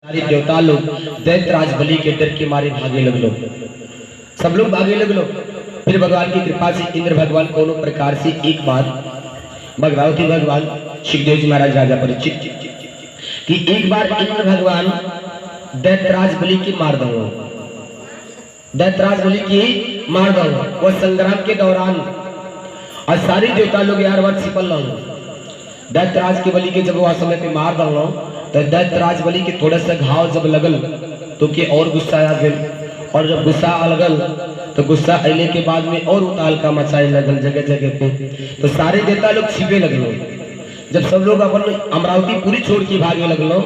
सारे देवता लोग दैत्यराज बलि के डर के मारे भागे लगलो। सब लोग भागे लगलो। फिर भगवान की कृपा से इंद्र भगवान कोनो प्रकार से एक बार भगवती भगवान सुखदेव जी महाराज राजा परीक्षित कि एक बार इंद्र भगवान दैत्यराज बलि की मार दो, दैत्यराज बलि की मार दो। वह संग्राम के दौरान और सारे देवता लोग यार वक्त सिपल रहो दैत्यराज के बलि के जब वह समय पे मार दो तो दैत्यराज बलि के थोड़ा सा घाव जब लगल तो के और गुस्सा आ गया और जब गुस्सा आ लगल तो गुस्सा अले के बाद में और उताल का मचाए लगल जगह जगह पे। तो सारे देवता लोग छिपे लगलो। जब सब लोग अपन अमरावतीपुरी छोड़ के भागे लगलो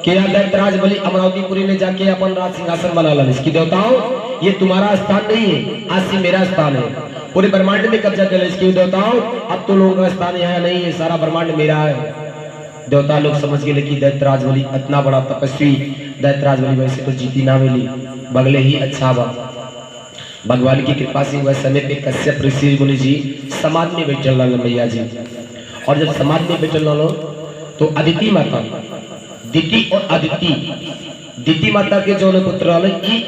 कि यार दैत्यराज बलि अमरावतीपुरी में जाके अपन राज सिंहासन बना ला। इसकी देवताओं ये तुम्हारा स्थान नहीं है, आज से मेरा स्थान है। पूरे ब्रह्मांड में कब्जा कर इसकी देवताओं अब तो लोगों का स्थान यहाँ नहीं है, सारा ब्रह्मांड मेरा है। देवता लोग समझ गए कि दैत्यराज बलि इतना बड़ा तपस्वी दैत्यराज बलि वैसे तो जीती ना मिली बगले ही अच्छा बा। भगवान की कृपा से वह समय पे कश्यप ऋषि मुनि जी समाधि में बैठल रहे मैया जी। और जब समाधि में बैठल रहो तो अदिति माता दिति और दिति माता के जो पुत्र रहे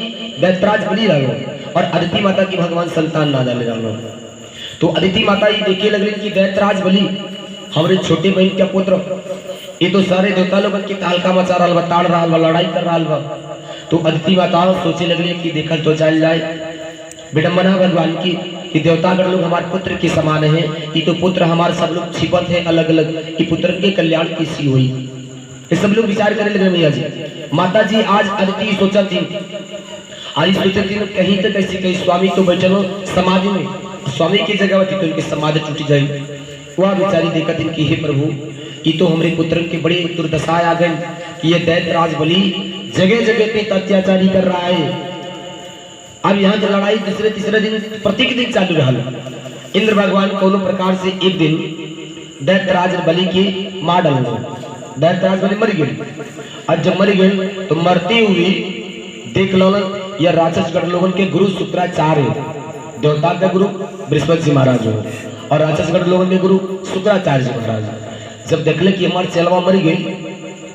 दैत्यराज बलि रहो और अदिति माता की भगवान संतान ना डाले रहो। तो अदिति माता ये देखे लगली कि दैत्यराज बलि हमारे छोटे बहन का पुत्र ये तो सारे देवता लोग की तालका मचा रहा बा, ताड़ रहा बा, लड़ाई कर रहा बा। तो अदिति माता सोचे लगली कि देखल तो चल जाए विडंबना भगवान की कि देवतागण लोग हमारे पुत्र के समान है, ये तो पुत्र हमारे सब लोग छिपत है अलग अलग, ये पुत्र के कल्याण किसी हुई। ये सब लोग विचार करने लगे मैया जी। माता जी आज अदिति सोचा थी कहीं तो कैसे कहीं स्वामी तो बैठलो समाधि में, स्वामी की जगह थी तो उनकी समाधि टूट जाए। वह बेचारी देखा थी कि हे प्रभु ये तो हमारे पुत्र के बड़े दुर्दशा आ गई कि ये दैत्यराज बलि जगह जगह पे अत्याचारी कर रहा है। अब यहाँ की लड़ाई दूसरे तीसरे दिन प्रत्येक दिन चालू रहा। इंद्र भगवान कोनो प्रकार से एक दिन दैत्यराज बलि की मार डालो। दैत्यराज बलि मर गए और जब मर गए तो मरते हुए देख लो यह राक्षसगढ़ लोगों के गुरु शुक्राचार्य देवता का गुरु बृहस्पति जी महाराज हो और राक्षसगढ़ लोगों के गुरु शुक्राचार्य जी महाराज जब देखले कि हमारे चलवा मर गई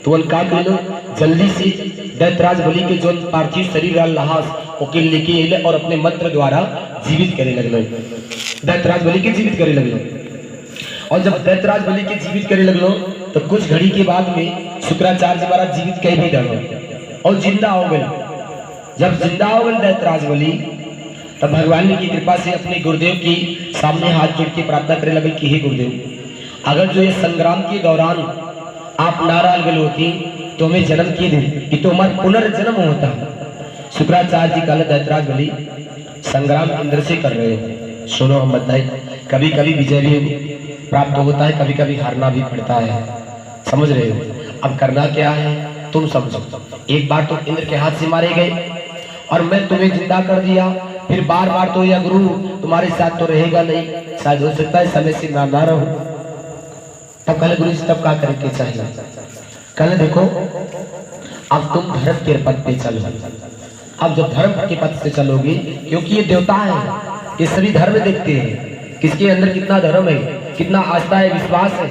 तो उन का कहलो जल्दी से दैत्यराज बलि के जो पार्थिव शरीर लाश ओके लेके अले और अपने मंत्र द्वारा जीवित करे लगलो। दैत्यराज बलि के जीवित करे लगलो और जब दैत्यराज बलि के जीवित करे लगलो तो कुछ घड़ी के बाद में शुक्राचार्य जी महाराज जीवित कह भी डालो और जिंदा हो गए। जब जिंदा हो गए दैत्यराज बलि तब भगवान की कृपा से अपने गुरुदेव की सामने हाथ जोड़ के प्रार्थना करे लगे कि हे गुरुदेव अगर जो ये संग्राम के दौरान आप नाराज गल होती तो हमें जन्म किए दे कि तो हमारा पुनर्जन्म होता। शुक्राचार्य जी कल दैत्यराज बलि संग्राम इंद्र से कर रहे हो, सुनो हम बताए कभी कभी विजय भी प्राप्त होता है, कभी कभी हारना भी पड़ता है, समझ रहे हो। अब करना क्या है तुम समझो। एक बार तो इंद्र के हाथ से मारे गए और मैं तुम्हें जिंदा कर दिया, फिर बार बार तो यह गुरु तुम्हारे साथ तो रहेगा नहीं, शायद हो सकता है समय से ना रहो। तब कल गुरु जी तब क्या करके चाहिए, कल देखो अब तुम धर्म के पथ पे चलो। अब जब धर्म के पथ से चलोगे क्योंकि ये देवता है ये सभी धर्म देखते हैं किसके अंदर कितना धर्म है, कितना आस्था है, विश्वास है।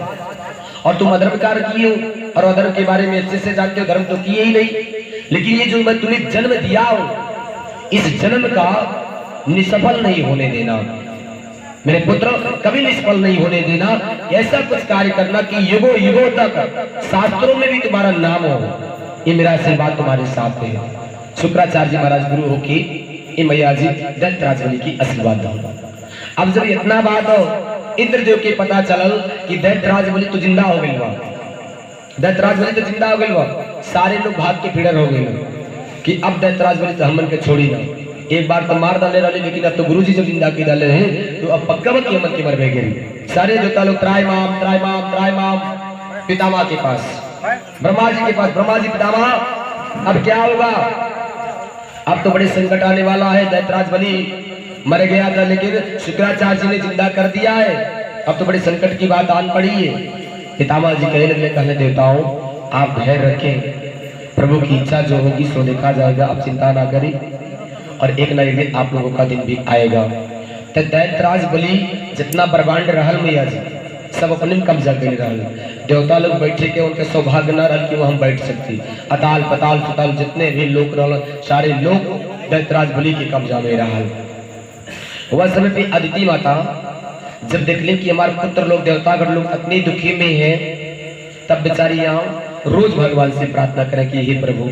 और तुम अधर्म कार्य किए हो और अधर्म के बारे में अच्छे से जानते हो, धर्म तो किए ही नहीं, लेकिन ये जो मैं तुम्हें जन्म दिया हो इस जन्म का निष्फल नहीं होने देना मेरे पुत्र, कभी निष्फल नहीं होने देना। ऐसा कुछ कार्य करना कि युगों युगों तक शास्त्रों में भी तुम्हारा नाम हो, ये मेरा आशीर्वाद तुम्हारे साथ है। शुक्राचार्य जी महाराज गुरु हो के ये मैया जी दैत्यराज बलि की आशीर्वाद दो। अब जब इतना बात हो इंद्रदेव के पता चलल कि दैत्यराज बलि तो जिंदा हो गई, दैत्यराज बलि तो जिंदा हो गई, सारे लोग भाग के फिर हो गए कि अब दैत्यराज बलि तो हमन के छोड़ी ना। एक बार तो मार डाले रहे लेकिन अब तो गुरुजी जब जिंदा के डाले हैं तो अब पक्का की मन के मर गए। सारे देवता लोग त्राय माम पितामह के पास, ब्रह्मा जी के पास, ब्रह्मा जी पितामह अब क्या होगा, अब तो बड़े संकट आने वाला है। दैत्यराज बलि मर गया था लेकिन शुक्राचार्य जी ने जिंदा कर दिया है, अब तो बड़े संकट की बात आन पड़ी है। पितामह जी कहने लगे कहने देवताओं आप धैर्य रखें, प्रभु की इच्छा जो होगी सो देखा जाएगा, आप चिंता ना करें और एक न एक दिन आप लोगों का दिन भी आएगा। तो दैत्यराज बलि जितना ब्रह्मांड रहल मैया जी सब अपने में कब्जा कर रहा। देवता लोग बैठे के उनके सौभाग्य न रहा कि वो हम बैठ सकती। अताल पताल सुताल जितने भी लोग रहा सारे लोग दैत्यराज बलि के कब्जा में रहा। वह समय पे अदिति माता जब देख लें कि हमारे पुत्र लोग देवतागण लोग इतने दुखी में हैं, तब बेचारी यहाँ रोज भगवान से प्रार्थना करें कि हे प्रभु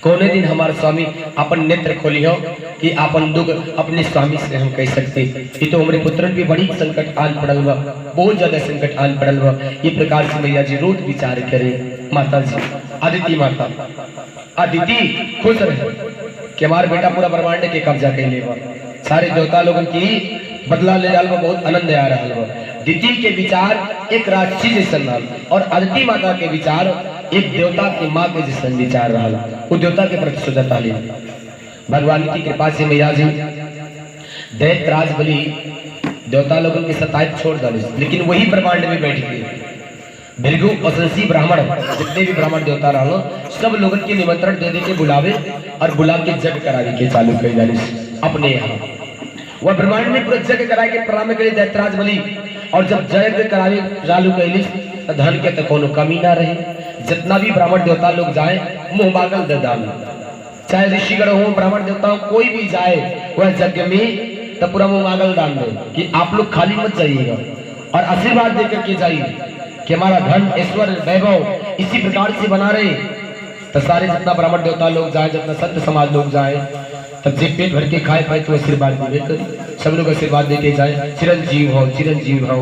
कौने दिन हमारे स्वामी अपन नेत्र खोलियो कि अपन दुख अपने स्वामी से हम कह सकते। ये तो हमारे पुत्र भी बड़ी संकट आन पड़ल बा, बहुत ज्यादा संकट आन पड़ल बा। ये प्रकार से मैया जी रोज विचार करें। माता जी अदिति माता अदिति खुश रहे कि हमारे बेटा पूरा ब्रह्मांड के कब्जा कर ले, सारे देवता लोगों की बदला ले डाल में बहुत आनंद आ रहा है। दिति के विचार एक राक्षसी जैसन रहल और अदिति माता के विचार एक देवता की माँ के जैसन विचार रहल। वो देवता के प्रति सोचता ले। भगवान की कृपा से मैया जी दैत्यराज बलि देवता लोगों के सतायत छोड़ डाले, लेकिन वही ब्रह्मांड में बैठ गए। भृगु असंसी ब्राह्मण जितने भी ब्राह्मण देवता रहो सब लोगों के निमंत्रण दे दे के बुलावे और बुला के जग करावे के चालू कर डाले अपने यहाँ। वह ब्रह्मांड में पूरा जग कराए के प्रणाम करे दैत्यराज बलि। और जब जग करावे चालू कैली तो धन के तो कोनो कमी ना रहे। जितना भी ब्राह्मण देवता लोग जाए मुंह मांगल दे डाल, चाहे ऋषिगण हो ब्राह्मण देवता हो कोई भी जाए वह यज्ञ में तो पूरा मुंह मांगल डाल दे कि आप लोग खाली मत जाइएगा और आशीर्वाद देकर के जाइए कि हमारा धन ऐश्वर्य वैभव इसी प्रकार से बना रहे। तो सारे जितना ब्राह्मण देवता लोग जाए, जितना संत समाज लोग जाए, तब जे पेट भर के खाए पाए तो आशीर्वाद देवे करी। सब लोग आशीर्वाद देके जाए चिरंजीव हो चिरंजीव हो।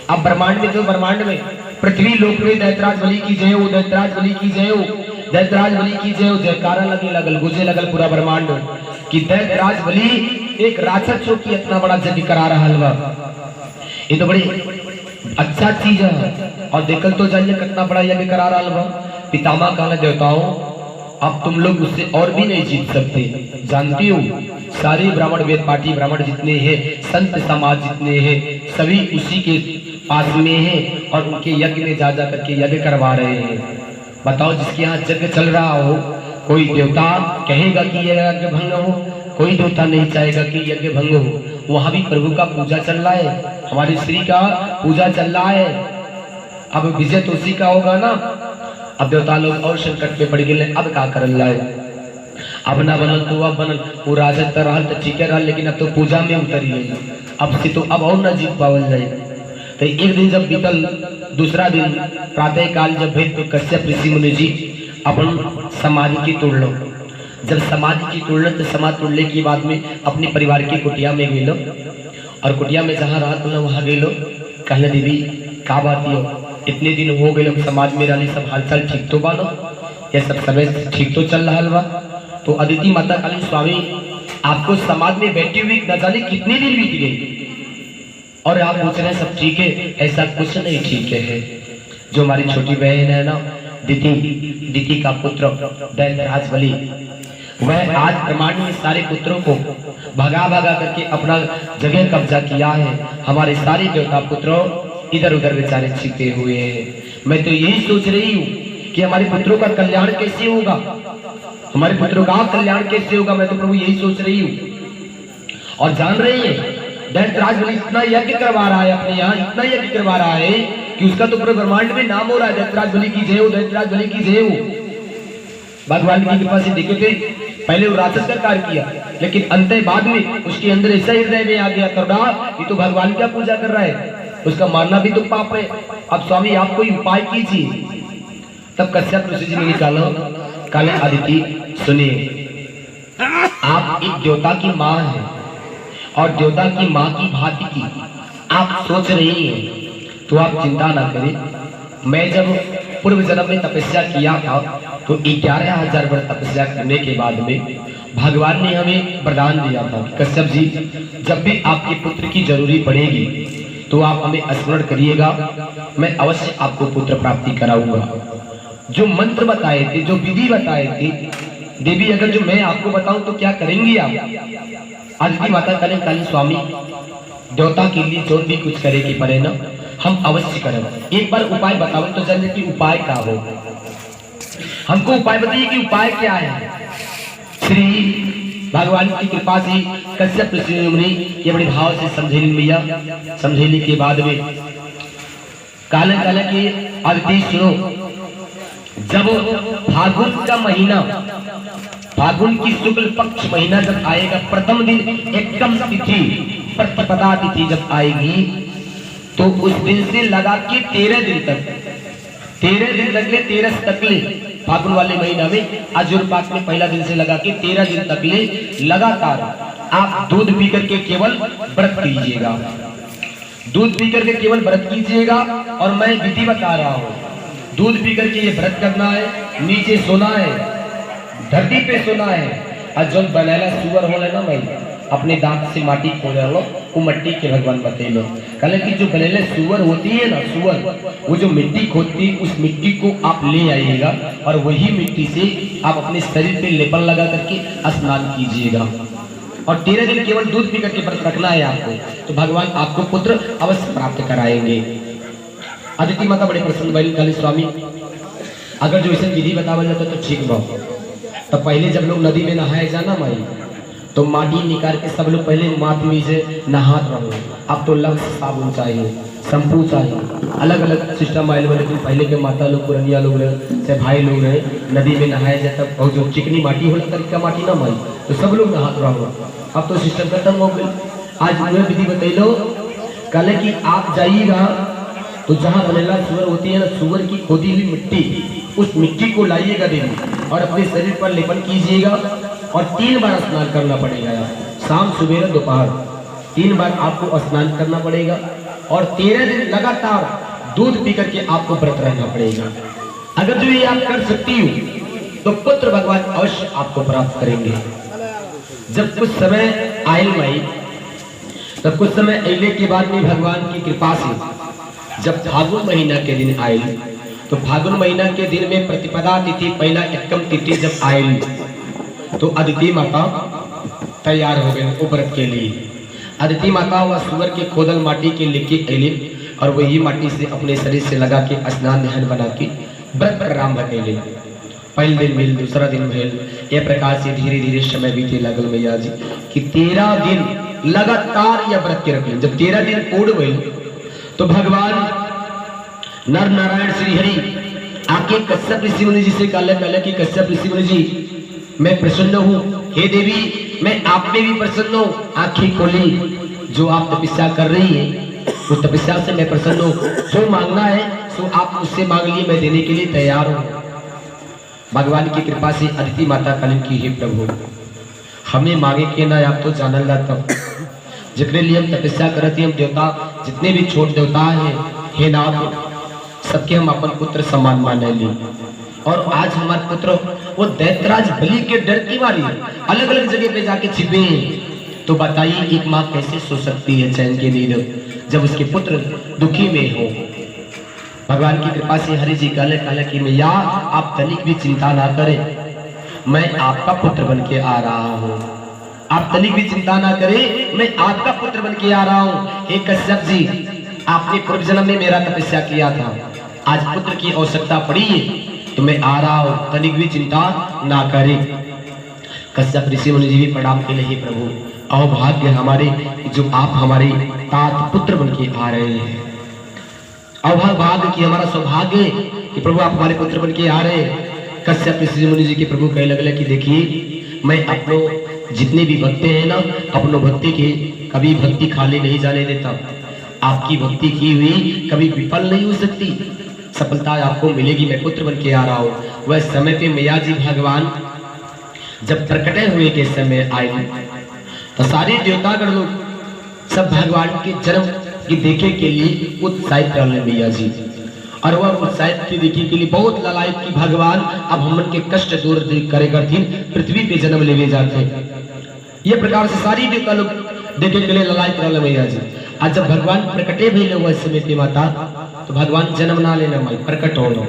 अब ब्रह्मांड में जो ब्रह्मांड में पृथ्वी लोक में दैत्यराज बलि की जय हो, दैत्यराज बलि की जय हो, दैत्यराज बलि की जय हो। जयकारा लगे लगल गुजे लगल पूरा ब्रह्मांड कि दैत्यराज बलि एक राक्षस जो की इतना बड़ा यज्ञ करा रहा है। ये तो बड़ी अच्छा चीज है। और देखल तो जाइए कितना बड़ा यज्ञ करा रहा है। पितामह कहना देवताओं अब तुम लोग उससे और भी नहीं जीत सकते। जानती हो सारे ब्राह्मण वेद पाठी ब्राह्मण जितने हैं संत समाज जितने हैं सभी उसी के पास में हैं और उनके यज्ञ में जा जा करके यज्ञ करवा रहे हैं। बताओ जिसके यहाँ यज्ञ चल रहा हो कोई देवता कहेगा कि यज्ञ भंग हो, कोई देवता नहीं चाहेगा कि यज्ञ भंग हो। वहां भी प्रभु का पूजा चल रहा है, हमारी श्री का पूजा चल रहा है। अब विजय तो उसी का होगा ना। अब देवता लोग और संकट में पड़ गए, अब क्या कर रहा है। अब ना बनल तो अब बनल, वो राजन तो रहल तो ठीक है, लेकिन अब तो पूजा में उतरिए अब से तो अब और ना जीत पावल जाए। तो एक दिन जब बीतल दूसरा दिन प्रातः काल जब भेद तो कश्यप ऋषि मुनि जी अपन समाधि की तोड़ लो। जब समाधि की तोड़ना तो समाधि तोड़ने के बाद में अपने परिवार की कुटिया में गए लो और कुटिया में जहाँ रात हो वहाँ गए लो। कहले दीदी का बात हो, इतने दिन हो गए समाज में रही सब हालचाल ठीक तो बानो, ये सब समय ठीक तो चल रहा बा। तो अदिति माता काली स्वामी आपको समाज में बैठी हुई न जाने कितनी दिन बीत गई और आप पूछ रहे हैं सब ठीक है। ऐसा कुछ नहीं ठीक है। जो हमारी छोटी बहन है ना दिति का पुत्र दैत्यराज बलि, वह आज ब्रह्मांड में सारे पुत्रों को भगा भगा करके अपना जगह कब्जा किया है। हमारे सारे देवता पुत्रों इधर उधर बेचारे छिपे हुए हैं। मैं तो यही सोच रही हूँ कि हमारे पुत्रों का कल्याण कैसे होगा, हमारे पुत्रों का कल्याण कैसे होगा। मैं तो प्रभु यही सोच रही हूँ। और जान रही है दैत्यराज बलि इतना यज्ञ करवा रहा है अपने यहाँ, इतना यज्ञ करवा रहा है कि उसका तो पूरे ब्रह्मांड में नाम हो रहा है दैत्यराज बलि की जय हो, दैत्यराज बलि की जय हो। भगवान की कृपा से देखे थे पहले वो राक्षस का कार्य किया, लेकिन अंत बाद में उसके अंदर ऐसा हृदय में आ गया करुणा, ये तो भगवान का पूजा कर रहा है, उसका मारना भी तो पाप है। अब स्वामी आप कोई उपाय कीजिए। तब कश्यप ऋषि जी ने निकाला काले अदिति सुनिए, आप एक देवता की माँ है और देवता की माँ की भांति की आप सोच रही हैं तो आप चिंता ना करें। मैं जब पूर्व जन्म में तपस्या किया था तो 11,000 वर्ष तपस्या करने के बाद में भगवान ने हमें वरदान दिया था कि कश्यप जी जब भी आपके पुत्र की जरूरी पड़ेगी तो आप हमें स्मरण करिएगा, मैं अवश्य आपको पुत्र प्राप्ति कराऊंगा। जो मंत्र बताए थे, जो विधि बताए थे देवी, अगर जो मैं आपको बताऊं तो क्या करेंगी आप? अदिति माता करें काली स्वामी देवता के लिए जो भी कुछ करे कि पड़े ना हम अवश्य करें। एक बार उपाय बताओ तो जाने कि उपाय क्या हो, हमको उपाय बताइए कि उपाय क्या है। श्री भगवान की कृपा से कश्यप ऋषि मुनि ये बड़े भाव से समझेली मैया। समझेली के बाद में काले काले की अवधि सुनो। जब फागुन का महीना, फागुन की शुक्ल पक्ष महीना जब आएगा, प्रथम दिन एकम तिथि प्रतिपदा तिथि जब आएगी, तो उस दिन से लगा के 13 दिन तक, 13 दिन तक ले, 13 तक ले, फागुन वाले महीना में आजुर पाक में पहला दिन से लगा के 13 दिन तक ले लगातार आप दूध पी करके केवल व्रत कीजिएगा। दूध पी करके केवल व्रत कीजिएगा। और मैं विधि बता रहा हूँ, दूध पी करके ये व्रत करना है, नीचे सोना है, धरती पे सोना है। और जो बनेला सुअर हो ना, मैं अपने दांत से माटी खोल लो, वो मिट्टी के भगवान बतेलो। कहले कि जो बनेले सुअर होती है ना, सुअर, वो जो मिट्टी खोदती, उस मिट्टी को आप ले आइएगा और वही मिट्टी से आप अपने शरीर पे लेपन लगा करके स्नान कीजिएगा। और 13 दिन केवल दूध पी करके व्रत रखना है आपको, तो भगवान आपको पुत्र अवश्य प्राप्त कराएंगे। अदिति माता बड़े प्रसन्न भइल, कहले स्वामी अगर जो ऐसे विधि बतावल जाता तो ठीक बा। तो पहले जब लोग नदी में नहाए जाना माई, तो माटी निकाल के सब लोग पहले माथ में से नहात रहो। अब तो लक्ष्य साबुन चाहिए, शैम्पू चाहिए, अलग अलग सिस्टम आए। लेकिन पहले के माता लोग, पुरनिया लोग रहे, चाहे भाई लोग रहे, नदी में नहाया जाता, और जो चिकनी माटी होला तरीका माटी ना माई, तो सब लोग नहात रहो। अब तो सिस्टम खत्म हो गई। आज मैं विधि बतैलो, कहले कि आप जाइएगा तो जहाँ बनेला सुअर होती है ना, सुअर की खोदी हुई मिट्टी, उस मिट्टी को लाइएगा देवी और अपने शरीर पर लेपन कीजिएगा। और 3 बार स्नान करना पड़ेगा, शाम सुबह दोपहर 3 बार आपको स्नान करना पड़ेगा। और 13 दिन लगातार दूध पी करके आपको व्रत रहना पड़ेगा। अगर जो ये आप कर सकती हो तो पुत्र भगवान अवश्य आपको प्राप्त करेंगे। जब कुछ समय आयल माई, तब कुछ समय अले के बाद में भगवान की कृपा से जब फागुन महीना के दिन आयल, तो फागुन महीना के दिन में प्रतिपदा तिथि, पहला एकम तिथि जब आयल, तो अदिति माता तैयार हो गए व्रत के लिए। अदिति माता वह सुअर के खोदल माटी के लेके अले और वही माटी से अपने शरीर से लगा के स्नान ध्यान बना के व्रत प्रारंभ कैले। पहले दिन मिल, दूसरा दिन भेल, यह प्रकार से धीरे धीरे समय बीते लगल मैया जी कि 13 दिन लगातार यह व्रत के रखले। जब 13 दिन पूर्ण हुए तो भगवान नर नारायण श्री हरि आके कश्यप ऋषि मुनि जी से कहले कि कश्यप ऋषि मुनि जी, मैं प्रसन्न हूँ, हे देवी मैं आप में भी प्रसन्न हूँ। आंखें खोली, जो आप तपस्या कर रही है उस तपस्या से मैं प्रसन्न हूँ। जो मांगना है सो आप मुझसे मांग लिए, मैं देने के लिए तैयार हूँ। भगवान की कृपा से अदिति माता कहलन की हे प्रभु, हमें मांगे के ना आप तो जानल जाता, जितने लिए हम तपस्या करते हम देवता, जितने भी छोट देवता हैं, हे नाथ, सबके हम अपन पुत्र समान माने ली। और आज हमारे पुत्र वो दैत्यराज बलि के डर की मारी अलग अलग जगह पे जाके छिपे हैं। तो बताइए एक माँ कैसे सो सकती है चैन के नींद जब उसके पुत्र दुखी में हो। भगवान की कृपा से हरि जी कहले कि मैया आप तनिक भी चिंता ना करें, मैं आपका पुत्र बन के आ रहा हूँ। आप तनिक भी चिंता ना करें, मैं आपका पुत्र बन के आ रहा हूँ। हे कश्यप जी, आपने पूर्व जन्म में मेरा तपस्या किया था, आज पुत्र की आवश्यकता पड़ी है तो मैं आ रहा हूँ, तनिक भी चिंता ना करें। कश्यप ऋषि मुनि जी भी प्रणाम के लिए प्रभु, अभाग्य हमारे जो आप हमारे तात पुत्र बन के आ रहे हैं। अभाग्य की हमारा सौभाग्य कि प्रभु आप हमारे पुत्र बन के आ रहे हैं। कश्यप ऋषि मुनि जी के प्रभु कहने लगे कि देखिए मैं अपनों जितने भी भक्त हैं ना, अपनों भक्ति के कभी भक्ति खाली नहीं जाने देता। आपकी भक्ति की हुई कभी विफल नहीं हो सकती, सफलता आपको मिलेगी। मैं पुत्र बन के आ रहा हूँ। वह समय पे मैया जी भगवान जब प्रकटे हुए के समय आए तो सारे देवतागण लोग सब भगवान के जन्म की देखे के लिए उत्साहित रहने मैया जी। और वह उत्साहित की देखे के लिए बहुत ललायत की भगवान अब हमन के कष्ट दूर करेगा, पृथ्वी पे जन्म लेवे जाते। ये प्रकार से सारी देवता लोग देखे के लिए ललायत रहने मैया जी। आज जब भगवान प्रकटे भी हुए समय पे माता, तो भगवान जन्म ना लेना माई प्रकट होना।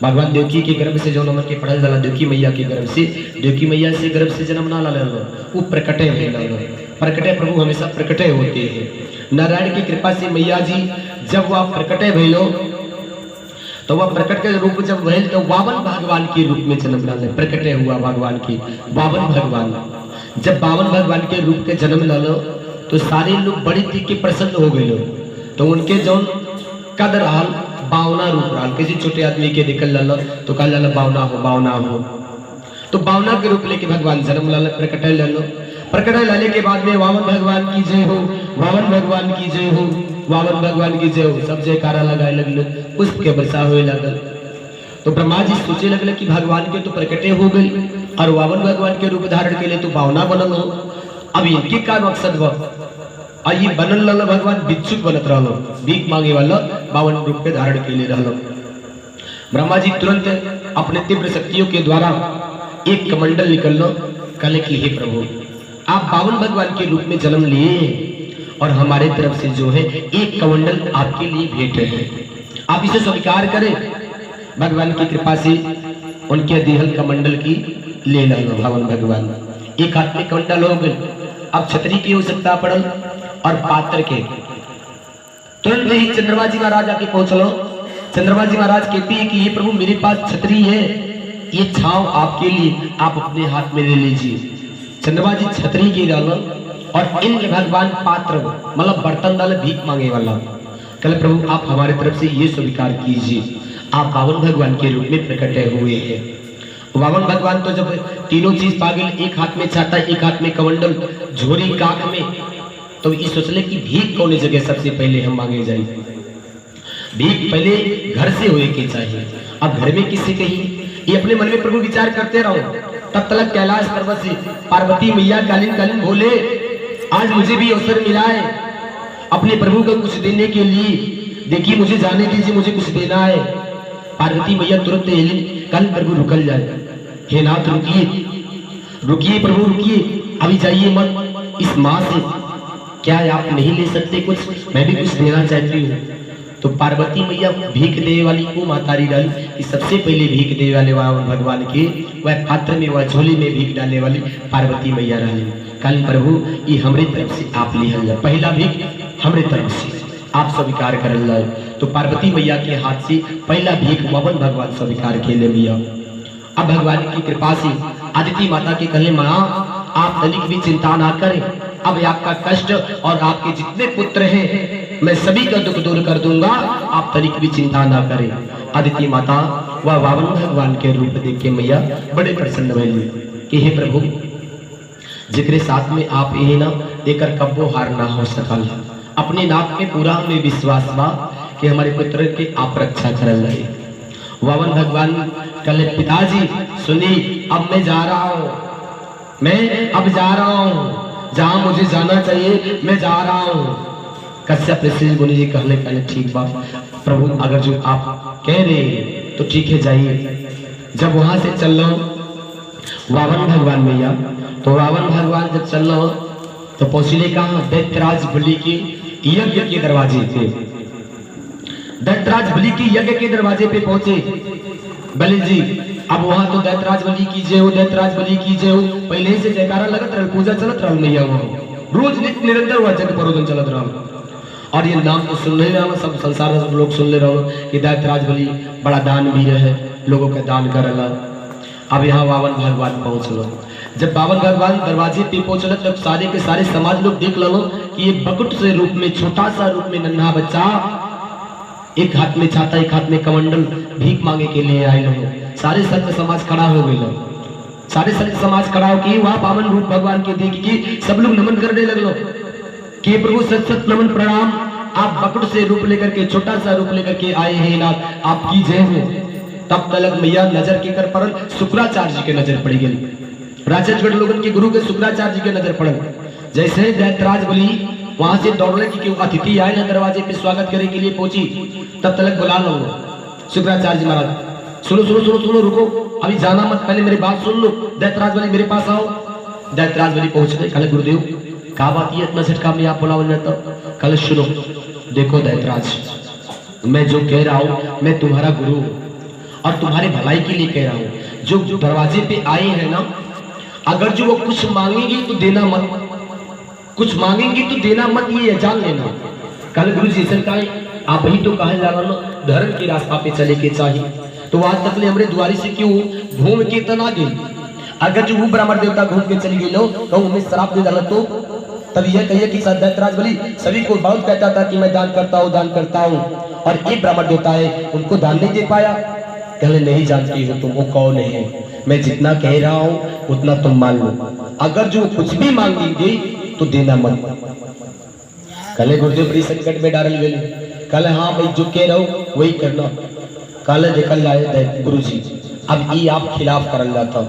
भगवान देवकी के गर्भ से जो नंबर के पढ़ल जाला, देवकी मैया के गर्भ से, देवकी मैया से गर्भ से जन्म ना ला लेना, वो प्रकटे भेल। प्रकटे प्रभु हमेशा प्रकटे होते हैं। नारायण की कृपा से मैया जी जब वह प्रकटे भेलो तो वह प्रकट के रूप जब भेल तो 52 भगवान के रूप में जन्म ला ले। प्रकटे हुआ भगवान की 52 भगवान। जब 52 भगवान के रूप के जन्म ला लो तो सारे लोग बड़ी थी के प्रसन्न हो गए। तो उनके जो कद रहल बावना रूप रहल। किसी छोटे आदमी के निकल लल तो कह लल बावना हो। तो बावना के रूप लेके भगवान जन्म लाल प्रकट लल। प्रकट लाने के बाद में वामन भगवान की जय हो, वामन भगवान की जय हो, वामन भगवान की जय हो, सब जयकारा लगाए लगल, पुष्प के वर्षा होए लगल। तो ब्रह्मा जी सोचे लगल कि भगवान के तो प्रकटे हो गई और वामन भगवान के रूप धारण के लिए तो बावना बनल हो। अब इनके का मकसद बा? और ये बनल लल भगवान भिक्षुक बनत रहल, भीख मांगे वाला बावन रूप के धारण के लिए रहल। ब्रह्मा जी तुरंत अपने तीव्र शक्तियों के द्वारा एक कमंडल निकलना, कहले कि हे प्रभु आप बावन भगवान के रूप में जन्म लिए और हमारे तरफ से जो है एक कमंडल आपके लिए भेंट है, आप इसे स्वीकार करें। भगवान की कृपा से उनके देहल कमंडल की ले लो बावन भगवान। एक हाथ में कमंडल हो गए। अब छतरी की आवश्यकता पड़ल और पात्र के। तुरंत ही चंद्रमा जी महाराज आके पहुंचलो। चंद्रमा जी महाराज कहती है कि ये प्रभु मेरे पास छतरी है, ये छाव आपके लिए, आप अपने हाथ में ले लीजिए। चंद्रमा जी छतरी की डालो और इंद्र भगवान पात्र मतलब बर्तन डाले भीख मांगे वाला। कल प्रभु आप हमारे तरफ से ये स्वीकार कीजिए, आप बावन भगवान के रूप में प्रकट हुए हैं। वामन भगवान तो जब तीनों चीज पागल, एक हाथ में छाता, एक हाथ में कमंडल, झोरी काक में, तो ये सोचले कि भीख कौन जगह सबसे पहले हम मांगे जाए। भीख पहले घर से होए के चाहिए, अब घर में किससे कही? ये अपने मन में प्रभु विचार करते रहो। तब तक कैलाश पर्वत से पार्वती मैया कालीन कालीन बोले, आज मुझे भी अवसर मिला है अपने प्रभु को कुछ देने के लिए, देखिए मुझे जाने दीजिए, मुझे कुछ देना है। पार्वती मैया तुरंत कल प्रभु रुकल जाए, हे नाथ रुकिए प्रभु रुकिए, अभी जाइए मत, इस माँ से क्या आप नहीं ले सकते कुछ, मैं भी कुछ देना चाहती हूँ। तो पार्वती मैया भीख देने वाली को मातारी डाली कि सबसे पहले भीख देने वाले भगवान के वह पात्र में, वह झोली में भीख डालने वाली पार्वती मैया डाली। कल प्रभु ये हमारे तरफ से आप लिहल जाए, पहला भीख हमारे तरफ से आप स्वीकार करल जाए। तो पार्वती मैया के हाथ से पहला भीख वामन भगवान स्वीकार के ले लिया। अब भगवान की कृपा से आदिति माता के कहले, माँ आप तनिक भी चिंता ना करें, अब आपका कष्ट और आपके जितने पुत्र हैं मैं सभी का दुख दूर कर दूंगा, आप तनिक भी चिंता ना करें। आदिति माता वह वामन भगवान के रूप देख के मैया बड़े प्रसन्न भइली कि हे प्रभु जिक्र साथ में आप यही ना देकर कब्बो हार ना हो सकल। अपने नाथ में पूरा हमें विश्वास बा कि हमारे पुत्र के आप रक्षा करल रहे। वामन भगवान कहले, पिताजी सुनी, अब मैं जा रहा हूँ, मैं अब जा रहा हूँ, जहाँ मुझे जाना चाहिए मैं जा रहा हूँ। कश्यप ऋषि मुनि जी कहले ठीक बात प्रभु, अगर जो आप कह रहे हैं तो ठीक है जाइए। जब वहां से चल रहा वामन भगवान मैया, तो वामन भगवान जब चल रहा तो पहुंचले कहाँ? दैत्यराज बलि के यज्ञ के दरवाजे पे। दैत्यराज बलि के यज्ञ के दरवाजे पे पहुंचे बलि जी। अब वहां तो दैत्यराज बलि की जय हो, दैत्यराज बलि की जय हो, पहले से जयकारा लगत रहा, पूजा चलत रहा मैया, वहां रोज निरंतर हुआ जग परोजन चलत रहा। और ये नाम तो सुन रहे रहो, सब संसार सब लोग सुन ले रहो कि दैत्यराज बलि बड़ा दान भी रहे, लोगों का दान करला। अब यहाँ वामन भगवान पहुंच लो। जब वामन भगवान दरवाजे पे पहुंचल तब सारे के सारे समाज लोग देख लो कि ये बकुट से रूप में, छोटा सा रूप में नन्हा बच्चा, एक हाथ में छाता एक हाथ में कमंडल, भीख मांगे के लिए आए लोग। सारे संत समाज खड़ा हो गए, सारे संत समाज खड़ा हो कि वह वामन रूप भगवान के देख के सब लोग नमन करने लगलो कि प्रभु सत सत नमन प्रणाम, आप बकुट से रूप लेकर के, छोटा सा रूप लेकर के आए हैं नाथ, आपकी जय हो। तब तलक मैया नजर के कर पड़ल, शुक्राचार्य जी के नजर पड़ गई। राजगढ़ लोगन के गुरु के शुक्राचार्य जी के नजर पड़ल। जैसे दैत्यराज बलि वहां से दौड़ने की अतिथि आए ना दरवाजे पे स्वागत करने के लिए पहुंची, तब तलक बुला लो शुक्राचार्य जी महाराज, सुनो सुनो सुनो सुनो, रुको अभी जाना मत, पहले मेरी बात सुन लो, दैत्यराज बलि मेरे पास आओ। दैत्यराज बलि पहुंच गए। कल गुरुदेव क्या बात है इतना झटका में आप बुलाओ जाता? कल सुनो, देखो दैत्यराज, मैं जो कह रहा हूँ मैं तुम्हारा गुरु और तुम्हारे भलाई के लिए कह रहा हूँ। जो दरवाजे पे आए हैं ना, अगर जो वो कुछ मांगेंगे तो देना मत, कुछ मांगेंगे तो देना मत, ये जान लेना। कल गुरु जी सरकार आप ही तो कहा जा रहा ना धर्म के रास्ता पे चले के चाहिए, तो आज तक ले हमरे द्वारी से क्यों घूम के तना गई? अगर जो वो ब्राह्मण देवता घूम के चली गई लो तो उन्हें शराब दे डाला, तो तब यह कहिए कि दैत्यराज बलि सभी को बहुत कहता था कि मैं दान करता हूँ दान करता हूँ, और एक ब्राह्मण देवता है उनको दान नहीं दे पाया। कहले नहीं जानती हो तुम वो कौन है, मैं जितना कह रहा हूँ उतना तुम मान लो, अगर जो कुछ भी मांगेंगे तो देना मत। कहले गुरुदेव बड़ी संकट में डाल गए। कहले हाँ भाई जो कह रहा हूँ वही करना। कहले निकल लाए गुरु जी, अब ये आप खिलाफ कर जाता,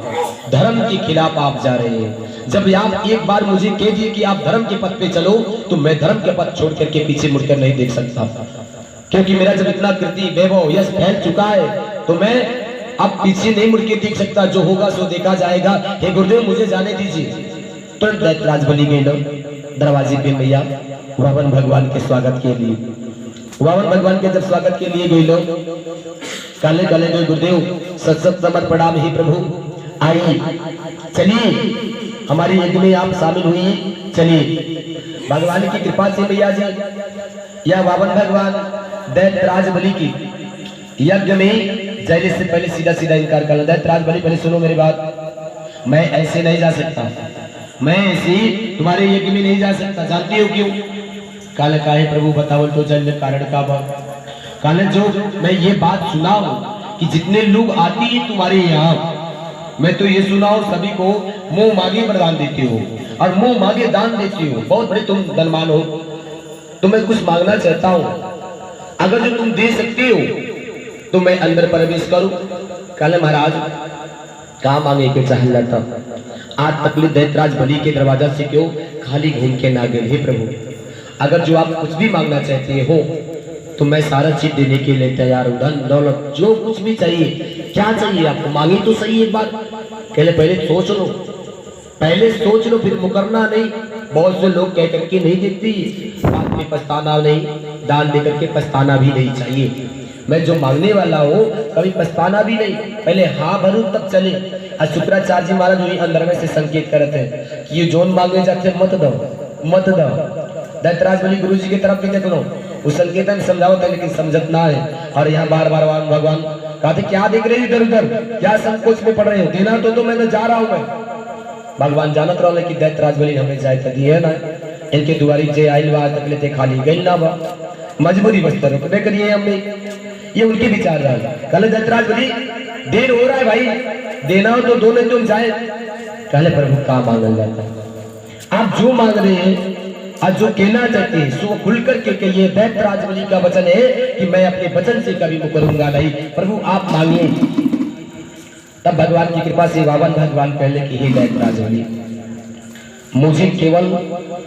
धर्म के खिलाफ आप जा रहे हैं। जब आप एक बार मुझे कह दिए कि आप धर्म के पथ पे चलो तो मैं धर्म के पथ छोड़ करके पीछे मुड़कर नहीं देख सकता, क्योंकि मेरा जब इतना कृति वैभव यश फैल चुका है तो मैं अब पीछे नहीं मुड़ के देख सकता, जो होगा सो देखा जाएगा। हे गुरुदेव मुझे जाने दीजिए। तुरंत दैत्यराज बलि गए लोग दरवाजे पे मैया वामन भगवान के स्वागत के लिए, वामन भगवान के जब स्वागत के लिए गए लोग काले काले गए गुरुदेव सत सत नमन प्रणाम ही प्रभु, आइए चलिए हमारी यज्ञ में आप शामिल हुई, चलिए भगवान की कृपा से मैया जी या वामन भगवान दैत्यराज बलि की यज्ञ में जाने से पहले सीधा सीधा इनकार कर लेता है। दैत्यराज बलि पहले सुनो मेरी बात, मैं ऐसे नहीं जा सकता, मैं ऐसे तुम्हारे यज्ञ में नहीं जा सकता, जानती हो क्यों? काले काहे प्रभु बताओ तो जन्म कारण का बात। काले जो मैं ये बात सुना हूं कि जितने लोग आती है तुम्हारे यहाँ, मैं तो ये सुना हूं सभी को मुंह मांगे वरदान देते हो और मुंह मांगे दान देते हो, बहुत बड़े तुम धनवान हो। तुम्हें कुछ मांगना चाहता हूं, अगर जो तुम दे सकते हो तो मैं अंदर प्रवेश करूं। काले महाराज कहा मांगे के चाह जाता, आज तकलीफ दैत्यराज बलि के दरवाजा से क्यों खाली घूम के ना गए। हे प्रभु अगर जो आप कुछ भी मांगना चाहते हो तो मैं सारा चीज देने के लिए तैयार हूँ, धन दौलत जो कुछ भी चाहिए। क्या चाहिए आपको, मांगे तो सही एक बार। कहले पहले सोच लो, पहले सोच लो फिर मुकरना नहीं। बहुत से लोग कह करके नहीं देती, बाद में पछताना नहीं, दान दे करके पछताना भी नहीं चाहिए। मैं जो मांगने वाला हूँ कभी पछताना भी नहीं, पहले हाँ भरूं तब चले। आज शुक्राचार्य जी महाराज वही अंदर में से संकेत करते हैं कि ये जोन मांगे जाते मत दो मत दो। दैत्यराज बलि गुरु जी की तरफ भी देख लो, उस संकेत में समझाओ था लेकिन समझत ना है। और यहाँ बार बार भगवान कहते क्या देख रहे हो इधर उधर, क्या संकोच में पड़ रहे हो, देना तो मैं जा रहा हूँ। मैं भगवान जानत रहा कि दैत्यराज बलि हमें जाए दिए ना, इनके दुआरी जे आइल बा तकले खाली गई ना बा, मजबूरी बचता रुकबे करिए हमने, ये उनके विचार रहा। कल दैत्यराज बलि देर हो रहा है भाई, देना हो तो दोनों तुम जाए। कहले प्रभु का मांगल जाता है, आप जो मांग रहे हैं आज जो कहना चाहते हैं सो खुल करके कहिए। दैत्यराज बलि का वचन है कि मैं अपने वचन से कभी मुकरूंगा नहीं, प्रभु आप मांगिए। तब भगवान की कृपा से वामन भगवान कहले कि हे दैत्यराज बलि मुझे केवल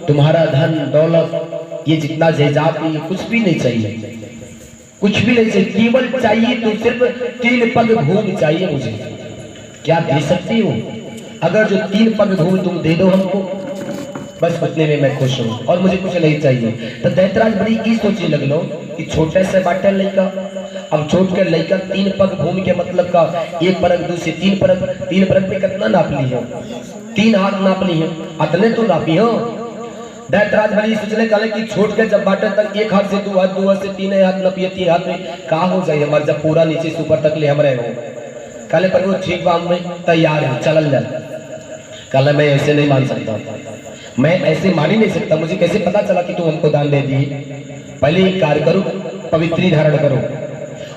तुम्हारा धन दौलत ये जितना जायदाद है ये कुछ भी नहीं चाहिए, कुछ भी नहीं चाहिए, केवल चाहिए तो सिर्फ 3 पग भूमि चाहिए मुझे। क्या दे सकती हो? अगर जो 3 पग भूमि तुम दे दो हमको बस उतने में मैं खुश हूँ और मुझे कुछ नहीं चाहिए। तो दैत्यराज बलि की सोचे लगलो कि छोटे से बाटे लड़का, अब छोट के लड़का 3 पग भूमि के मतलब का 1 परग 2 से 3 परग पे कितना नाप ली हो, 3 हाथ नाप ली है, अतने तो नापी हो। दैत्यराज बलि सोचने काले कि छोट के जब बाटे तक 1 हाथ से 2 हाथ 2 हाथ से 3 हाथ नपिए 3 हाथ में का हो जाए हमारे, जब पूरा नीचे से ऊपर तक ले हम रहे हो। काले प्रभु ठीक बा मैं तैयार हूँ चल जाए। काले मैं ऐसे नहीं मान सकता, मैं ऐसे मान ही नहीं सकता, मुझे कैसे पता चला कि तुम हमको दान दे दिए। पहले एक कार्य करो, पवित्री धारण करो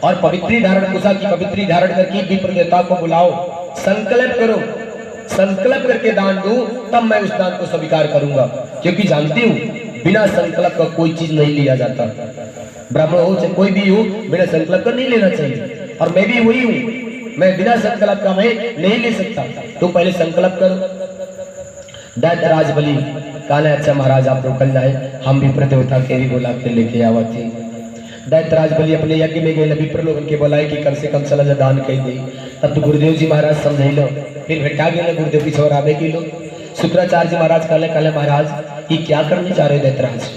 और पवित्री धारण कुशा की पवित्री धारण करके विप्र देवता को बुलाओ, संकल्प करो, संकल्प करके दान दूं तब मैं उस दान को स्वीकार करूंगा। क्योंकि जानती हूँ बिना संकल्प का कोई चीज नहीं लिया जाता, ब्राह्मण हो चाहे कोई भी हो बिना संकल्प का नहीं लेना चाहिए। और मैं भी वही हूँ, मैं बिना संकल्प का मैं नहीं ले सकता, तो पहले संकल्प करो। दैत्यराज बलि काले अच्छा महाराज आप लोग कल जाए, हम विप्र देवता के भी बोला के लेके आवा थी। दैत्यराज बलि अपने यज्ञ में गए, विप्र लोगन के बोलाए कि कम से कम चला जा दान कह दे। तब तो गुरुदेव जी महाराज समझ लो, फिर भेटा गए गुरुदेव की छोर आवे की लो। शुक्राचार्य जी महाराज काले महाराज ये क्या करने जा रहे दैत्यराज,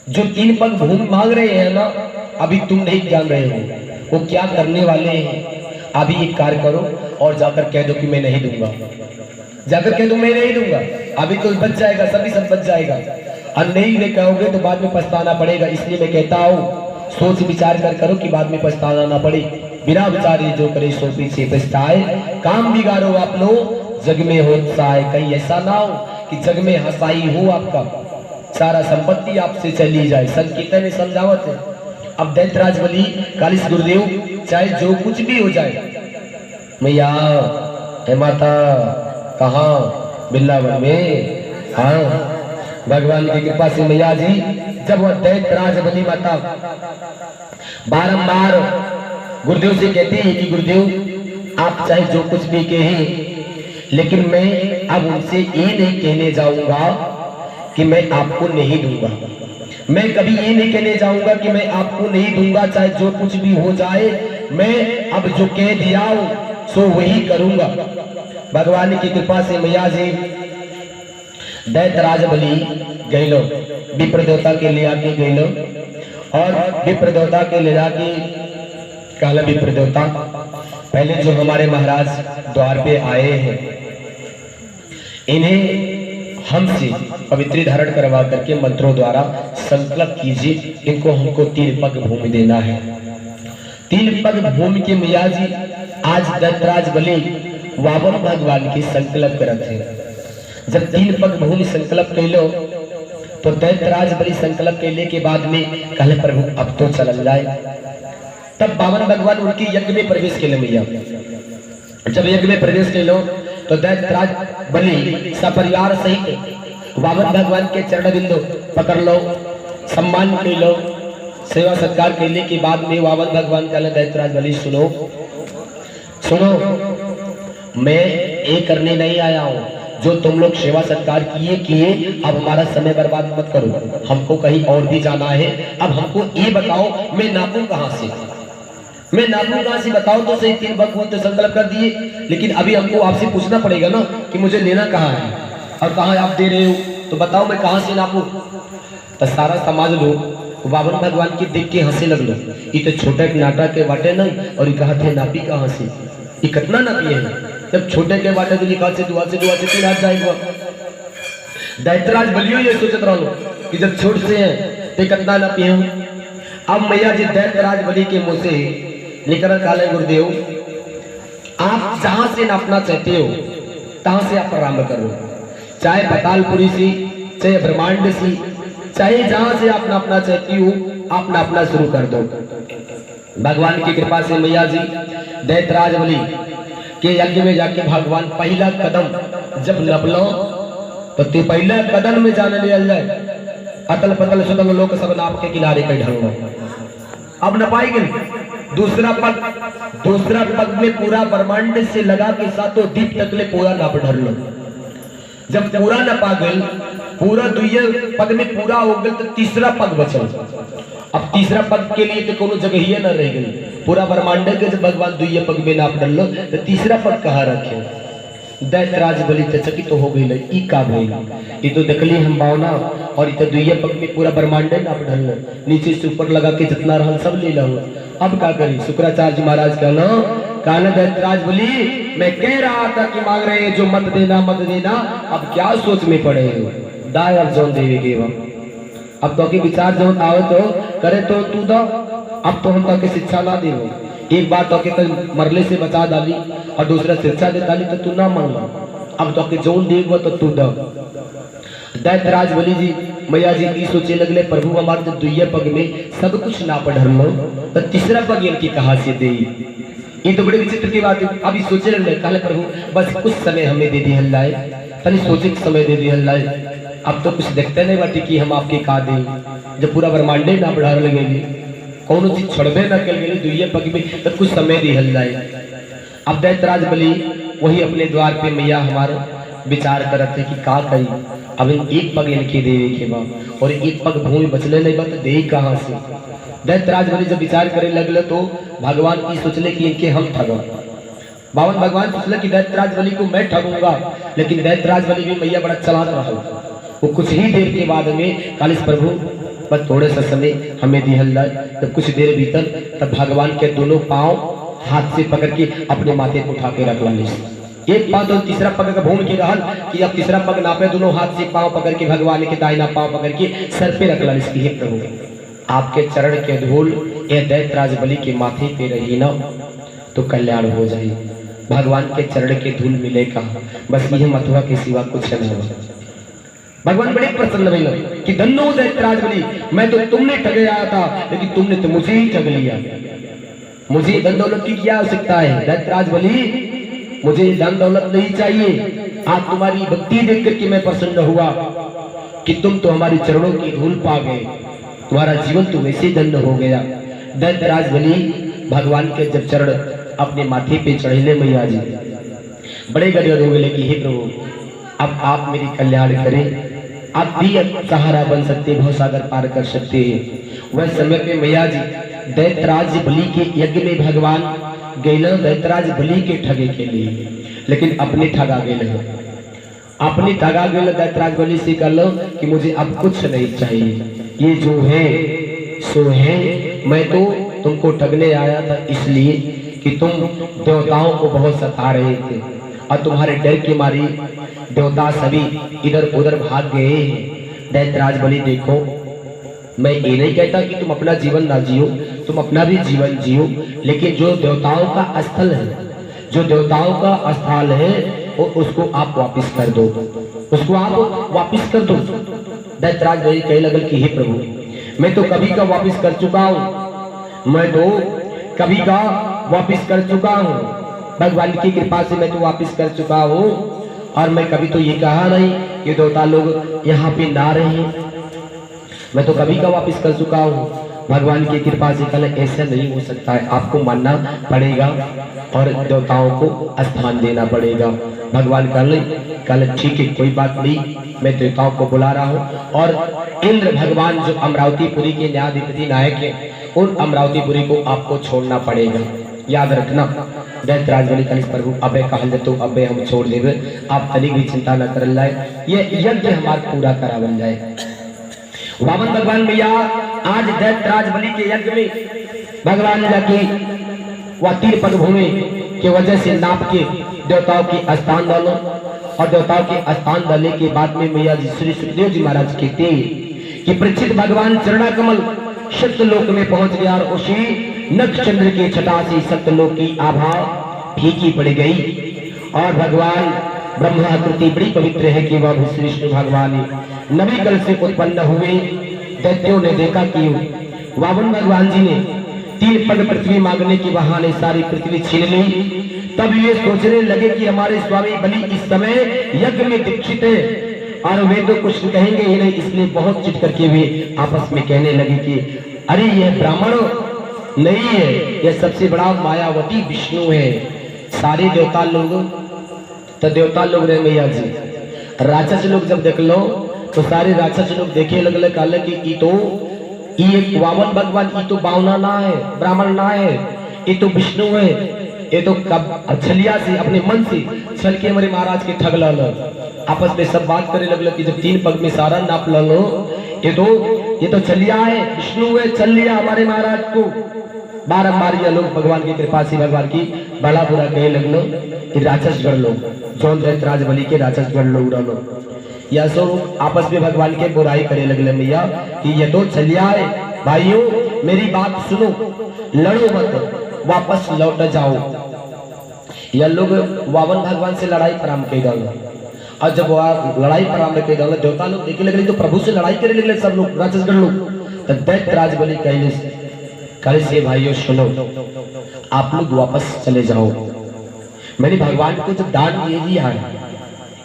जो 3 पग भूमि मांग रहे हैं ना अभी तुम नहीं जान रहे हो वो क्या करने वाले हैं। अभी एक कार्य करो और जाकर कह दो कि मैं नहीं दूंगा, जाकर कह दो मैं नहीं दूंगा, अभी तो बच जाएगा, सभी सब बच जाएगा। और नहीं कहोगे तो बाद में पछताना पड़ेगा, इसलिए मैं कहता हूँ सोच विचार कर करो कि बाद में पछताना ना पड़े। बिना विचारे जो करे सो पीछे पछताए, काम बिगाड़ो आप लोग जग में हो उत्साह, कहीं ऐसा ना हो कि जग में हंसाई हो, आपका सारा संपत्ति आपसे चली जाए। संकीर्तन में समझावत है अब दैत्यराज बलि कालिस गुरुदेव चाहे जो कुछ भी हो जाए, मैया हे माता कहाँ, वृंदावन में। हाँ, भगवान की कृपा से मैया जी जब वह दैत्यराज बलि माता बारंबार गुरुदेव से कहते हैं कि गुरुदेव आप चाहे जो कुछ भी कहें, लेकिन मैं अब उनसे ये नहीं कहने जाऊंगा कि मैं आपको नहीं दूंगा, मैं कभी ये नहीं कहने जाऊंगा कि मैं आपको नहीं दूंगा, चाहे जो कुछ भी हो जाए, मैं अब जो कह दिया हूं सो वही करूंगा। भगवान की कृपा से मैया जी दैत्यराज बलि गैलो, विप्र देवता के ले आके गैलो, और विप्र देवता के ले जाके कहला विप्र देवता पहले जो हमारे महाराज द्वार पे आए हैं इन्हें हमसे पवित्री धारण करवा करके मंत्रों द्वारा संकल्प कीजिए, इनको हमको 3 पग भूमि देना है। 3 पग भूमि के मैया जी आज दैत्यराज बलि वामन भगवान की संकल्प करत है। जब 3 पग भूमि संकल्प कैलो तो दैत्यराज बलि संकल्प कैले के बाद में कहले प्रभु अब तो चल जाए। तब वामन भगवान उनके यज्ञ में प्रवेश कैले मैया। जब यज्ञ में प्रवेश कैलो तो दैत्यराज बलि सपरिवार सहित वामन भगवान के चरण बिंदु पकड़ लो, सम्मान कर लो, सेवा सत्कार करने के बाद में वामन भगवान कहले दैत्यराज बलि सुनो सुनो, मैं ये करने नहीं आया हूँ, जो तुम लोग सेवा सत्कार किए, अब हमारा समय बर्बाद मत करो, हमको कहीं और भी जाना है। अब हमको ये बताओ मैं नापूं कहाँ से, मैं नापूं कहाँ से बताओ तो सही। 3 पग तो संकल्प कर दिए, लेकिन अभी हमको आपसे पूछना पड़ेगा ना कि मुझे लेना कहाँ है और कहाँ आप दे रहे हो, तो बताओ मैं कहाँ से नापूं। तो सारा समाज लोग वामन भगवान की देख के हंसे लगलो, ये तो छोटा एक नाटक के बाटे नहीं, और ये कहते नापी कहाँ से, ये कितना नापी है। जब छोटे के बाटे तो लिखा से दुआ से 3 हाथ जाएगा। दैत्यराज बलियो ये सोचत रहो कि जब छोट से हैं तो कितना नापी हूं। अब मैया जी दैत्यराज बलि के मुंह से निकल काले गुरुदेव आप जहां से नापना चाहते हो तहां से आप प्रारंभ करो, चाहे पातालपुरी से, चाहे ब्रह्मांड से, चाहे जहां से आप नापना चाहती हो आप नापना शुरू कर दो। भगवान की कृपा से मैया जी दैत्यराज बलि के यज्ञ में जाके भगवान पहला कदम जब नपलो तो ते पहला कदम में जाने ले जाए, अतल पतल सुतल लोग सब नाप के किनारे कहीं ढलो। अब नपाई गई दूसरा पग में पूरा ब्रह्मांड से लगा के सातों दीप तक ले पूरा नाप ढल लो। जब पूरा नपा गई, पूरा 2 पग में पूरा हो गया, तो तीसरा पग बचल। अब तीसरा पग के लिए तो कोनो जगह ही न रह गई, पूरा ब्रह्मांड के जब भगवान 2 पग में नाप डालो तो तीसरा पग कहाँ रखे। दैत्यराज बलि चकित तो हो गई, ई का भइल, ये तो देखली हम भावना, और ये तो 2 पग में पूरा ब्रह्मांड नाप डालो, नीचे से ऊपर लगा के जितना रहल सब ले लो। अब क्या करी, शुक्राचार्य महाराज कहना काला दैत्यराज बलि मैं कह रहा था कि मांग रहे हैं जो मत देना, अब क्या सोच में पड़े हो, दाय अब जोन देवी के अब तो के विचार जो आवे तो करे तो तू दो, अब तो हम तो के शिक्षा ना देवो। एक बार तो के मरले से बचा डाली और दूसरा शिक्षा दे डाली तो तू ना मान लो, अब तो के जोन देव तो तू दो। दैत्यराज बलि जी मैया जी की सोचे लगले प्रभु हमारे जब 2 पग में सब कुछ नाप ढलो तो तीसरा पग इनकी कहाँ से दे, ये तो बड़े विचित्र की बात है। अभी सोचे लगले कहले प्रभु बस कुछ समय हमें दे दी हल्लाए, तनी सोचे समय दे दी हल्लाए, अब तो कुछ देखते नहीं बाटी कि हम आपके का दे, जब पूरा ब्रह्मांडे ना बढ़ा लगे कौन चीज छोड़बे ना कर गए 2 पग में, तो कुछ समय दी हल्लाए। अब दैत्यराज बलि वही अपने द्वार पे मैया हमारे विचार करत थे कि का करी, अब 1 पग इनके देवे के बा और 1 पग भूमि बचले नहीं बा, तो दे कहाँ से। दैत्यराज बलि जब विचार करे लगले तो भगवान की सोचले कि इनके हम ठगो। बावन भगवान सोचले कि दैत्यराज बलि को मैं ठगूंगा, लेकिन दैत्यराज बलि भी मैया बड़ा चालाक रहा। वो कुछ ही देर के बाद में कालिस प्रभु बस थोड़े सा समय हमें दिहल जाए, तब कुछ देर भीतर तब भगवान के दोनों पांव हाथ से पकड़ के अपने माथे को उठा के रख ली। एक पांव तो तीसरा पग का भूमि के रहल कि अब तीसरा पग नापे, दोनों हाथ से पांव पकड़ के भगवान के दाहिना पांव पकड़ के सर पे रख ली। इसकी प्रभु आपके चरण के धूल ये दैत्यराज बलि के माथे पे रही ना तो कल्याण हो जाए। भगवान के चरण के धूल मिले का बस यह मथुरा के सिवा कुछ नहीं। भगवान बड़े प्रसन्न भइल कि धन्नो दैत्यराज बलि, मैं तो तुमने ठगे आया था लेकिन तुमने तो मुझे ही ठग लिया। मुझे धन दौलत की क्या आवश्यकता है दैत्यराज बलि, मुझे धन दौलत नहीं चाहिए। आज तुम्हारी भक्ति देख करके मैं प्रसन्न हुआ कि तुम तो हमारे चरणों की धूल पा गए, तुम्हारा जीवन तो वैसे धन्य हो गया। दैत्यराज बलि भगवान के जब चरण अपने माथे पे चढ़ेले मैया जी बड़े गदगद हो गए कि हे प्रभु अब आप मेरी कल्याण करें, आप भी सहारा बन सकते, भवसागर पार कर सकते हैं। वह समय पे मैया जी दैत्यराज बलि के यज्ञ में भगवान गए दैत्यराज बलि के ठगे के लिए, लेकिन अपने ठगा गए, अपने ठगा गए। दैत्यराज बलि से कह लो कि मुझे अब कुछ नहीं चाहिए, ये जो है सो है। मैं तो तुमको ठगने आया था इसलिए कि तुम देवताओं को बहुत सता रहे थे और तुम्हारे डर के मारी देवता सभी इधर उधर भाग गए हैं। दैत्यराज बलि देखो, मैं ये नहीं कहता कि तुम अपना जीवन ना जियो, तुम अपना भी जीवन जियो, लेकिन जो देवताओं का स्थल है, जो देवताओं का स्थल है वो उसको आप वापस कर दो, उसको आप वापस कर दो। दैत्यराज बलि कहने लगल कि हे प्रभु मैं तो कभी का वापस कर चुका हूँ, मैं तो कभी का वापस कर चुका हूँ, भगवान की कृपा से मैं तो वापस कर चुका हूँ। और मैं कभी तो ये कहा नहीं कि देवता लोग यहाँ पे ना रहे, मैं तो कभी का वापस कर चुका हूँ। भगवान की कृपा से कल ऐसा नहीं हो सकता है, आपको मानना पड़ेगा और देवताओं को स्थान देना पड़ेगा। भगवान कल ठीक है कोई बात नहीं, मैं देवताओं को बुला रहा हूँ। और इंद्र भगवान जो अमरावतीपुरी के न्यायाधिपति नायक है, उन अमरावतीपुरी को आपको छोड़ना पड़ेगा, याद रखना। दैत्यराज बलि कल प्रभु अबे कहल तो अबे हम छोड़ देवे, आप तनिक भी चिंता न कर लाए, ये यज्ञ हमारा पूरा करा बन जाए। वामन भगवान भैया आज दैत्यराज बलि के यज्ञ में भगवान जाके वह 3 पग भूमि के वजह से नाप के देवताओं के स्थान डालो, और देवताओं के स्थान डालने के बाद में मैया जी श्री सुखदेव जी महाराज कहते हैं कि परीक्षित भगवान चरणा कमल सत्यलोक में पहुंच गया और उसी नक्षचंद्र के छटा से सत्यलोक की आभा फीकी पड़ गई। और भगवान ब्रह्माकृति बड़ी पवित्र है कि वह श्री विष्णु भगवान नवी कल से उत्पन्न हुए। दैत्यों ने देखा कि वामन भगवान जी ने 3 पग पृथ्वी मांगने के बहाने सारी पृथ्वी छीन ली। तब ये सोचने लगे कि हमारे स्वामी बलि इस समय यज्ञ में दीक्षित है और वे तो कुछ कहेंगे ही नहीं, इसलिए बहुत चिढ़ करके वे आपस में कहने लगे कि अरे यह ब्राह्मण नहीं है, यह सबसे बड़ा मायावती विष्णु है। सारे देवता लोग तो देवता लोग रहे मैया जी, राक्षस लोग जब देख लो तो सारे राक्षस लोग देखे लगले, कहले कि ये वामन भगवान ये तो बावना ना है, ब्राह्मण ना है, ये तो विष्णु है, ये तो कब छलिया से अपने मन से छल के हमारे महाराज के ठग लो। आपस में सब बात करे लगलो कि जब 3 पग में सारा नाप लो, ये तो छलिया है, विष्णु है, चल लिया हमारे महाराज को। बारंबार ये लोग भगवान की कृपा से भगवान की भला बुरा कहे लगलो कि राक्षसगढ़ लोग जौन दैत्यराज बलि के राक्षसगढ़ लोग रहो या सो आपस में भगवान के बुराई करे लगले मैया कि ये तो छलिया है। भाइयों मेरी बात सुनो, लड़ो मत, वापस लौट जाओ। यह लोग वामन भगवान से लड़ाई प्रारंभ कर डालो, और जब वह लड़ाई प्रारंभ कर डालो देवता लोग देखे लगे तो प्रभु से लड़ाई करे लगले सब लोग राक्षसगढ़ लोग। तो दैत्यराज बलि कल से भाइयों सुनो, आप लोग वापस चले जाओ। मैंने भगवान को जब दान दे दिया है,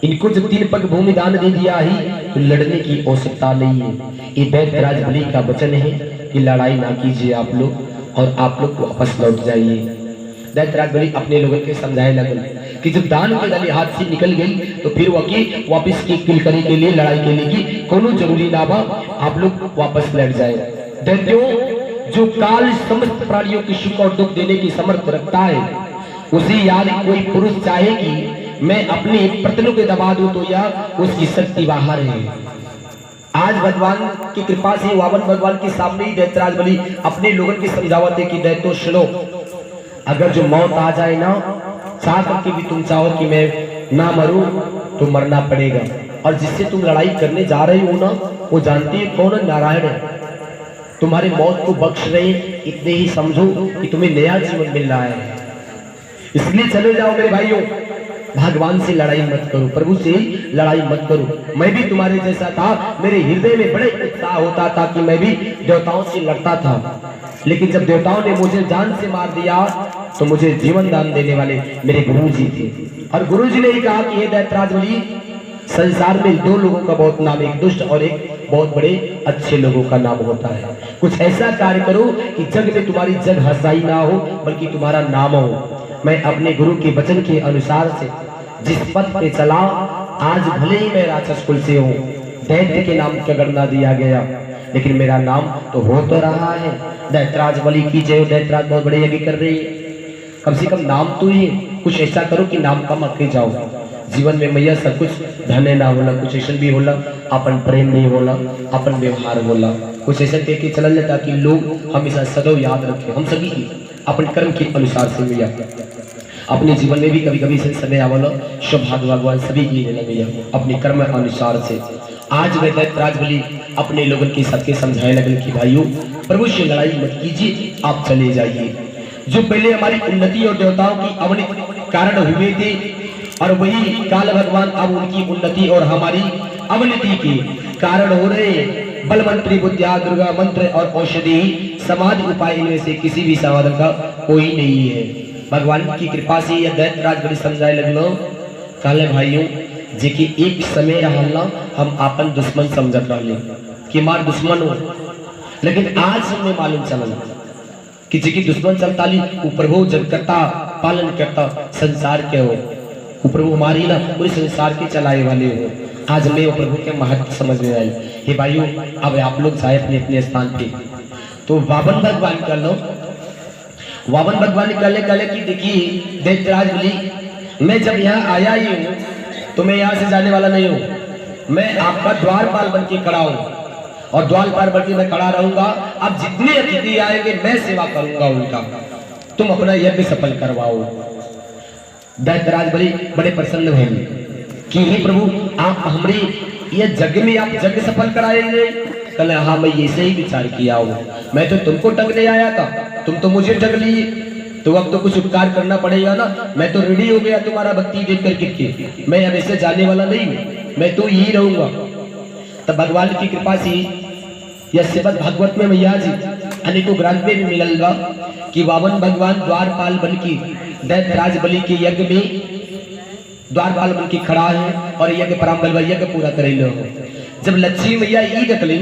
इनको जब 3 पग भूमि दान दे दिया ही तो लड़ने की आवश्यकता नहीं है। ये दैत्यराज बलि का वचन है कि लड़ाई ना कीजिए आप लोग और आप लोग वापस लौट जाइए। दैत्यराज बलि अपने लोगों के समझाए लगल कि जब दान की डाली हाथ से निकल गई तो फिर वकी वापस की किल करने के लिए लड़ाई के लिए की कोनो जरूरी ना बा, आप लोग वापस लौट जाए। दैत्यों जो काल समस्त प्राणियों की सुख और दुख देने की समर्थ रखता है, उसी याद कोई पुरुष चाहे कि मैं अपने प्रतनों के दबा दूं तो या उसकी शक्ति बाहर है। आज भगवान की कृपा से वामन भगवान के सामने ही दैत्यराज बलि अपने लोगों की समझावत है कि दैत्यों सुनो, अगर जो मौत आ जाए ना, चाह करके भी तुम चाहो कि मैं ना मरूं तो मरना पड़ेगा, और जिससे तुम लड़ाई करने जा रहे हो ना वो जानती है कौन नारायण है, तुम्हारे मौत को बख्श रहे, इतने ही समझो कि तुम्हें नया जीवन मिल रहा है। इसलिए चले जाओ मेरे भाइयों, भगवान से लड़ाई मत करो, प्रभु से लड़ाई मत करो। मैं भी तुम्हारे जैसा था, मेरे हृदय में बड़े उत्साह होता था कि मैं भी देवताओं से लड़ता था, लेकिन जब देवताओं ने मुझे जान से मार दिया तो मुझे जीवन दान देने वाले मेरे गुरु जी थे। और गुरु जी ने ही कहा कि हे दैत्यराज बलि, संसार में दो लोगों का बहुत नाम, एक दुष्ट और एक बहुत बड़े अच्छे लोगों का नाम होता है। कुछ ऐसा कार्य करो कि जग में तुम्हारी जग हसाई ना हो, बल्कि तुम्हारा नाम हो। मैं अपने गुरु के वचन के अनुसार से जिस पथ पे चला, आज भले ही मैं राक्षस कुल से हूँ, दैत्य के नाम का गणना दिया गया, लेकिन मेरा नाम तो हो तो रहा है। दैत्यराज बलि की जय। दैत्यराज बहुत बड़े यज्ञ कर रही है, कम से कम नाम तो ही कुछ ऐसा करो कि नाम कम आके जाओ। जीवन में मैया सब कुछ धने ना होला, कुछ ऐसा भी होला, अपन प्रेम नहीं होला, अपन व्यवहार होला, कुछ ऐसा कह के चल जाता कि लोग हमेशा सदैव याद रखें। हम सभी की अपन कर्म के अनुसार से मैया अपने जीवन में भी कभी कभी से समय आवला, सौभाग्य भगवान सभी की लेना मैया अपने कर्म अनुसार से। आज वे दैत्यराज बलि अपने लोगों के सबके समझाए लगल कि भाइयों, प्रभु से लड़ाई मत कीजिए, आप चले जाइए। जो पहले हमारी उन्नति और देवताओं की अवनति कारण हुए थे, और वही काल भगवान अब उनकी उन्नति और हमारी अवनति के कारण हो रहे हैं। बल मंत्री, बुद्धिया, दुर्गा मंत्र और औषधि समाधि उपाय, इनमें से किसी भी साधन का कोई नहीं है। भगवान की कृपा से यह दैत्यराज बलि समझाए लगलो, काले भाइयों जे कि एक समय रहला हम अपन दुश्मन समझत रहले कि मार दुश्मन हो, लेकिन आज हमें मालूम चलल कि जे की दुश्मन चलताली वो प्रभु जब करता पालन करता संसार के हो, वो प्रभु हमारी ना पूरे संसार के चलाए वाले हो। आज मैं वो प्रभु के महत्व समझ में आई। हे भाइयों, अब आप लोग जाए अपने अपने स्थान पे। तो वामन भगवान कर लो, वामन भगवान कहले कि देखिए दैत्यराज बलि, मैं जब यहाँ आया ही हूँ तो मैं यहाँ से जाने वाला नहीं हूँ। मैं आपका द्वारपाल बन के खड़ा हूँ और द्वारपाल बन के मैं खड़ा रहूंगा। अब जितने अतिथि आएंगे मैं सेवा करूंगा उनका, तुम अपना यज्ञ सफल करवाओ। दैत्यराज बलि बड़े प्रसन्न हुए कि हे प्रभु, आप हमारे ये यज्ञ में आप यज्ञ सफल कराएंगे। कल हाँ, मैं ये से ही विचार किया हूँ, मैं तो तुमको टंगने आया था, तुम तो मुझे टंग लिए, तो अब तो कुछ उपकार करना पड़ेगा ना। मैं तो रेडी हो गया तुम्हारा भक्ति देख करके, मैं अब ऐसे जाने वाला नहीं हूँ, मैं तो यही रहूंगा। तब भगवान की कृपा से यह श्रीमद् भागवत में मैया जी अनेकों ग्रंथ में भी मिलगा कि वामन भगवान द्वारपाल बन की दैत्यराज बलि के यज्ञ में द्वारपाल बन के खड़ा है और यज्ञ पराम्बल यज्ञ पूरा करे लो। जब लक्ष्मी मैया ये देखली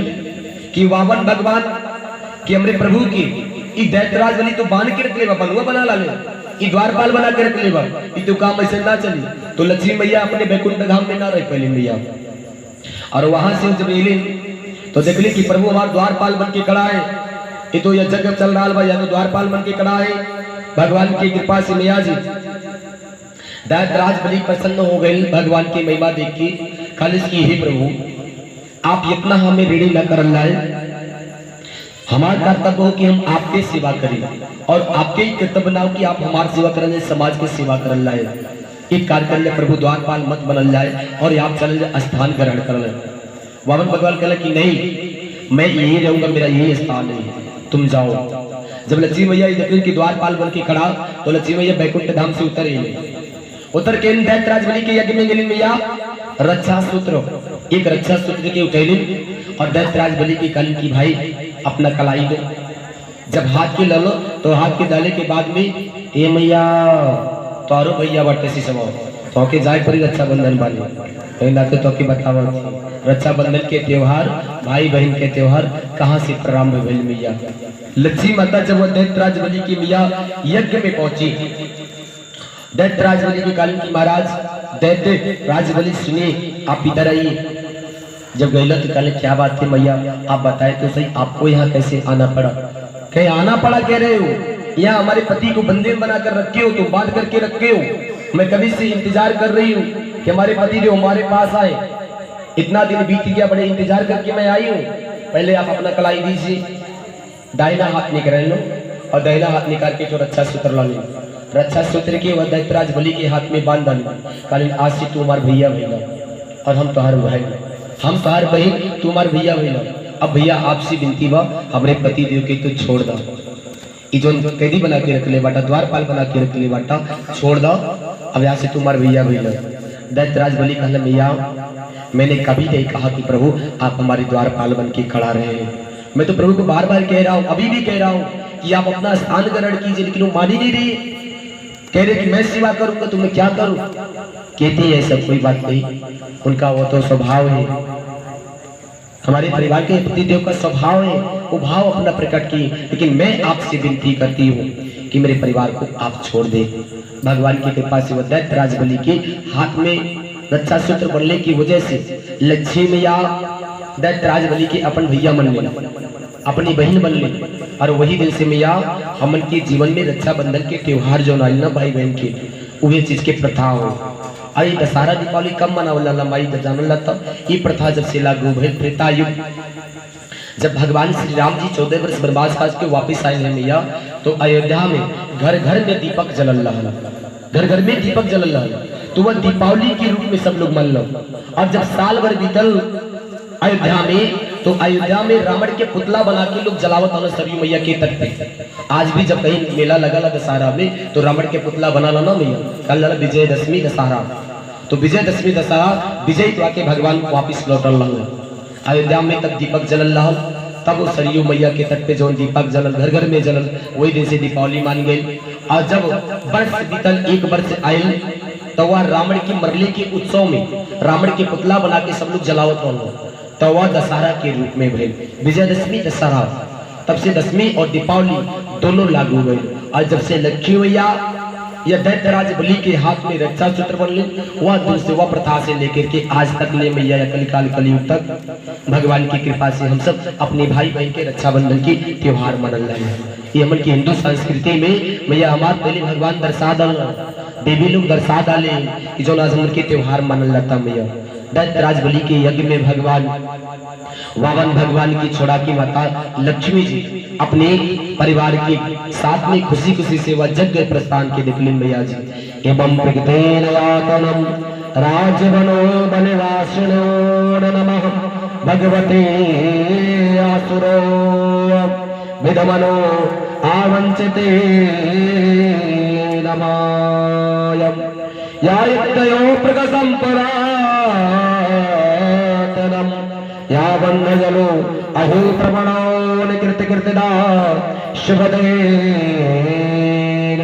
कि वामन भगवान कि हमरे प्रभु की दैत्यराज बलि तो बांध के रख ले, बनुआ बना ला ले, द्वारपाल बना के रख ले, तो काम ऐसे ना चली। तो लक्ष्मी मैया अपने बैकुंठ धाम में ना रह पहले मैया, और वहां से जब एली तो देखली कि प्रभु हमारा द्वारपाल बन के खड़ा है, ये तो यह जगह चल रहा भाई, तो द्वारपाल बन के खड़ा है। भगवान की कृपा से मैया जी दैत्यराज बलि प्रसन्न हो गई भगवान की महिमा देख के। खालिश की हे प्रभु, आप इतना हमें रेडी न कर लाए, हमारा कर्तव्य हो कि हम आपके सेवा करें और आपके ही कर्तव्य ना हो कि आप हमारी सेवा करें, समाज की सेवा कर लाए। एक कार्य कर ले प्रभु, द्वारपाल मत बनल जाए और आप चल जाए स्थान ग्रहण कर ले। वामन भगवान कहला कि नहीं, मैं यही रहूंगा, मेरा यही स्थान है, तुम जाओ। जब लक्ष्मी मैया देखी कि द्वारपाल बन के खड़ा, तो लक्ष्मी मैया बैकुंठ धाम से उतर के दैत्यराज बलि के यज्ञ में गेली मैया रक्षा सूत्र, एक रक्षा सूत्र के उठैली और दैत्यराज बलि की कहली कि भाई अपना कलाई दो। जब हाथ के ललो तो हाथ के डाले के बाद में ए मैया तारो भैया बटे सी समाओ तो के जाए पर रक्षाबंधन बाली पहला तो के बतावा रक्षाबंधन के त्योहार, भाई बहन के त्योहार कहाँ से प्रारंभ भइल मैया। लक्ष्मी माता जब दैत्यराज बलि की मैया यज्ञ में पहुंची, दैत्यराज बलि की काली की महाराज दैत्यराज बलि सुनिए, आप इधर आइए। जब गैला तो कहले क्या बात है मैया, आप बताए तो सही, आपको यहाँ कैसे आना पड़ा? कहीं आना पड़ा कह रहे हो, यहाँ हमारे पति को बंधन बना कर रखे हो, तुम बांध करके रखे हो। मैं कभी से इंतजार कर रही हूँ कि हमारे पति जो हमारे पास आए, इतना दिन बीत गया, बड़े इंतजार करके मैं आई हूँ। पहले आप अपना कलाई दीजिए, दाहिना हाथ निकाल लो और दाहिना हाथ निकाल के जो रक्षा सूत्र ला लो, रक्षा सूत्र के वह दैत्यराज बलि के हाथ में बांध डालो। कालीन आज से तू हमारे भैया भैया और हम तुम्हारे भाई, हम तुम्हारे बहन, तू हमारे भैया भैया। अब भैया आपसे विनती बा, हमारे पति देव के तो छोड़ दो, जो कैदी बना के रख ले बाटा, द्वारपाल बना के रख ले बाटा, छोड़ दो, अब यहाँ से तुम्हारे भैया भैया। दैत्यराज बलि कहला मैया मैंने कभी नहीं कहा कि प्रभु आप हमारे द्वारपाल बन के खड़ा रहे। मैं तो प्रभु को बार बार कह रहा हूँ, अभी भी कह रहा हूँ कि आप अपना स्थान ग्रहण कीजिए, लेकिन वो मान ही नहीं रही। कह रहे कि मैं सेवा करूंगा तो मैं क्या करूं। कहती है सब कोई बात नहीं, उनका वो तो स्वभाव है, हमारे परिवार के पतिदेव का स्वभाव है, वो भाव अपना प्रकट की। लेकिन मैं आपसे विनती करती हूँ कि मेरे परिवार को आप छोड़ दे। भगवान की कृपा से वो दैत्यराज बलि के हाथ में रक्षा सूत्र बनने की वजह से लक्ष्मी मैया दैत्यराज बलि के अपन भैया मन ले, अपनी बहन बन ले। और वही दिन से मैया हमन के जीवन में रक्षाबंधन के त्योहार जो नाई ना भाई बहन के, वही चीज के प्रथा हो। आई दशहरा दीपावली कब मनावला माई जानल जाता। ये प्रथा जब से लागू भइल त्रेता युग, जब भगवान श्री राम जी 14 वर्ष वनवास काज के वापिस आए हैं मैया, तो अयोध्या में घर घर में दीपक जलल रहल, घर घर में दीपक जलल रहल। तो वह दीपावली के रूप में सब लोग मन लो। और जब साल भर बीतल अयोध्या में, तो अयोध्या में रावण के पुतला बना के लोग जलावत आना सरयू मैया के तट पे। आज भी जब कहीं मेला लगा दशहरा में, तो रावण के पुतला बना ला ना मैया, कल विजयदशमी दशहरा, तो विजयदशमी दशहरा विजय तो आके भगवान वापिस लौटल रहा। अयोध्या में तब दीपक जलल रहा, तब वो सरयू मैया के तट पे जो दीपक जलल, घर घर में जलल, वही दिन से दीपावली मान गई। और जब वर्ष बीतल, एक वर्ष आयल, तो वह रावण की मरले के उत्सव में रावण के पुतला बना के सब लोग जलावत रहो, तो वह दशहरा के रूप में भइल विजयदशमी दशहरा। तब से दशमी और दीपावली दोनों लागू हुए। और जब से लक्ष्मी मैया या दैत्यराज बलि के हाथ में रक्षा सूत्र बन ले, वह दिन से वह प्रथा से लेकर के आज तक ले मैया या कलिकाल कलयुग तक भगवान की कृपा से हम सब अपने भाई बहन के रक्षाबंधन की त्योहार मनल रहे हैं। ये हमन की हिंदू संस्कृति में मैया हमारे पहले भगवान दर्शा डाल, देवी लोग दर्शा डाले कि जो आज हमन के त्योहार मनल जाता मैया। दैत्यराज बलि के यज्ञ में भगवान वामन भगवान की छोड़ा की माता लक्ष्मी जी अपने परिवार के साथ में खुशी खुशी से वह यज्ञ प्रस्थान के निकले मैया जी। एवं प्रगतेन यातनम राजवनो वनवासिनो नमः भगवते आसुरो विदमनो आवंचते नमायम यायत्तयो प्रगसंपरा या वन्नजलो अहो प्रमणो निकृत कृतदा शुभदे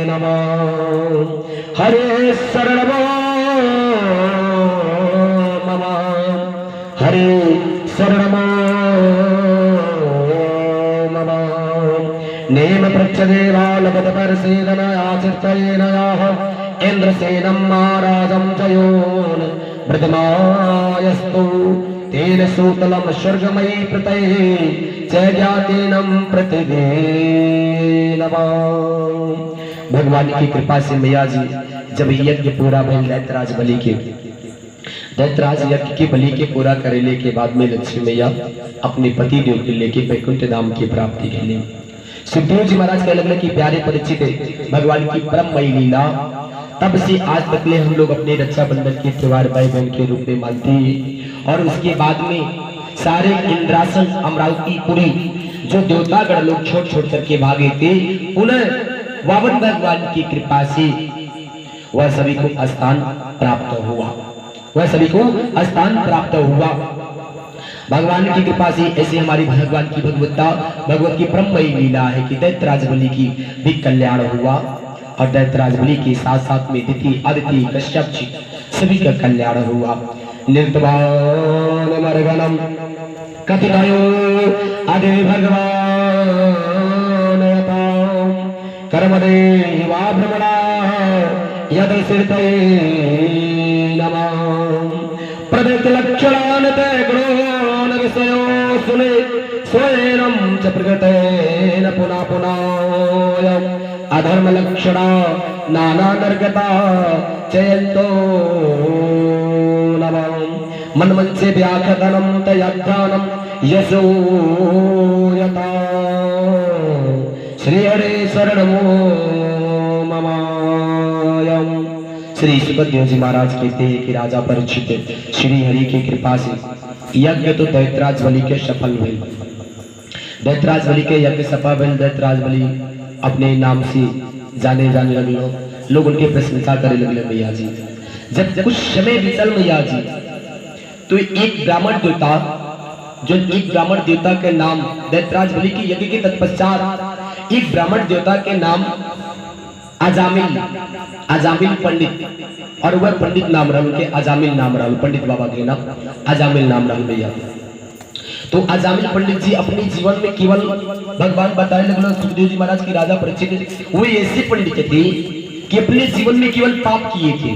नमः। हरे शरणमो मम, हरे शरणमो मम। नेम पृच्छदेवा लभत परसेदन आचिर्तयेन याः इंद्रसेनं महाराजं जयोन् वृद्धमायस्तु तेन सूतलम स्वर्गमयी प्रतये च ज्ञातेनम प्रतिदे नमः। भगवान की कृपा से मैया जी जब यज्ञ पूरा भइल दैत्यराज बलि के, दैत्यराज यज्ञ के बलि के पूरा करेले के बाद में लक्ष्मी मैया अपने पति देव के लेके वैकुंठ धाम की प्राप्ति के लिए सुखदेव जी महाराज कह लगले कि प्यारे परिचित भगवान की परममयी लीला तब से आज तक ले हम लोग अपने रक्षाबंधन के त्योहार भाई बहन के रूप में मानते हैं। और उसके बाद में सारे इंद्रासन अमरावतीपुरी जो देवतागण लोग छोड़ छोड़ करके भागे थे, पुनः वामन भगवान की कृपा से वह सभी को स्थान प्राप्त हुआ, वह सभी को स्थान प्राप्त हुआ भगवान की कृपा से। ऐसे हमारी भगवान की भगवत की परममयी लीला है कि दैत्यराज बलि की भी कल्याण हुआ और दैत्यराज बलि के साथ साथ में दिति अदिति कश्यप जी सभी का कल्याण हुआ। निर्तवान मरगणम कथितयो आदि भगवान कर्मदेवा भ्रमणा यद सिरते नमः। प्रदत्त लक्षणान ते गुणोन विषयो सुने स्वयं च प्रगतेन पुनः पुनः अधर्म लक्षणा नाना नरगता चयन्तो नमः। मन मन से व्याख्यानम तयाध्यानम यशो यता श्री हरे शरणमो ममायम। श्री सुखदेव जी महाराज कहते हैं कि राजा परीक्षित श्री हरि की कृपा से यज्ञ तो दैत्यराज बलि के सफल हुए, दैत्यराज बलि के यज्ञ सफल हुए। दैत्यराज बलि अपने नाम से जाने लगलो, लोग उनके प्रशंसा करे लगले मैया जी। जब कुछ समय बीतल मैया जी तो एक ब्राह्मण देवता के नाम दैत्यराज बलि के यज्ञ के तत्पश्चात एक ब्राह्मण देवता के नाम अजामिल पंडित, और वह पंडित नाम रहल के अजामिल नाम रहल, पंडित बाबा के नाम अजामिल नाम रहल भैया। तो अजामिल पंडित जी अपने जीवन में केवल भगवान बताए लगल सुखदेव जी महाराज की राजा परीक्षित वो ऐसे पंडित थे कि अपने जीवन में केवल पाप किए थे,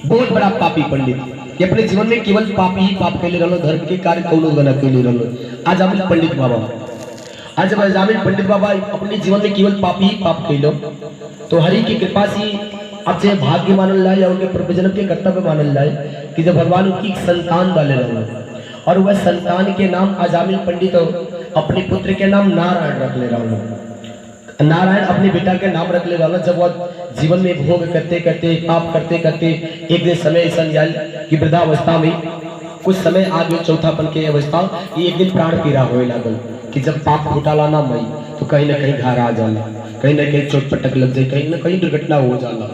बहुत बड़ा पापी पंडित कि अपने जीवन में केवल पाप ही पाप कैले रहलो, धर्म के कार्य कौनो गना कैले रहलो अजामिल पंडित बाबा। आज जब अजामिल पंडित बाबा अपने जीवन में केवल पाप ही पाप कैलो तो हरि की कृपा से अब से भाग्य मानल जाए या उनके प्रवचन के कर्तव्य मानल जाए कि जब भगवान उनकी संतान वाले रहो और वह संतान के नाम अजामिल पंडित अपने पुत्र के नाम नारायण रख ले रहा, नारायण अपने बेटा के नाम रख ले रहा। जब वह जीवन में भोग करते करते पाप करते करते एक दिन समय ऐसा आयल कि वृद्धावस्था में कुछ समय आगे चौथापन के अवस्था एक दिन प्राण पीड़ा होए लागल कि जब पाप घोटाला ना मई तो कहीं ना कहीं घर आ जाला, कहीं ना कहीं चोट पटक लग जाए, कहीं ना कहीं दुर्घटना हो जाला।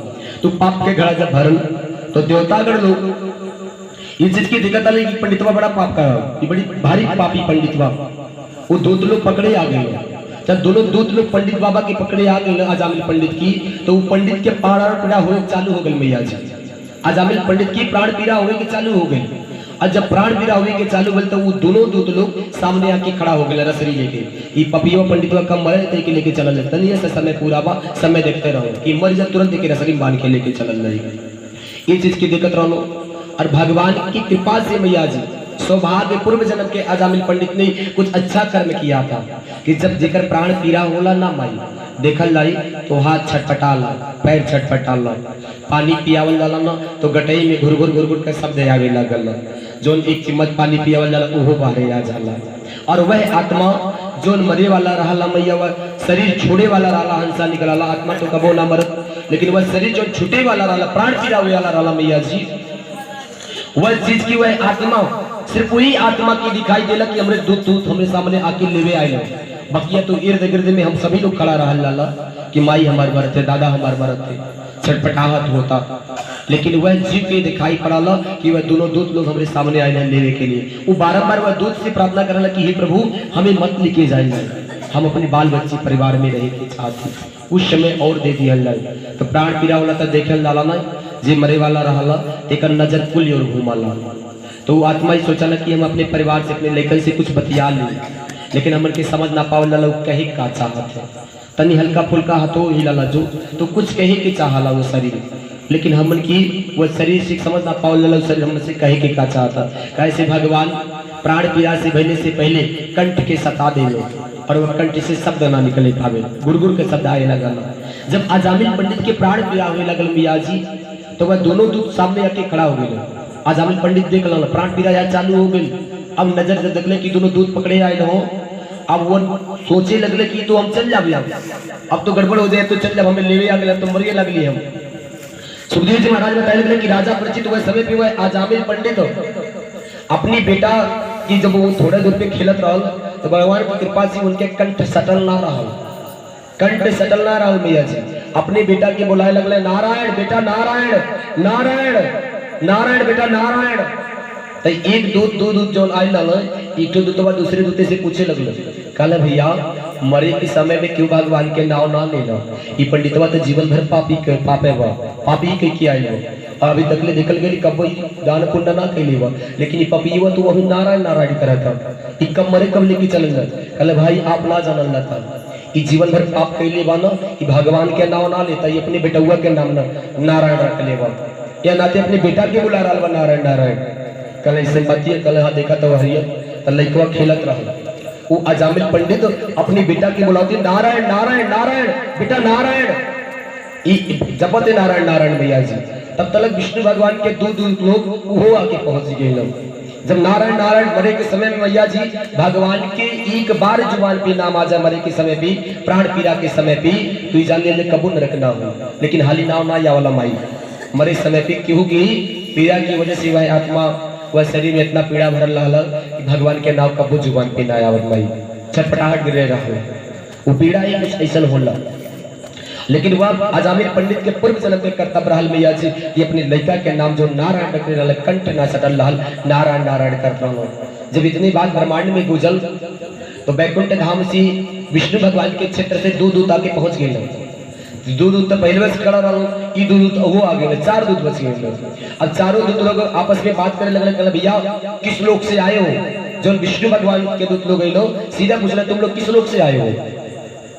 तो पाप के घड़ा जब भरल तो देवतागण लोग इस चीज की दिक्कत आई कि पंडितवा बड़ा पाप का, ये बड़ी भारी पापी पंडितवा, वो दूत लोग पकड़े आ गए। जब दोनों दूत लोग पंडित बाबा के पकड़े आ गए अजामिल पंडित की, तो वो पंडित के प्राण पीड़ा होने चालू हो गई मैया जी। अजामिल पंडित की प्राण पीड़ा होने के चालू हो गई, और जब प्राण पीड़ा होने के चालू हो तो वो दोनों दूत लोग सामने आके खड़ा हो गए रसरी लेके। ये पपिया पंडितवा कम मरे थे कि लेके चलल तनी से समय पूरा बा, समय देखते रहो कि मर जा तुरंत के रसरी बांध के लेके चलल नहीं। ये चीज की दिक्कत रहो, और भगवान की कृपा से मैया जी सौभाग्य पूर्व जन्म के अजामिल पंडित ने कुछ अच्छा कर्म किया था कि जब जेकर प्राण पीड़ा होला ना माई देखल लाई तो हाथ छटपटाला, पैर छटपटाला, पानी पियावल जाला ना तो गटई में घुर घुर के शब्द आवे लगल, जोन एक चम्मच पानी पियावल जाला ओहो बाहर आ जाला। और वह आत्मा जोन मरे वाला रहला मैया, वह शरीर छोड़े वाला रहला, हंसा निकलला, आत्मा तो कबो ना मरत, लेकिन वह शरीर जो छूटे वाला रहला, प्राण पीड़ा हुए वाला रहला मैया जी, वह चीज की वह आत्मा सिर्फ वही आत्मा की दिखाई देला कि हमरे दूत हमरे सामने आके लेवे आए। बकिया तो इर्द गिर्द में हम सभी लोग खड़ा रहा लाला कि माई हमारे मरत थे, दादा हमारे मरत थे, छटपटाहट होता, लेकिन वह जीव के दिखाई पड़ाला कि वह दोनों दूत लोग हमारे सामने आए लेवे के लिए। वो बारंबार वह दूत से प्रार्थना करला कि हे प्रभु हमें मत लेके जाइए, हम अपने बाल बच्चे परिवार में रहे के चाहते, उस समय और दे दिया जाए। तो प्राण पीड़ा वाला तो देखल जाला ना जे मरे वाला रहला एक नजर कुल और घूमाला, तो वो आत्मा ही सोचा कि हम अपने परिवार से अपने लेखन से कुछ बतिया लें, लेकिन हमन के समझ ना पावल ला कहे का चाहत है, तनी हल्का फुल्का हाथों हिला जो तो कुछ कहे के चाहला वो शरीर, लेकिन हमन की वो शरीर से समझ ना पावल ला शरीर हमन से कहे के का चाहता। कैसे भगवान प्राण पीड़ा से भरने से पहले कंठ के सता दे लो और वह कंठ से शब्द ना निकले पावे, गुड़गुड़ के शब्द आए लगल। जब अजामिल पंडित के प्राण पीड़ा हुए लगल मिया जी तो वह दोनों दूत सामने आके खड़ा हो गए। अजामिल पंडित देख लो प्राण पीड़ा यार चालू हो गई, अब नजर से देखले कि दोनों दूत पकड़े आए हो, अब वो सोचे लगले कि तो हम चल जाबे, अब तो गड़बड़ हो जाए तो चल जब हमें लेवे आ गए तो मरिए लगली हम। सुखदेव जी महाराज बताए लगले कि राजा परिचित हुए समय पे वह अजामिल पंडित अपनी बेटा की जब वो थोड़े दूर पे खेलत रहल तो भगवान की कृपा से उनके कंठ सटल ना रहल, कंठ सटल ना रहल मैया जी। अपने बेटा के बुलाए लगले नारायण बेटा नारायण, नारायण नारायण बेटा नारायण। तो एक दूत दो दूत जो आए लल एक दूतवा दूसरे दूते से पूछे लगल, कहला भैया मरे के समय में क्यों भगवान के नाम ना लेना, ये पंडितवा तो जीवन भर पापी पापे बा, पापी के किया अभी तक ले निकल गई कब दान पुण्य ना कैले बा, लेकिन ये पपीवा तो वही नारायण नारायण करत था, ये कब मरे कब लेके चल गए। कहले भाई आप ना जानल ना था, ये जीवन भर पाप कैले बा ना, ये भगवान के नाम ना लेता, ये अपने बेटुआ के नाम ना नारायण रख ले बा, या नाते अपने बेटा के बुला रहा नारायण नारायण। कल ऐसे बतिए कल हाँ देखा तो हरिया तो लड़कवा खेलत रहा, वो अजामिल पंडित अपनी बेटा के बुलाते नारायण नारायण नारायण बेटा नारायण, जपत नारायण नारायण भैया जी। तब तक विष्णु भगवान के दूध लोग वो आके पहुंच गए लोग। जब नारायण नारायण मरे के समय में भैया जी भगवान के एक बार जुबान पे नाम आ जाए, मरे के समय भी प्राण पीड़ा के समय भी तो जाने कबूल रखना हो, लेकिन हाली नाम ना या वाला माई मरे समय पे क्यों की पीड़ा की वजह से वह आत्मा वह शरीर में इतना पीड़ा भरल रहा कि भगवान के नाम कबू जुबान पे ना आवत माई छटपटाहट गिरे रहा। वो पीड़ा ही कुछ ऐसा होला लेकिन वह अजामिल पंडित के पूर्व जन्म के कर्तव्य रहल मैया जी कि अपने लड़का के नाम जो नारायण रखने रहल, कंठ ना सटल रहल, नारायण नारायण करत रहल। जब इतनी बात ब्रह्मांड में गुजल तो बैकुंठ धाम से विष्णु भगवान के क्षेत्र से दो दूत आके पहुंच गए। दो दूत तो पहले बस खड़ा रहो, ई दो दूत वो आ गए, चार दूत बच गए। अब चारों दूत लोग आपस में बात करने लगले, कहले भैया किस लोक से आए हो? जो विष्णु भगवान के दूत लोग गए सीधा पूछना तुम लोग किस लोक से आए हो?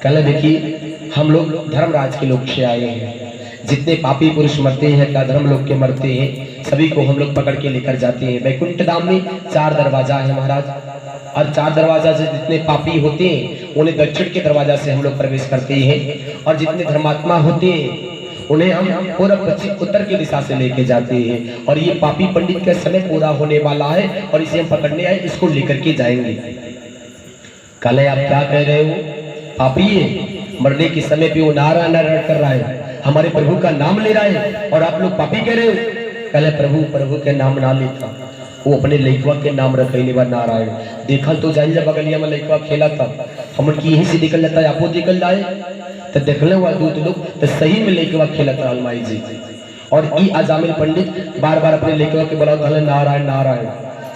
कहले देखिए हम लोग धर्मराज के लोग से आए हैं। जितने पापी पुरुष मरते हैं क्या धर्म लोग के मरते हैं, सभी को हम लोग पकड़ के लेकर जाते हैं। वैकुंठ धाम में 4 दरवाजा है महाराज, और 4 दरवाजा से जितने पापी होते हैं उन्हें दक्षिण के दरवाजा से हम लोग प्रवेश करते हैं, और जितने धर्मात्मा होते हैं उन्हें हम पूर्व पश्चिम उत्तर की दिशा से लेके जाते हैं। और ये पापी पंडित का समय पूरा होने वाला है और इसे हम पकड़ने आए, इसको लेकर के जाएंगे। कल आप क्या कह रहे हो? पापी है, मरने के समय पे वो नारायण नारायण कर रहा है, हमारे प्रभु का नाम ले रहा है, और आप लोग पापी कह रहे हो? कहले प्रभु प्रभु के नाम ना लेता, वो अपने लइकवा के नाम रखे बा नारायण। देखल तो जाइल जब बगलिया में लइकवा खेला था, हम उनकी यहीं से निकल जाता है, आपको निकल जाए तो देखले हुआ दूध लोग तो सही में लइकवा खेला था अलमाई जी। और ई अजामिल पंडित बार बार अपने लइकवा के बोला नारायण नारायण।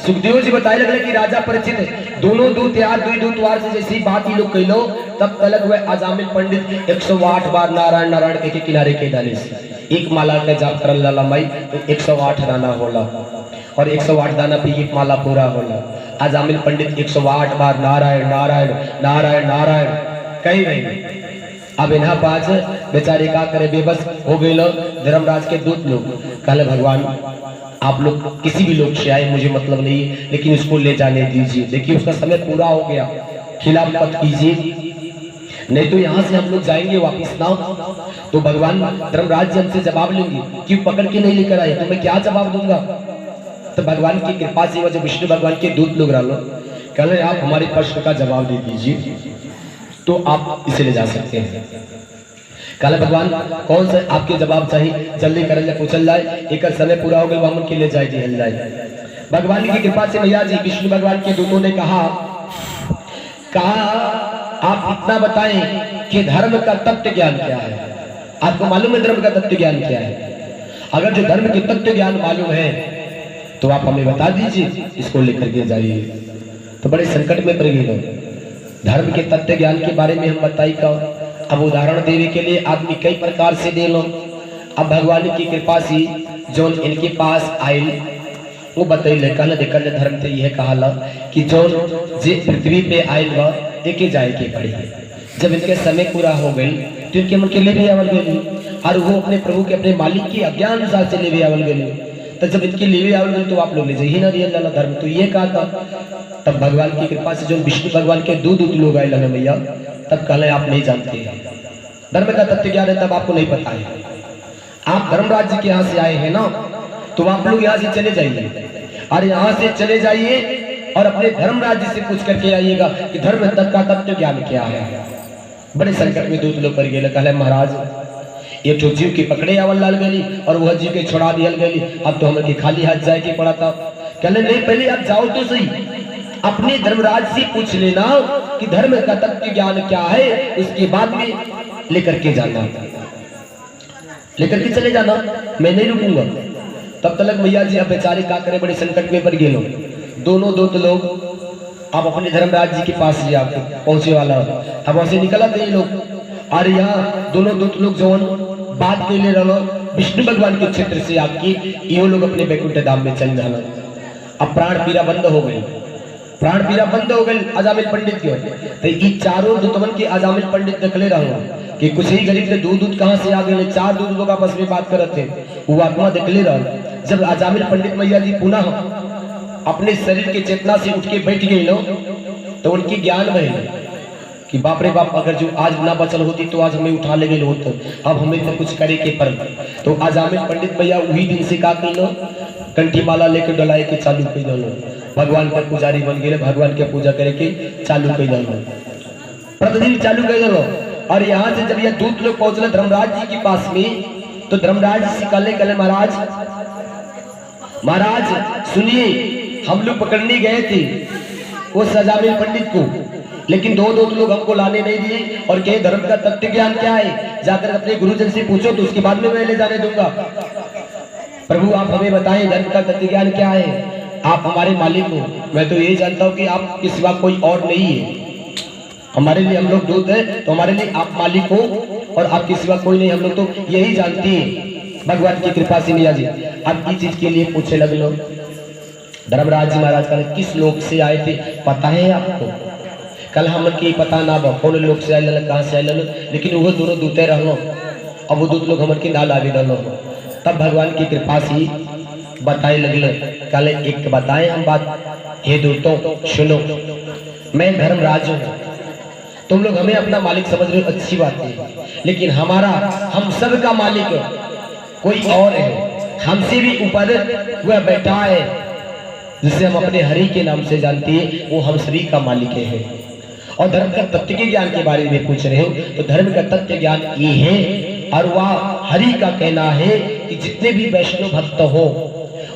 सुखदेव जी बताए लगले कि राजा परिचित दोनों दूत यार दुई दूतवार से जैसी बात ही लोग कहलो, तब तलक हुए अजामिल पंडित 108 बार नारायण नारायण के किनारे के डाले से एक माला का जाप कर लाला माई तो 108 दाना होला, और 108 दाना पे एक माला पूरा होला। अजामिल पंडित 108 बार नारायण नारायण नारायण नारायण कही रहे। अब इन्हा पास बेचारे का करे, बेबस हो गए धर्मराज के दूत लोग। कहले भगवान आप लोग किसी भी लोग से आए मुझे मतलब नहीं, लेकिन उसको ले जाने दीजिए। देखिए उसका समय पूरा हो गया, खिलाफ मत कीजिए, नहीं तो यहाँ से हम लोग जाएंगे वापिस ना। तो भगवान धर्मराज जी हमसे जवाब लेंगे क्यों पकड़ के नहीं लेकर आए, तो मैं क्या जवाब दूंगा? तो भगवान की कृपा से वजह विष्णु भगवान के दूत लोग रहो, कह रहे आप हमारे प्रश्न का जवाब दे दीजिए तो आप इसे ले जा सकते हैं। कहले भगवान कौन सा आपके जवाब चाहिए, जल्दी कर ले पूछल जाए, एक समय पूरा हो गया वामन के ले जाए दिहल जाए। भगवान की कृपा से भैया जी विष्णु भगवान के दूतों ने कहा आप इतना बताएं कि धर्म का तत्व ज्ञान क्या है। आपको मालूम है धर्म का तत्व ज्ञान क्या है? अगर जो धर्म के तत्व ज्ञान मालूम है तो आप हमें बता दीजिए, इसको लेकर के जाइए। तो बड़े संकट में पड़ गए। धर्म के तत्व ज्ञान के बारे में हम बताई का, अब उदाहरण देने के लिए आदमी कई प्रकार से दे लो। अब भगवान की कृपा से जो इनके पास आयल वो बतैले, कहले देखल धर्म से यह कहा कि जो जे पृथ्वी पे आयल बा देखे जाए के पड़ी। जब इनके समय पूरा हो गई तो इनके मन के ले भी आवल गई, और वो अपने प्रभु के अपने मालिक की अज्ञान अनुसार से ले भी आवल गई। तो जब इनकी ले भी आवल गई तो आप लोग ले जाइए ना रियल लाला धर्म, तो ये कहा था। तब भगवान की कृपा से जो विष्णु भगवान के दूत लोग आए लगे भैया, तब कहले आप नहीं जानते हैं धर्म का तत्व क्या है, तब आपको नहीं पता है। आप धर्मराज जी के यहाँ से आए हैं ना, तो आप लोग यहाँ से चले जाइए, और यहाँ से चले जाइए और अपने धर्मराज जी से पूछ करके आइएगा कि धर्म का तत्व ज्ञान क्या है। बड़े संकट में दूत लोग पड़ गए। कहले महाराज एक तो जीव की पकड़े आवल लाल गई और वह जीव के छोड़ा दियल गई, अब तो हमें खाली हाथ जाए के पड़ा था। कहले नहीं पहले आप जाओ तो सही, अपने धर्मराज से पूछ लेना कि धर्म का तत्व ज्ञान क्या है, उसके बाद में लेकर के जाना, लेकर के चले जाना, मैं नहीं रुकूंगा। तब तक मैया जी अब बेचारे का करे, बड़े संकट में पड़ गए लोग। दोनों दूत लोग अब अपने धर्मराज जी के पास जाके पहुंचे वाला, अब वहां से निकला थे लोग, और यहाँ दोनों दूत लोग जो बात के लिए रहो विष्णु भगवान के क्षेत्र से आपकी ये लोग अपने बैकुंठ धाम में चल जाना। अब प्राण पीड़ा बंद हो गई, प्राण पीड़ा बंद हो गई अजामिल पंडित के। तो ये चारों दूतवन के अजामिल पंडित निकले रहो कि कुछ ही गरीब के दूध कहाँ से आ गए। 4 दूत लोग आपस में बात करते थे, वो आत्मा निकले रहो। जब अजामिल पंडित मैया जी पुनः अपने शरीर के चेतना से उठ के बैठ गए लो, तो उनकी ज्ञान भय कि बाप रे बाप, अगर जो आज ना बचल होती तो आज हमें उठा ले गए होते, अब हमें तो कुछ करे के पर। तो अजामिल पंडित भैया वही दिन से का कलो कंठी माला लेकर डलाए के चालू कर दो, भगवान का पुजारी बन गए, भगवान के पूजा करे के चालू कर दो, प्रतिदिन चालू कर दो। और यहाँ से जब यह दूत लोग पहुंचले धर्मराज जी के पास में, तो धर्मराज जी से कहले महाराज महाराज सुनिए, हम लोग पकड़ने गए थे उस अजामिल पंडित को, लेकिन दो लोग हमको लाने नहीं दिए और कहे धर्म का तत्व ज्ञान क्या है, जाकर अपने गुरुजन से पूछो तो उसके बाद में मैं ले जाने दूंगा। प्रभु आप हमें बताएं धर्म का तत्व ज्ञान क्या है, आप हमारे मालिक हो। मैं तो ये जानता हूँ कि आपके सिवा कोई और नहीं है, हमारे लिए हम लोग दूत है तो हमारे लिए आप मालिक हो और आपके सिवा कोई नहीं, हम लोग तो यही जानते हैं। भगवान की कृपा से मिया जी आप किस चीज के लिए पूछने लग लो। धर्मराज जी महाराज कल किस लोक से आए थे पता है आपको? कल हम की पता ना बा कौन लोग से आए, कहाँ से आए, लेकिन वो दोनों दूते रहो, अब वो दूत लोग हमर के ना लागे डालो। तब भगवान की कृपा से बताए लगल, कल एक बताए हम बात, हे दूतों सुनो, मैं धर्मराज हूँ, तुम लोग हमें अपना मालिक समझ रहे हो, अच्छी बात है, लेकिन हमारा हम सब का मालिक कोई और है, हमसे भी ऊपर वह बैठा है जिसे हम अपने हरि के नाम से जानते हैं, वो हम सभी का मालिक है। और धर्म का तत्व के ज्ञान के बारे में पूछ रहे हो, तो धर्म का तत्व ज्ञान ये है और वह हरि का कहना है कि जितने भी वैष्णव भक्त हो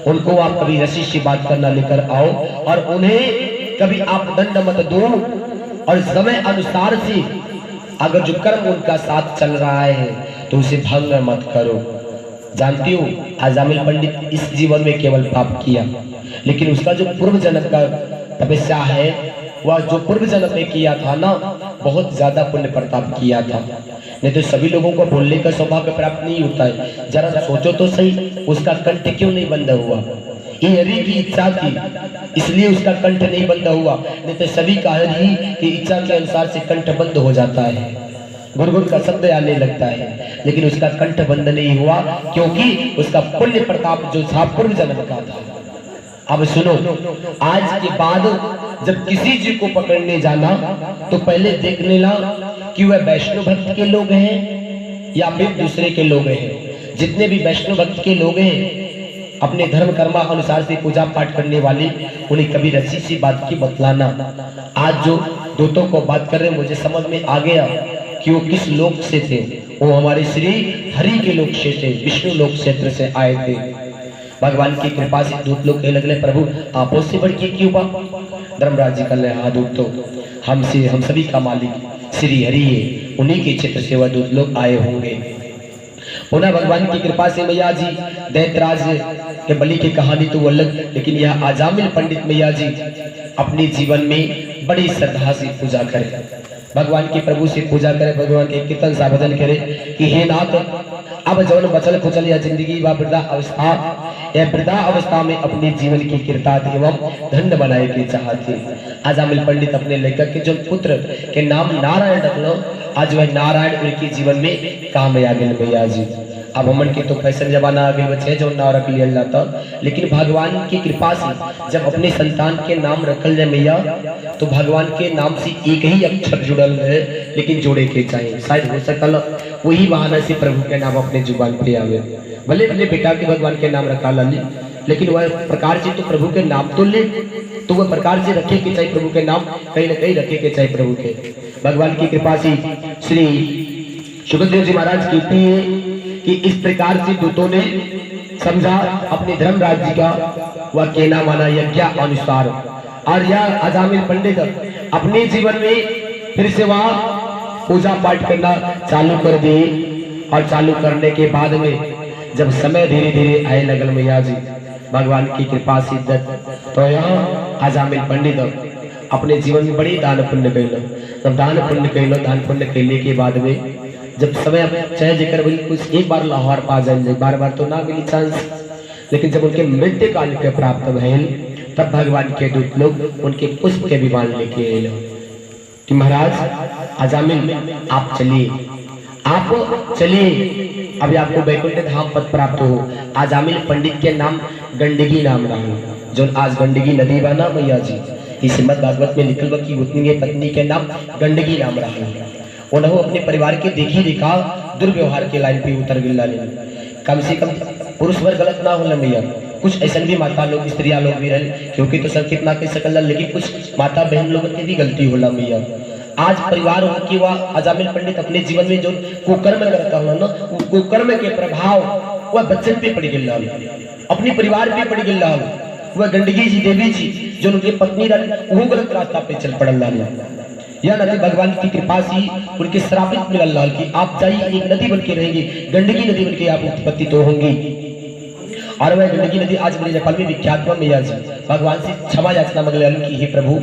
उनको आप कभी रसी से बात करना लेकर आओ और उन्हें कभी आप दंड मत दो, और समय अनुसार से अगर जो कर्म उनका साथ चल रहा है तो उसे भंग मत करो। जानती हो अजामिल पंडित इस जीवन में केवल पाप किया, लेकिन उसका जो पूर्व जन्म का तपस्या है वह जो पूर्व जन्म में किया था ना, बहुत ज्यादा पुण्य प्रताप किया था। नहीं तो सभी लोगों को बोलने का सौभाग्य प्राप्त नहीं होता है। जरा सोचो तो सही, उसका कंठ क्यों नहीं बंद हुआ? ये हरि की इच्छा थी इसलिए उसका कंठ नहीं बंद हुआ, नहीं तो सभी का हरि की इच्छा के अनुसार से कंठ बंद हो जाता है, गुरगुर का शब्द आने लगता है, लेकिन उसका कंठ बंद नहीं हुआ क्योंकि उसका पुण्य प्रताप जो था पूर्व जन्म का था। अब सुनो, आज के बाद जब किसी जी को पकड़ने जाना तो पहले देख लेना कि वह वैष्णव भक्त के लोग हैं या फिर दूसरे के लोग हैं। जितने भी वैष्णव भक्त के लोग हैं अपने धर्म कर्मा अनुसार से पूजा पाठ करने वाले, उन्हें कभी रसी सी बात की बतलाना। आज जो दूतों को बात कर रहे मुझे समझ में आ गया कि वो किस लोक से थे, वो हमारे श्री हरि के लोक से थे, विष्णु लोक क्षेत्र से आए थे। भगवान की कृपा से दूत लोग कहने लगे प्रभु आपो से बढ़ के क्यों बा? धर्मराज जी कल हाँ दूत तो हमसे हम सभी का मालिक श्री हरि है, उन्हीं के क्षेत्र से वह दूत लोग आए होंगे। पुनः भगवान की कृपा से मैया जी दैत्यराज के बलि की कहानी तो अलग, लेकिन यह अजामिल पंडित मैया जी अपने जीवन में बड़ी श्रद्धा से पूजा करें, भगवान की प्रभु से पूजा करें, भगवान के कीर्तन साधन करें कि हे नाथ अब जौन बचल कुचल या जिंदगी व वृद्धा अवस्था या वृद्धा अवस्था में अपने जीवन की कीर्तात एवं धन्य बनाए के चाहते। अजामिल पंडित अपने लेखक के जो पुत्र के नाम नारायण रखलो, आज वह नारायण उनके जीवन में काम आ गए मैया जी। अब हमन के तो फैशन जमाना आ गए बच्चे जो नाम रख लिया जाता, लेकिन भगवान की कृपा से जब अपने संतान के नाम रखल जाए मैया तो भगवान के नाम से एक ही अक्षर जुड़ल है, लेकिन जोड़े के चाहिए। शायद हो सकल वही बहाना से प्रभु के नाम अपने जुबान पे आवे। भले भले बेटा के भगवान के नाम रखा ला ले, लेकिन वह प्रकार से तो प्रभु के नाम तो ले, तो वह प्रकार से रखे के चाहिए प्रभु के नाम, कहीं न कहीं रखे के चाहिए प्रभु के। भगवान की कृपा से श्री सुखदेव जी महाराज कहते हैं कि इस प्रकार से दूतों ने समझा अपने धर्मराज जी का वह कहना माना यज्ञ अनुसार, और यह अजामिल पंडित अपने जीवन में फिर से वह पूजा पाठ करना चालू कर दिए। और चालू करने के बाद में जब समय धीरे धीरे आए लगल मैया जी भगवान की कृपा से तो यहाँ अजामिल पंडित अपने जीवन में बड़ी दान पुण्य कैलो। तब दान पुण्य कैलो, दान पुण्य कैले के बाद में जब समय चाहे जेकर कुछ एक बार लाहौर पा जाए, बार बार तो ना मिली चांस, लेकिन जब उनके मृत्यु काल के प्राप्त भइल तब भगवान के दूत लोग उनके पुष्प के विमान लेके आए कि महाराज अजामिल आप चलिए, आप चलिए, अभी आपको वैकुंठ धाम पद प्राप्त हो। अजामिल पंडित के नाम गंडगी नाम रहा, जो आज गंडगी नदी बना मैया जी, इस श्रीमद् भागवत में लिखल कि उतनी पत्नी के नाम गंडगी नाम रहा। उन्होंने अपने परिवार के देखी देखा दुर्व्यवहार के लाइन पे उतर गिल्ला ले, कम से कम पुरुष वर्ग गलत ना हो मैया, कुछ ऐसा भी माता लोग स्त्रियां लोग भी रहे, क्योंकि तो सब कितना कह सकल, लेकिन कुछ माता बहन लोगों की भी गलती होला मैया। आज परिवार हो कि वह अजामिल पंडित अपने जीवन में जो कुकर्म करता हो ना, कुकर्म के प्रभाव वह बच्चन पे पड़ गिल, अपने परिवार पे पड़ गिल, वह गंडकी जी देवी जी जो उनकी पत्नी रही वो गलत रास्ता पे चल पड़ल लाल। यह नदी भगवान की कृपा से उनके श्रापित मिलल लाल की आप जाइए एक नदी बन के रहेंगे, गंडकी नदी बन के आप उत्पत्ति तो होंगी। और वह गंडकी नदी आज मेरे नेपाल में विख्यात हुआ। मैया जी भगवान से क्षमा याचना मंगल की हे प्रभु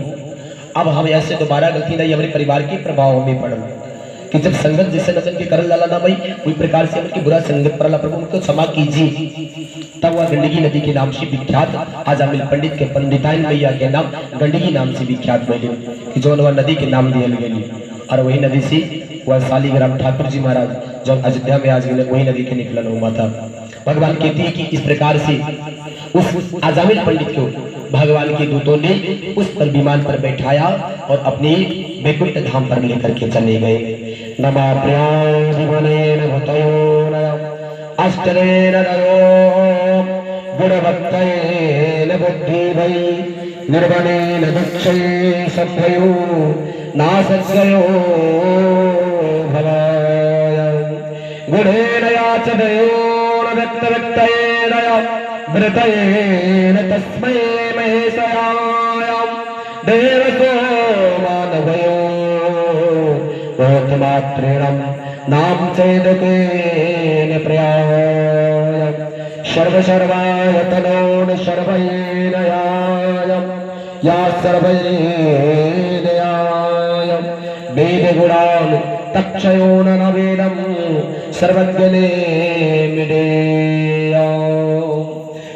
अब हम ऐसे दोबारा गलती नहीं हमारे परिवार के प्रभाव में पड़ल कि जब संगत जैसे नचन के करल लाला ना भाई कोई प्रकार से उनकी बुरा संगत पड़ला प्रभु उनको क्षमा कीजिए। तब वह गंडकी नदी के नाम से विख्यात आज अमिल पंडित के पंडिताइन मैया के नाम गंडकी नाम से विख्यात भइल कि जो वह नदी के नाम दियल गेली। और वही नदी से वह शालिग्राम ठाकुर जी महाराज जो अयोध्या में आज गए वही नदी के निकलन हुआ था। भगवान कहती है कि इस प्रकार से उस आजामिल पंडित को भगवान के दूतों ने उस पर विमान पर बैठाया और अपने वैकुंठ धाम पर लेकर के चले गए। नमा प्रियान अष्टरेन गुणवत्तयेन बुद्धि भई निर्वणेन दक्षये सभयो नासद्गयो भवाय गुणेन याचदयो व्यक्त व्यक्तयेन वृतयेन तस्मै महेशयाय देवसो मानवयो भूतमात्रेण नाम चेदकेन प्रयाय सर्वसर्वाय तनोन सर्वयेन याय या सर्वयेन याय वेद गुणान् तक्षयो न वेदं सर्वज्ञने मिडेय।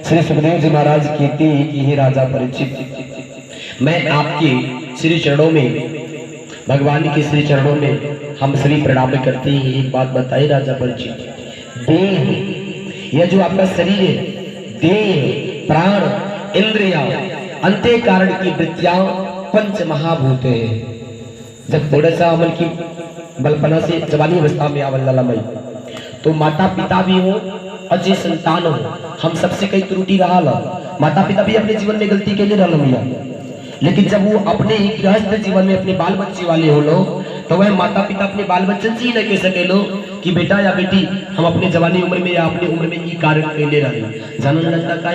श्री सुखदेव जी महाराज कहते हैं कि हे राजा परीक्षित मैं आपके श्री चरणों में भगवान के श्री चरणों में हम सभी प्रणाम करते हैं। एक बात बताइए राजा परीक्षित देह यह जो आपका शरीर है देह प्राण इंद्रिया अंत्य कारण की वृत्तियां पंच महाभूत है। जब थोड़ा सा अमल की बलपना से जवानी अवस्था में आवल तो माता पिता भी हो अजय संतान हो हम सबसे कई त्रुटि रहा माता पिता भी अपने जीवन में गलती के लिए रहा लेकिन जब वो अपने गृहस्थ जीवन में अपने बाल बच्चे वाले हो लो तो वह माता पिता अपने बाल बच्चन से ही न कह सके लो कि बेटा या बेटी हम अपने जवानी उम्र में या अपनी उम्र में ये कार्य कैले रहे जानन लगता का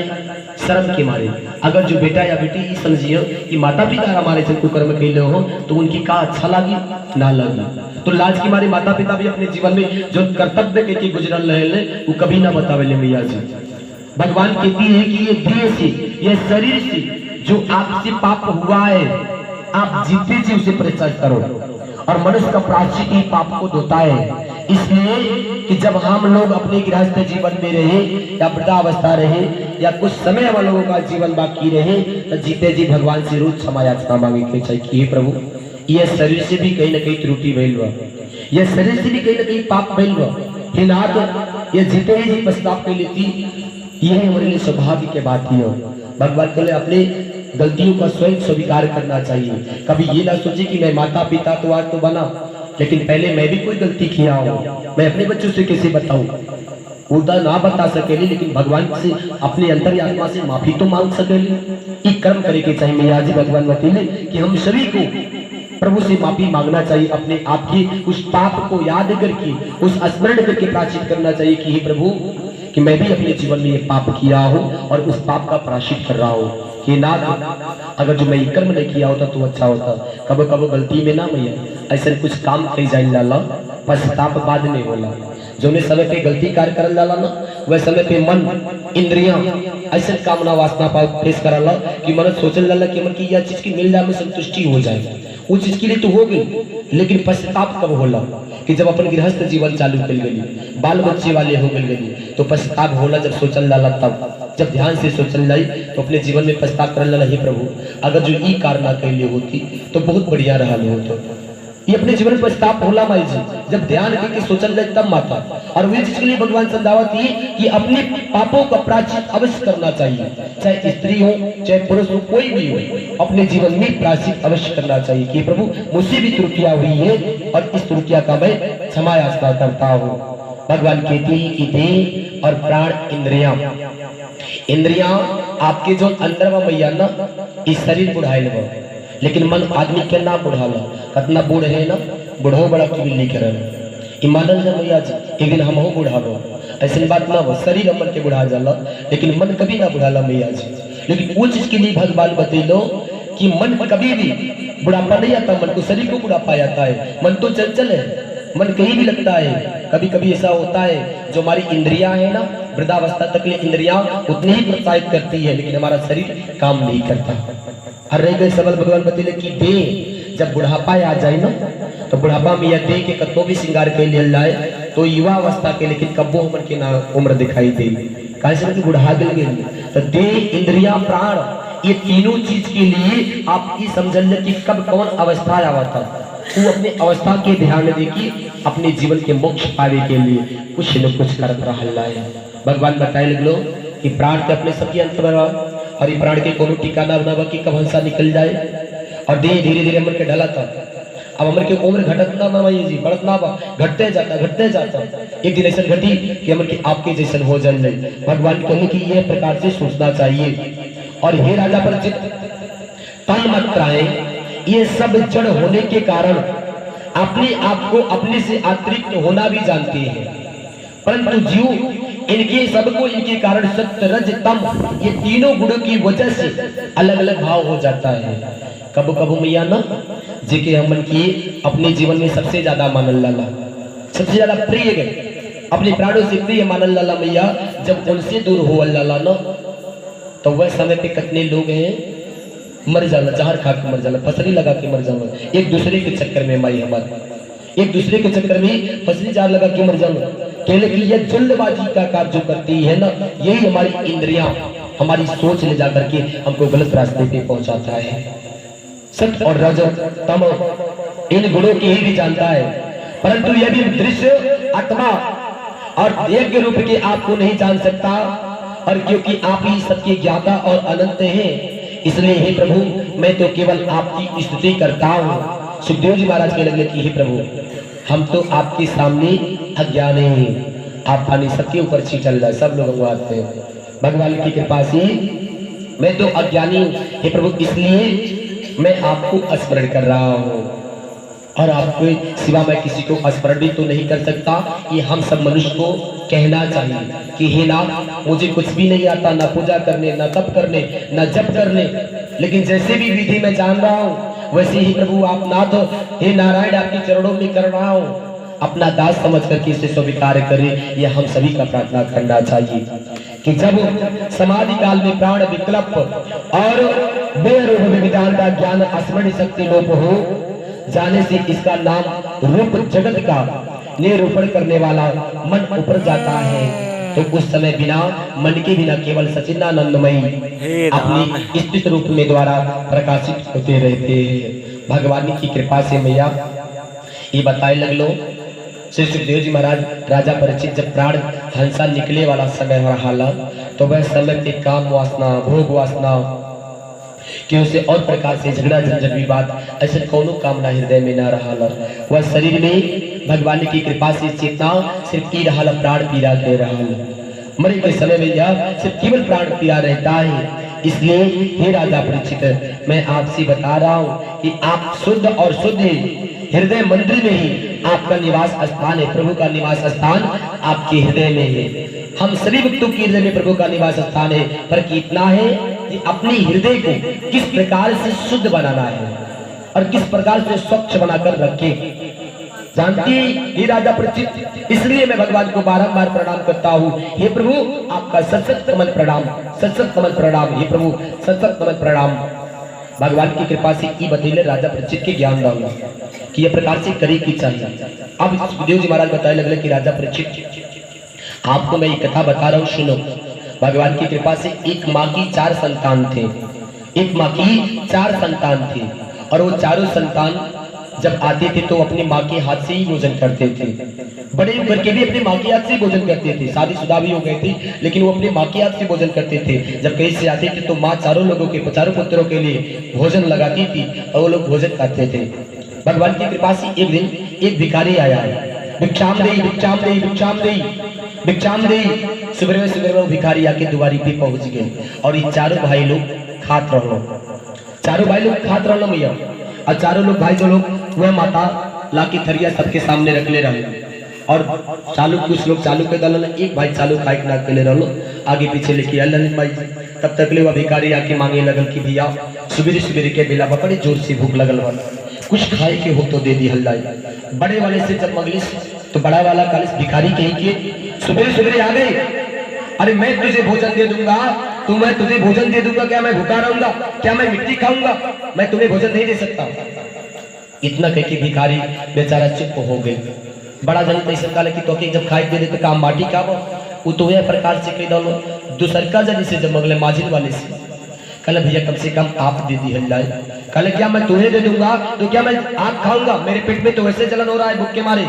शर्म के मारे। अगर जो बेटा या बेटी ये समझिए कि माता पिता हमारे जिनको कर्म कैले हो तो उनकी का अच्छा लगी ना लगी तो लाज के मारे माता पिता भी अपने जीवन में जो कर्तव्य के गुजरल रहे वो कभी ना बतावे मैया जी। भगवान कहती है कि ये देह से ये शरीर से जो आपसे पाप हुआ है आप जीते जी उसे परिचय करो और मनुष्य का प्रायश्चित ही पाप को धोता है। इसलिए कि जब हम लोग अपने गृहस्थ जीवन में रहे या वृद्धावस्था रहे या कुछ समय हम लोगों का जीवन बाकी रहे तो जीते जी भगवान से रोज क्षमा याचना मांगे के चाहिए प्रभु यह शरीर से भी कहीं ना कहीं त्रुटि भइल बा यह शरीर से भी कहीं ना कहीं पाप भइल बा हे नाथ ये जीते ही प्रस्ताव के लेती यह हमारे लिए सौभाग्य के बात ही हो। भगवान को अपने गलतियों का स्वयं स्वीकार करना चाहिए। कभी ये ना सोचे कि मैं माता पिता तो आज तो बना लेकिन पहले मैं भी कोई गलती किया हूँ मैं अपने बच्चों से कैसे बताऊं उल्टा ना बता सकेली लेकिन भगवान से अपने अंतर आत्मा से माफी तो मांग सकेली। एक कर्म करे के चाहिए मैया जी भगवान बताइए कि हम सभी को प्रभु से माफी मांगना चाहिए अपने आप की उस पाप को याद करके उस स्मरण करके प्रायश्चित करना चाहिए कि हे प्रभु कि मैं भी अपने जीवन में ये पाप किया हूँ और उस पाप का प्रायश्चित कर रहा हूँ कि ना अगर जो मैं ये कर्म नहीं किया होता तो अच्छा होता। कब कब गलती में ना मैया ऐसा कुछ काम कही जाए लाला पश्चाताप बाद में होला जो ने समय पे गलती कार्य कर लाला ना वह समय पे मन इंद्रियां ऐसे कामना वासना पाप फेस कराला कि मन सोचने लाला कि मन की यह चीज की मिल जाए में संतुष्टि हो जाए वो चीज के लिए तो हो गई लेकिन पश्चाताप कब होला कि जब अपन गृहस्थ जीवन चालू कर गई बाल बच्चे वाले हो गई तो पश्चाताप होला जब सोचल लाला तब जब ध्यान से सोचल लाई तो अपने जीवन में पश्चाताप कर लाला हे प्रभु अगर जो ई कारना कैले होती तो बहुत बढ़िया रहा होता ये अपने जीवन में पश्चाताप होला माई जी जब ध्यान करके सोचल जाए तब माता और वे जिसके लिए भगवान समझावत है कि अपने पापों का प्रायश्चित अवश्य करना चाहिए चाहे स्त्री हो चाहे पुरुष हो कोई भी हो अपने जीवन में प्रायश्चित अवश्य करना चाहिए कि प्रभु मुझसे भी त्रुटियां हुई है और इस त्रुटियां का मैं क्षमा याचना करता हूँ। भगवान कहते हैं कि देह और प्राण इंद्रियां आपके जो अंदर व मैया ना इस शरीर बुढ़ाइल बा लेकिन मन आदमी के ना बुढ़ाला कितना बूढ़ है ना बुढ़ो बड़ा की बिल्ली के रहे मानल ना मैया जी एक दिन हम हो बुढ़ाबो ऐसी बात ना हो शरीर मन के बुढ़ा जाला लेकिन मन कभी ना बुढ़ाला मैया जी लेकिन वो चीज के लिए भगवान बतेलो कि मन कभी भी बुढ़ापा नहीं आता, मन को शरीर को बुढ़ापा आता है। मन तो चंचल है, मन कहीं भी लगता है। कभी कभी ऐसा होता है जो हमारी इंद्रियां है ना, वृद्धावस्था तक ये इंद्रियां उतनी ही प्रोत्साहित करती है, लेकिन हमारा शरीर काम नहीं करता। और रह गए सवाल भगवान बतेले कि देह जब बुढ़ापा आ जाए ना, तो बुढ़ापा में यह देह के कतो भी श्रृंगार के लिए लाए तो युवा अवस्था के, लेकिन कब्बो उम्र के ना उम्र दिखाई दे, कैसे कि बुढ़ा गए। तो देह इंद्रिया प्राण ये तीनों चीज के लिए आप ये समझ ले कि कब कौन अवस्था आवता, वो अपने अवस्था के ध्यान देखी अपने जीवन के मोक्ष पाने के लिए कुछ न कुछ करत रहा है। भगवान बताए लगलो कि प्राण के अपने सबके अंत में और ये प्राण के कोनो ठिकाना बनावा कि कब हंसा निकल जाए, और देह धीरे धीरे अमर के ढला था। अब अमर की उम्र घटत ना मामाई जी, बढ़त ना बा, घटते जाता। एक दिन ऐसा घटी कि अमर की आपके जैसन हो जाए। भगवान कहने की यह प्रकार से सोचना चाहिए। और हे राजा परिचित, तन मात्राएं ये सब जड़ होने के कारण अपने आप को अपने से अतिरिक्त होना भी जानते हैं, परंतु जीव इनके सबको इनके कारण सत्य रज तम ये तीनों गुणों की वजह से अलग अलग भाव हो जाता है। कबो कबो मैया ना जेके हमन की अपने जीवन में सबसे ज्यादा मानल लाला, सबसे ज्यादा प्रिय गए, अपने प्राणों से प्रिय मानल लाला मैया, जब उनसे दूर हो लाला ना, तो वह समय पे कितने लोग हैं मर जाला, जहर खा के मर जाला, फसली लगा के मर जाला, एक दूसरे के चक्कर में माई हमारे एक दूसरे के चक्कर में फसली जार लगा के मर जाला। कहने के लिए जल्दबाजी का कार्य जो करती है ना, यही हमारी इंद्रियां हमारी सोच ले जाकर के हमको गलत रास्ते पे पहुंचाता है। सत्य और रज तम इन गुणों की ही भी जानता है, परंतु यह भी दृश्य आत्मा और यज्ञ रूप के आपको नहीं जान सकता, और क्योंकि आप ही सबके ज्ञाता और अनंत हैं, इसलिए हे प्रभु मैं तो केवल आपकी स्तुति करता हूँ। सुखदेव जी महाराज के लगे कि हे प्रभु हम तो आपके सामने अज्ञान हैं, आप पानी सबके ऊपर चल रहा है, सब लोग आते हैं, भगवान की कृपा से मैं तो अज्ञानी हूँ हे प्रभु, इसलिए मैं आपको स्मरण कर रहा हूँ, और आपके सिवा मैं किसी को स्मरण भी तो नहीं कर सकता। ये हम सब मनुष्य को कहना चाहिए कि हे नाथ मुझे कुछ भी नहीं आता, ना पूजा करने, ना तप करने, ना जप करने, लेकिन जैसे भी विधि मैं जान रहा हूँ वैसे ही प्रभु आप नाथ हे नारायण आपके चरणों में कर रहा हूँ, अपना दास समझ करके इसे स्वीकार करे। यह हम सभी का प्रार्थना करना चाहिए कि जब समाधि काल में प्राण विकल्प और बेरूप विधान का ज्ञान स्मरण शक्ति लोप हो जाने से इसका नाम रूप जगत का निरूपण करने वाला मन ऊपर जाता है, तो उस समय बिना मन के बिना केवल सच्चिदानंदमयी अपनी स्थित रूप में द्वारा प्रकाशित होते रहते हैं। भगवान की कृपा से मैया ये बताए लगलो श्री सुखदेव जी महाराज राजा परिचित जब प्राण हंसा निकले वाला समय रहा, तो वह समय पे काम वासना भोग वासना कि उसे और प्रकार से झगड़ा झंझट विवाद ऐसे कोनो कामना हृदय में न रहा, वह शरीर में भगवान की कृपा से चेतना सिर्फ पी रहा, प्राण पीरा के रहा, मरे के समय में यह सिर्फ केवल प्राण पीरा रहता है। इसलिए हे राजा परीक्षित मैं आपसे बता रहा हूँ कि आप शुद्ध और शुद्ध हृदय मंदिर में ही आपका निवास स्थान है, प्रभु का निवास स्थान आपके हृदय में है। हम सभी भक्तों के हृदय में प्रभु का निवास स्थान है, पर इतना है कि अपने हृदय को किस प्रकार से शुद्ध बनाना है और किस प्रकार से स्वच्छ बनाकर रखे जानती हे राजा परीक्षित। इसलिए मैं भगवान को बारंबार प्रणाम करता हूँ, हे प्रभु आपका सत कमल प्रणाम, सत कमल प्रणाम, हे प्रभु सत कमल प्रणाम। भगवान की कृपा से की बतैले राजा परीक्षित के ज्ञान दाऊंगा कि यह प्रकार से करे की चाहिए। अब सुखदेव जी महाराज बताने लगे कि राजा परीक्षित आपको मैं एक कथा बता रहा हूँ, सुनो। भगवान की कृपा से एक माँ की 4 संतान थे, एक माँ की 4 संतान थे, और वो चारों संतान जब आते थे तो अपनी माँ के हाथ से ही भोजन करते थे। बड़े होकर के भी अपने माँ के हाथ से भोजन करते थे, शादीशुदा भी हो गए थे लेकिन वो अपने माँ के हाथ से भोजन करते थे। जब कहीं से आते थे तो माँ चारों लोगों के 4 पुत्रों के लिए भोजन लगाती थी और वो लोग भोजन करते थे। भगवान की कृपा से एक दिन एक भिखारी आया, भिक्षाम देई भिक्षाम देई भिक्षाम देई भिक्षाम देई। सुबह में वो भिखारी आके दुआरी पे पहुंच गए और ये चारों भाई लोग खात रहो, चारों भाई लोग खात रहो मैया, और चारों लोग भाई जो लोग वह माता लाके थरिया सबके सामने रख ले रहे, और चालू कुछ लोग चालू के दल, एक भाई चालू खाए ना के ले रहो, आगे पीछे लेके अल्लाह भाई तब तक ले वह भिखारी आके मांगे लगल कि भैया सुबेरे सुबेरे के बेला बड़े जोर से भूख लगल बा, कुछ खाए के हो तो दे दी हल्ला। बड़े वाले से जब मंगलिस तो बड़ा वाला कालिस भिखारी कही के सुबेरे सुबेरे आ गए, अरे मैं तुझे भोजन दे दूंगा, तू मैं तुझे भोजन दे दूंगा, क्या मैं भूखा रहूंगा, क्या मैं मिट्टी खाऊंगा, मैं तुम्हें भोजन नहीं दे सकता। इतना कह के भिखारी बेचारा चुप हो गई। बड़ा जन पैसा काले की तो जब खाई दे देते काम माटी का वो तो यह प्रकार से कह दो दूसर का जन से जब मंगले माजिल वाले से कल भैया कम से कम आप दे दी हल्लाए, कल क्या मैं तुम्हें दे दूंगा तो क्या मैं आग खाऊंगा, मेरे पेट में तो वैसे जलन हो रहा है भूख के मारे,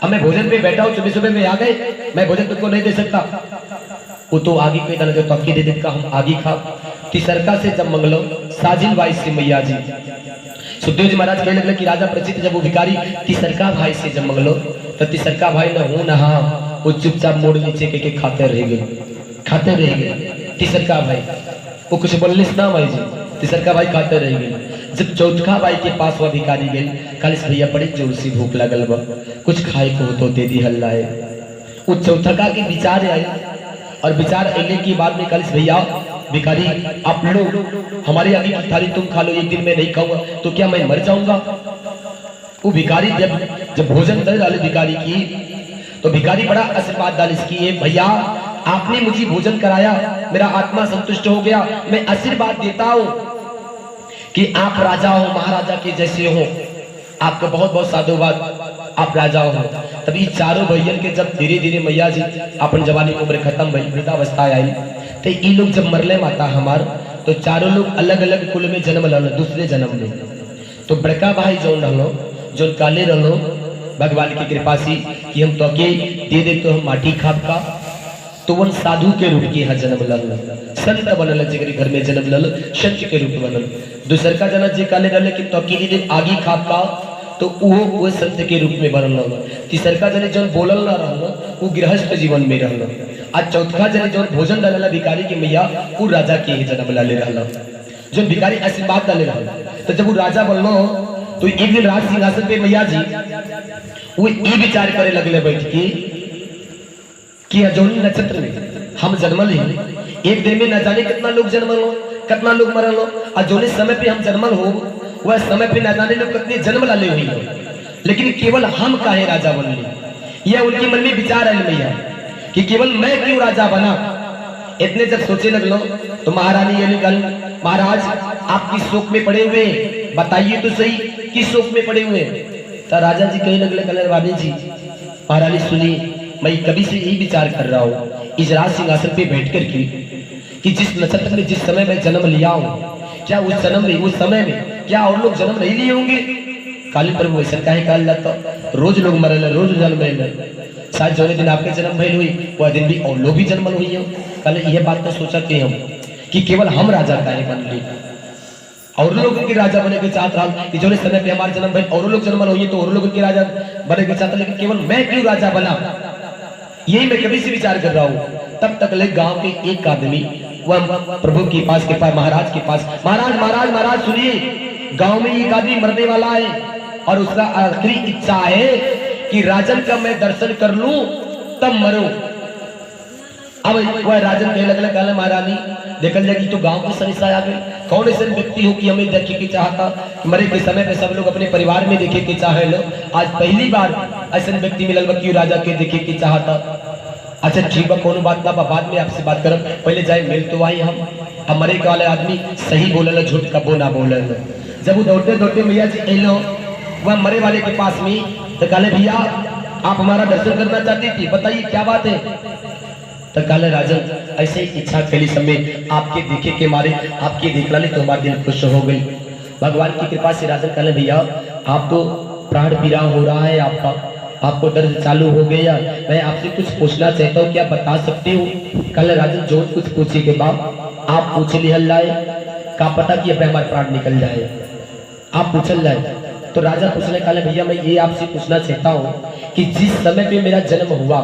अब मैं भोजन पे बैठा हूँ, सुबह सुबह में आ गए, मैं भोजन तुमको नहीं दे सकता। वो तो आगे कोई दल तो अक्की दे देगा, हम आगे खा। तिसरका से जब मंगलो साजिल भाई से मैया जी सुखदेव जी महाराज कहने लगे कि राजा प्रचित जब वो भिखारी तिसरका भाई से जब मंगलो तो तिसरका भाई न हूं नहा वो चुपचाप मोड़ नीचे के खाते रह गए। तिसरका भाई वो कुछ बोलने ना भाई जी, तिसरका भाई खाते रह गए। जब चौथा भाई के पास वह भिखारी गए, कालिस भैया बड़े जोर से भूख लगल बा, कुछ खाए को तो दे दी हल्ला है। वो चौथका के विचार आए और विचार आने के बाद में कालिस भैया भिखारी आप लोग हमारी आगे की थाली तुम खा लो, एक दिन मैं नहीं खाऊंगा तो क्या मैं मर जाऊंगा। वो भिखारी जब भोजन कर डाले भिखारी की तो भिखारी बड़ा आशीर्वाद डाल इसकी, भैया आपने मुझे भोजन कराया, मेरा आत्मा संतुष्ट हो गया, मैं आशीर्वाद देता हूं कि आप राजा हो, महाराजा के जैसे हो, आपका बहुत बहुत साधुवाद, आप राजा हो। तभी चारों भैयन के जब धीरे धीरे मैया जी अपन जवानी उम्र खत्म भई, वृद्धावस्था आई, तो ये लोग जब मरले माता हमार तो चारों लोग अलग अलग कुल में जन्म लो, दूसरे जन्म में। तो बड़का भाई जो रहो जो काले रहो भगवान की कृपा से कि हम तो के दे दे तो हम माटी खाप का, तो वन साधु के रूप के यहाँ जन्म लल, संत बनल, जिगरी घर में जन्म लल, संत के रूप बनल। दूसर का जना जे काले रहे कि तो अकेले आगे खाप का तो वो संत के रूप में बनल। तीसर का जने जो बोलल ना रहल वो गृहस्थ जीवन में रहल। आज चौथा जने जो भोजन डालेला भिखारी के मैया वो राजा के जन्म लाले रहल, जो भिखारी आशीर्वाद डाले रहल। तो जब वो राजा बनलो तो एक दिन राज सिंहासन पे मैया जी वो ये विचार करे लगले बैठ के कि अजोनी नक्षत्र में हम जन्मल ही, एक दिन में न जाने कितना लोग जन्मल हो, कितना लोग मरल हो, अजोनी समय पे हम जन्मल हो, वह समय पे न जाने लोग कितने जन्म लाले हुई हो, लेकिन केवल हम काहे राजा बनले। यह उनके मन में विचार आए मैया कि केवल मैं क्यों राजा बना। इतने जब सोचे लगलो तो महारानी ये गल, महाराज आपकी शोक में पड़े हुए, बताइए तो सही किस शोक में पड़े हुए। तो राजा जी कहे लगले कलरवानी जी, महारानी सुनी, मैं कभी से यही विचार कर रहा हूँ इस राज सिंहासन पे बैठ कर कि जिस नक्षत्र में जिस समय में जन्म लिया हूँ, क्या उस जन्म में उस समय में क्या और लोग जन्म नहीं लिए होंगे। काली प्रभु ऐसा काहे कहल जाता, रोज लोग मरल, रोज जन्म शायद जो दिन आपके जन्म भइल हुई वह दिन भी और लोग भी जन्म हुई हो। कल यह बात तो सोचा थे हम कि केवल हम राजा काहे बन ली, और लोग के राजा बने के चाहत रहा कि जो समय पे हमारे जन्म भइल और लोग जन्म हुई तो और लोग के राजा बने के चाहता, लेकिन केवल मैं क्यों राजा बना, यही मैं कभी से विचार कर रहा हूँ। तब तक ले गांव के एक आदमी वह प्रभु के पास महाराज के पास, महाराज महाराज महाराज सुनिए, गांव में एक आदमी मरने वाला है और उसका आखिरी इच्छा है कि राजन का मैं दर्शन कर लूं तब मरूं। अब वह राजन कहने लगला, महारानी देखल जाए कि तो गांव के सरिसा आ गए, कौन ऐसे व्यक्ति हो कि हमें देखे के चाहता कि मरे के समय पे सब लोग अपने परिवार में देखे के चाहे लो, आज पहली बार ऐसे व्यक्ति मिलल क्यों राजा के देखे के चाहता। अच्छा ठीक है, कोनो बात ना, बाद में आपसे बात करब, पहले जाए मिल तो आई हम मरे के वाले आदमी सही बोलल, झूठ कबो ना बोलल। जब वो दौड़ते दौड़ते मैया जी एलो वह मरे वाले के पास में, तो कहले भैया आप हमारा दर्शन करना चाहती थी, बताइए क्या बात है। तो कहले राजन ऐसे ही इच्छा कैली समय आपके देखे के मारे, आपके देख लाले तो हमारा दिल खुश हो गई। भगवान की कृपा से राजन कहले भैया आप तो प्राण पीड़ा हो रहा है आपका, आपको दर्द चालू हो गया, मैं आपसे कुछ पूछना चाहता हूँ, क्या बता सकते हो। कहले राजन जो कुछ पूछे के बाद आप पूछ लिहल लाए, का पता कि अब हमारे प्राण निकल जाए, आप पूछल जाए। तो राजा पूछने काले भैया मैं ये आपसे पूछना चाहता हूँ कि जिस समय पे मेरा जन्म हुआ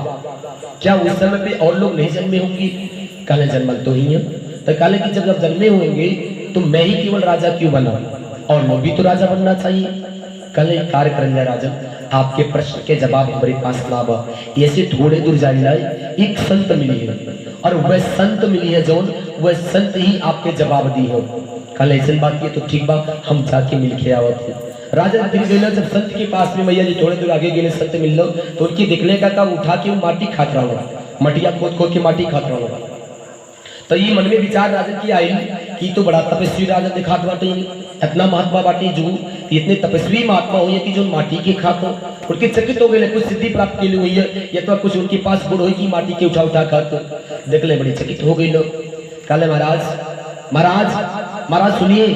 क्या उस समय पे और लोग नहीं जन्मे होंगे। काले जन्मल तो ही है। तो काले की जब जन्मे होंगे तो मैं ही केवल राजा क्यों बना, और लोग भी तो राजा बनना चाहिए। कल कार्य कर राजन, आपके प्रश्न के जवाब हमारे पास ना बा। ऐसे थोड़े दूर जाए एक संत मिली है, और वह संत मिली है जो वह संत ही आपके जवाब दी हो। कल ऐसी बात की तो ठीक बा, हम जाके मिल के आवत थे। राजा फिर गए जब संत के पास में, मैया जी थोड़े दूर आगे गए, संत मिल लो तो उनकी दिखने का उठा के वो माटी खात रहा होगा, मटिया खोद खोद के माटी खात रहा होगा। तो ये मन में विचार राजा की आई कि तो बड़ा तपस्वी राजा दिखात बाटे, इतना महात्मा बाटे जो इतने तपस्वी महात्मा हुई है कि जो माटी के खात हो, उनके चकित हो गए, कुछ सिद्धि प्राप्त के लिए हुई है या तो कुछ उनके पास गुण हुई कि माटी के उठा उठा खात, देख ले बड़ी चकित हो गई लोग। कल महाराज महाराज महाराज सुनिए,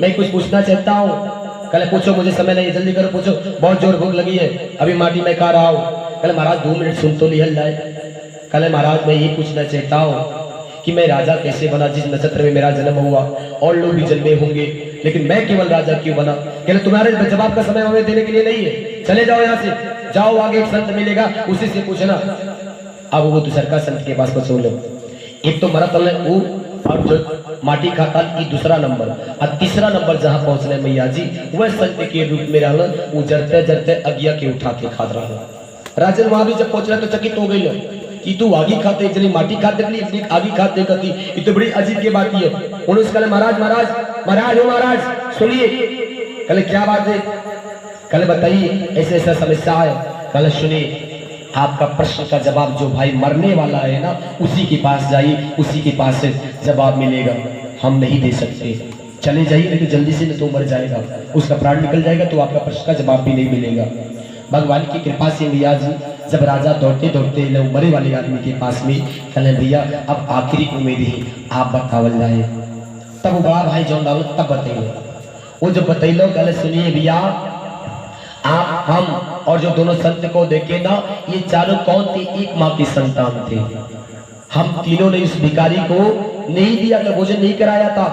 मैं कुछ पूछना चाहता हूँ। कल पूछो, मुझे समय नहीं, जल्दी करो पूछो, बहुत जोर भूख लगी है, अभी माटी में खा रहा हूँ। कल महाराज 2 मिनट सुन तो लिहल जाए। कल महाराज मैं ये पूछना चाहता हूँ कि मैं राजा कैसे बना, जिस नक्षत्र में मेरा जन्म हुआ और लोग भी जन्मे होंगे, लेकिन मैं केवल राजा क्यों बना? कहले तुम्हारे जवाब का समय हमें देने के लिए नहीं है, चले जाओ यहाँ से, जाओ आगे एक संत मिलेगा उसी से पूछना। अब वो दूसर का संत के पास पहुंच लो, एक तो मरतल है वो और जो माटी खाता की दूसरा नंबर और तीसरा नंबर जहाँ पहुंचने मैया जी वह संत के रूप में रहा, वो जरते जरते अगिया के उठा के खा रहा। राजन वहां भी जब पहुंच रहा तो चकित हो गई लोग कि तू आगे खाते इतनी माटी खाते इतनी आगे खाते करती, ये तो बड़ी अजीब की बात है। उन्होंने कहा महाराज महाराज महाराज हो महाराज सुनिए। कल क्या बात है? कल बताइए, ऐसे ऐसा समस्या है। कल सुनिए, आपका प्रश्न का जवाब जो भाई मरने वाला है ना उसी के पास जाइए, उसी के पास से जवाब मिलेगा, हम नहीं दे सकते। चले जाइए लेकिन जल्दी से, नहीं तो मर जाएगा, उसका प्राण निकल जाएगा तो आपका प्रश्न का जवाब भी नहीं मिलेगा। भगवान की कृपा से भैया जी जब राजा दौड़ते दौड़ते मरे वाले आदमी के पास में, कहले भैया अब आखिरी उम्मीद ही आप बतावल जाए। तब वो बड़ा भाई जौन डालो तब बतैलो, वो जब बतैलो कहले सुनिए भैया, आप हम और जो दोनों संत को देखे ना, ये चारों कौन थे? एक माँ की संतान थे। हम तीनों ने इस भिखारी को नहीं दिया था, भोजन नहीं कराया था।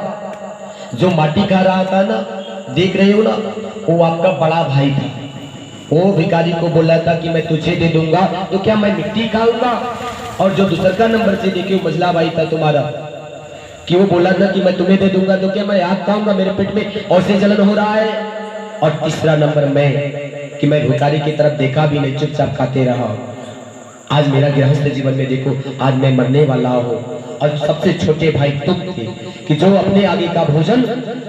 जो माटी खा रहा था ना, देख रहे हो ना, वो आपका बड़ा भाई था। वो भिखारी को बोला था कि मैं तुझे दे दूंगा तो क्या मैं मिट्टी खाऊंगा? और जो दूसरा का नंबर से देखे वो मझला भाई था तुम्हारा, कि वो बोला था कि मैं तुम्हें दे दूंगा तो क्या मैं आग खाऊंगा, मेरे पेट में और से जलन हो रहा है। और तीसरा नंबर मैं कि मैं भिखारी की तरफ देखा भी नहीं, चुपचाप खाते रहा। आज मेरा गृहस्थ जीवन में देखो, आज मैं मरने वाला हूँ और सबसे छोटे भाई तुम थे कि जो अपने आगे का भोजन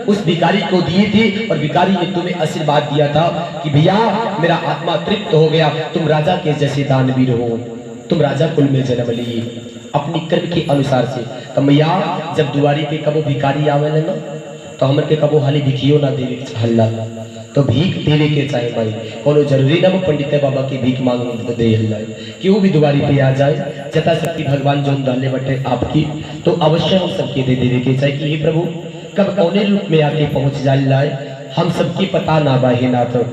उस भिखारी को दिए थे और भिखारी ने तुम्हें आशीर्वाद दिया था कि भैया मेरा आत्मा तृप्त हो गया, तुम राजा के जैसे दानवीर हो, तुम राजा कुल में जन्म लिए अपनी कर्म के अनुसार से। तो भैया जब दुआरी पे कबो भिखारी आवे ना तो हमर के कबो हाली भिखियो ना देवे हल्ला, तो भीख देवे के चाहे भाई, कोनो जरूरी ना पंडित बाबा की भीख मांग दे हल्ला कि वो भी दुआरी पे आ जाए। जता शक्ति भगवान जो डाले बटे आपकी, तो अवश्य हम सबके दे देवे के चाहे कि हे प्रभु कब कौने रूप में आके पहुंच जाए, हम सबकी पता ना बाहे ना। तो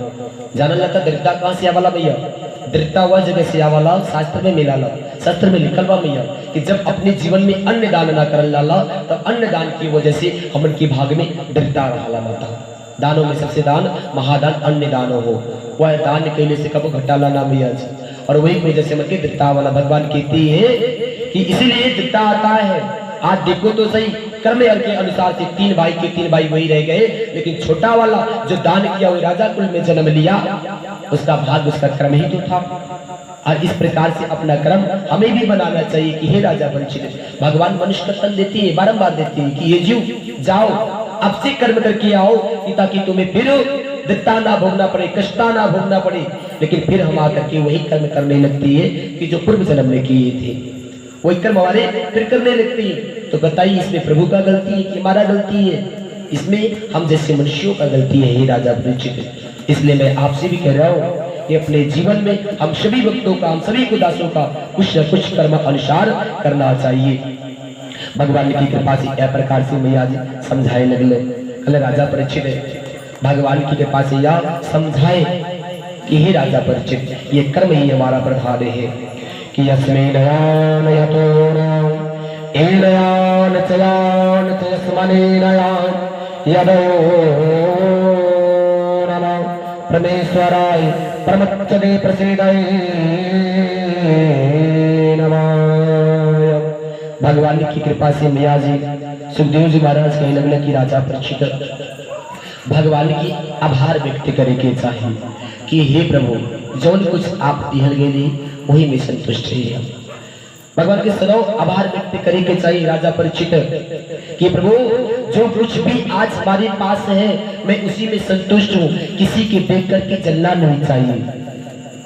जानल लगता दरिद्रता कहाँ से आवाला भैया? दरिद्रता वह जगह से आवाला शास्त्र में मिला ला, शास्त्र में लिखल बा भैया कि जब अपने जीवन में अन्न दान ना करल लाला तब अन्न दान की वजह से हमन के भाग में दरिद्रता रहला माता। दानों में सबसे दान महादान अन्न दान हो, वह दान कैले से कब घटाला ना भैया जी। और वही वजह से मन के दरिद्रता वाला भगवान कहती है कि इसीलिए दरिद्रता आता है। आज देखो तो सही, कर्म के अनुसार से 3 भाई के 3 भाई वही रह गए, लेकिन छोटा वाला जो दान किया वो राजा कुल में जन्म लिया, उसका भाग उसका कर्म ही तो था। और इस प्रकार से अपना कर्म हमें भी बनाना चाहिए कि हे राजा वंचित, भगवान मनुष्य का तन देती है, बारंबार देती है कि ये जीव जाओ अब से कर्म करके आओ ताकि तुम्हें फिर दत्ता ना भोगना पड़े, कष्टा ना भोगना पड़े। लेकिन फिर हम आकर के वही कर्म करने लगती है कि जो पूर्व जन्म में किए थे, वही कर्म हमारे फिर करने लगती है। तो बताइए इसमें प्रभु का गलती है कि हमारा गलती है? इसमें हम जैसे मनुष्यों का गलती है हे राजा वंचित। इसलिए मैं आपसे भी कह रहा हूँ कि अपने जीवन में हम सभी भक्तों का, हम सभी को दासों का कुछ न कुछ कर्म अनुसार करना चाहिए। भगवान की कृपा से यह प्रकार से मैया जी समझाए लगले। कल राजा परीक्षित भगवान की कृपा से यह समझाए कि हे राजा परीक्षित, ये कर्म ही हमारा प्रधान है कि यस्मै नयान यतोनाम एनयान चयान तस्मने नयान यदो नमः परमेश्वराय परमच्चदे प्रसीदये नमः। भगवान की कृपा से मैया जी सुखदेव जी महाराज कहने लगे कि राजा परीक्षित भगवान की आभार व्यक्त करे के चाहिए कि हे प्रभु जौन कुछ आप दिहल गए वही में संतुष्ट है। भगवान के सदैव आभार व्यक्त करे के चाहिए राजा परीक्षित कि प्रभु जो कुछ भी आज हमारे पास है मैं उसी में संतुष्ट हूँ, किसी के देख करके जलना नहीं चाहिए।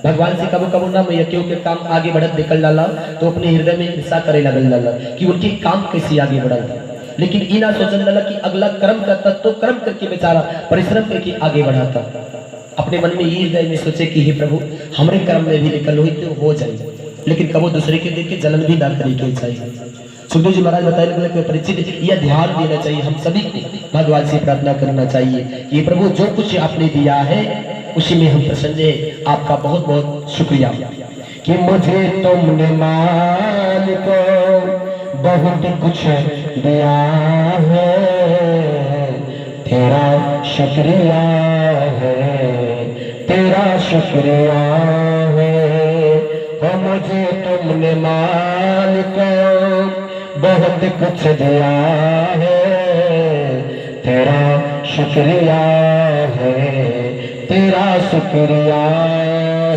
भगवान से कबो कबो ना मैं क्यों के काम आगे बढ़त निकल डाला तो अपने हृदय में ईर्षा करे लगल डाला कि उनके काम कैसे आगे बढ़ल, लेकिन इना सोचल डाला कि अगला कर्म करता तो कर्म करके बेचारा परिश्रम करके आगे बढ़ाता। अपने मन में ये हृदय में सोचे कि हे प्रभु हमारे कर्म में भी निकल हुई तो हो जाए, लेकिन कबो दूसरे के देख के जलन भी ना करे के चाहिए। सुखदेव जी महाराज बताए परिचित यह ध्यान देना चाहिए, हम सभी को भगवान से प्रार्थना करना चाहिए कि प्रभु जो कुछ आपने दिया है उसी में हम प्रसन्न हैं। आपका बहुत बहुत शुक्रिया कि मुझे तुमने मालिक बहुत कुछ दिया है, तेरा शुक्रिया है, तेरा शुक्रिया है। और मुझे तुमने मालिक बहुत कुछ दिया है, तेरा शुक्रिया है, तेरा शुक्रिया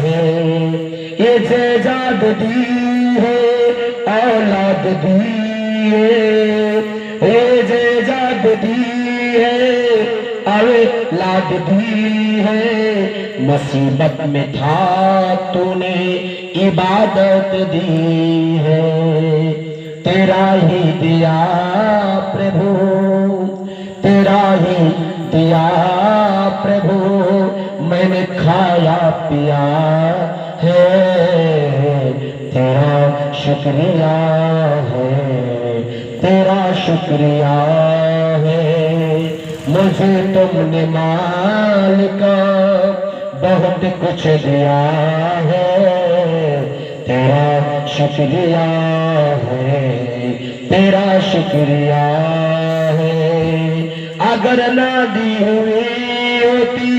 है। ये जायदाद दी है, औलाद दी है, ये जायदाद दी है, औलाद दी है। मुसीबत में था तूने इबादत दी है, तेरा ही दिया प्रभु, तेरा ही दिया प्रभु, मैंने खाया पिया है, तेरा शुक्रिया है, तेरा शुक्रिया है। मुझे तुमने मालिक बहुत कुछ दिया है, तेरा शुक्रिया है, तेरा शुक्रिया है। अगर ना दी हुई होती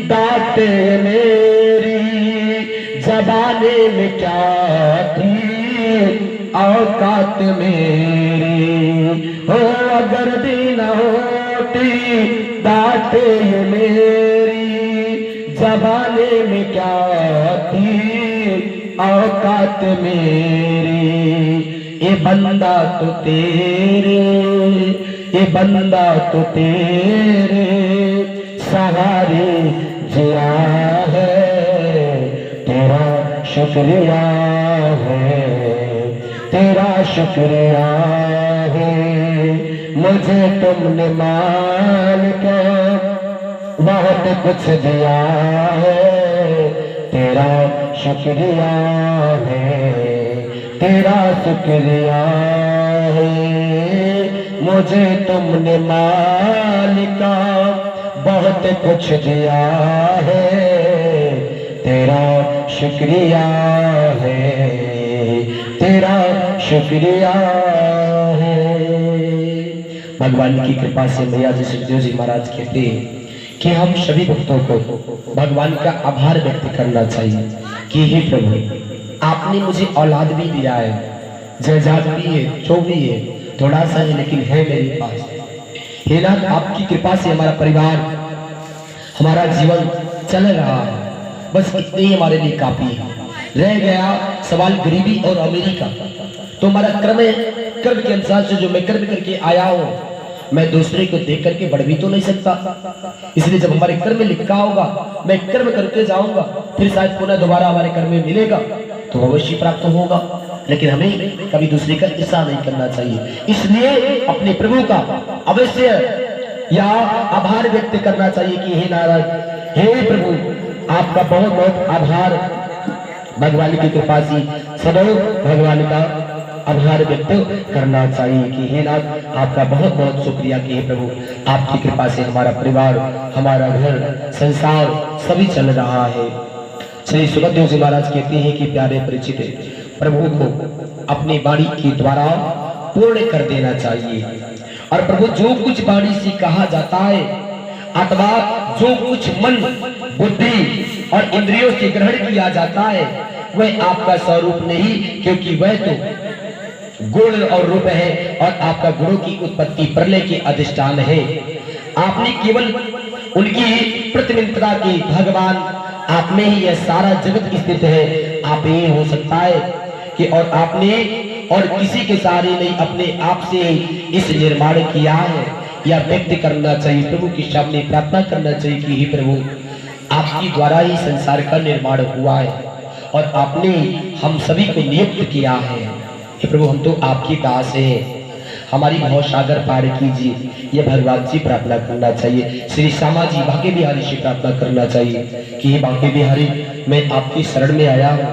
बातें मेरी, ज़बाने में क्या थी औकात मेरी, हो अगर दी न होती बातें मेरी, ज़बाने में क्या थी औकात मेरी। ये बंदा तो तेरे, ये बंदा तो तेरे सहारे जिया है, तेरा शुक्रिया है, तेरा शुक्रिया है। मुझे तुमने मालिक बहुत कुछ दिया है, तेरा शुक्रिया है, तेरा शुक्रिया है। मुझे तुमने मालिक बहुत कुछ दिया है, तेरा शुक्रिया है, तेरा शुक्रिया है। भगवान की कृपा से मैया जी सुखदेव जी महाराज कहते हैं कि हम सभी भक्तों को भगवान का आभार व्यक्त करना चाहिए कि हे प्रभु आपने मुझे औलाद भी दिया है, जायदाद भी है, जो भी है थोड़ा सा है लेकिन है मेरे पास। हे नाथ आपकी कृपा से हमारा परिवार, हमारा जीवन चल रहा है, बस इतने ही हमारे लिए काफी है। रह गया सवाल गरीबी और अमीरी का, तो हमारा कर्म के अनुसार से जो मैं कर्म करके आया हूँ मैं दूसरे को देख करके बढ़ भी तो नहीं सकता, इसलिए जब हमारे कर्म में लिखा होगा मैं कर्म करके जाऊंगा, फिर शायद पुनः दोबारा हमारे कर्म में मिलेगा तो अवश्य प्राप्त होगा, लेकिन हमें कभी दूसरे का ईर्ष्या नहीं करना चाहिए। इसलिए अपने प्रभु का अवश्य या आभार व्यक्त करना चाहिए कि हे नारायण, हे प्रभु आपका बहुत बहुत आभार। भगवान की कृपा से सदैव भगवान का आभार व्यक्त करना चाहिए कि हे नाथ आपका बहुत बहुत शुक्रिया कि हे प्रभु आपकी कृपा से हमारा परिवार, हमारा घर, संसार सभी चल रहा है। श्री सुखदेव जी महाराज कहते हैं कि प्यारे परिचित प्रभु को अपनी वाणी के द्वारा पूर्ण कर देना चाहिए, और प्रभु जो कुछ वाणी से कहा जाता है अथवा जो कुछ मन, बुद्धि और इंद्रियों से ग्रहण किया जाता है वह आपका स्वरूप नहीं, क्योंकि वह तो गुण और रूप है और आपका गुणों की उत्पत्ति प्रलय के अधिष्ठान है। आपने केवल उनकी प्रतिनिधिता की भगवान आप में ही यह सारा जगत स्थित है, आप ही हो सकता है कि और आपने और किसी के सहारे नहीं, अपने आप से इस निर्माण किया है, या व्यक्त करना चाहिए, प्रभु के सामने प्रार्थना करना चाहिए कि हे प्रभु, आपके द्वारा ही संसार का निर्माण हुआ है और आपने हम सभी को नियुक्त किया है। हे प्रभु, हम तो आपके दास हैं, हमारी भव सागर पार कीजिए। ये भगवान से प्रार्थना करना चाहिए। श्री श्यामा जी भाग्य बिहारी से प्रार्थना करना चाहिए कि हे भाग्य बिहारी, मैं आपकी शरण में आया हूँ,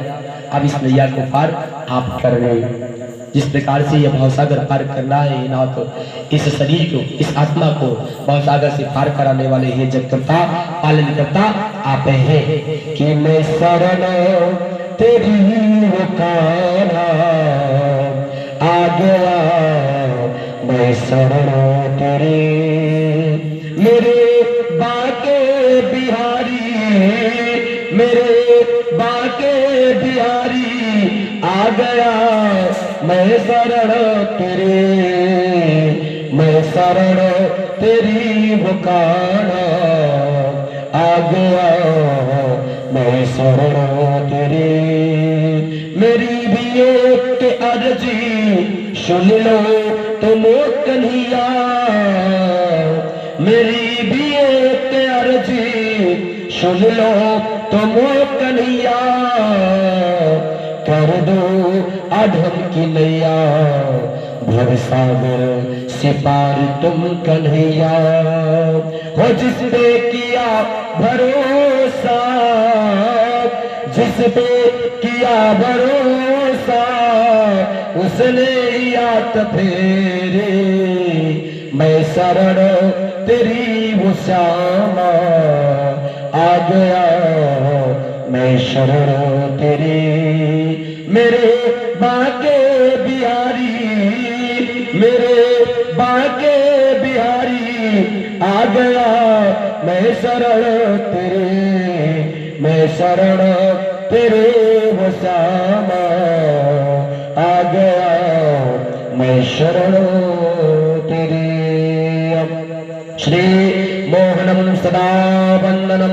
अब इस नैया को पार आप कर रहे। जिस प्रकार से यह भवसागर पार करना है ना, तो इस शरीर को, इस आत्मा को भवसागर से पार कराने वाले हे जगकर्ता, पालन करता आप हैं कि मैं शरण तेरी काना आ गया, मैं शरण तेरे, मेरे बाके बिहारी, मेरे बाके बिहारी आ गया, मैं शरण तेरे, मैं शरण तेरी पुकारा आ गया, मैं शरण तेरे, मेरी भी एक अर्जी सुन लो तुम कन्हैया, मेरी भी एक अर्जी सुन लो तुम कन्हैया, कर दो अधम की नैया, भवसागर से पार तुम कन्हैया, हो जिस पे किया भरोसा, जिस पे किया भरोसा, उसने याद फेरे, मैं शरण तेरी वो श्यामा आ गया, मैं शरण तेरी, मेरे बाके बिहारी, मेरे बाके बिहारी आ गया, मैं शरण तेरे, मैं शरण तेरे वो श्यामा आ गया, मैं शरण तेरे। श्री मोहनम सदा वंदनम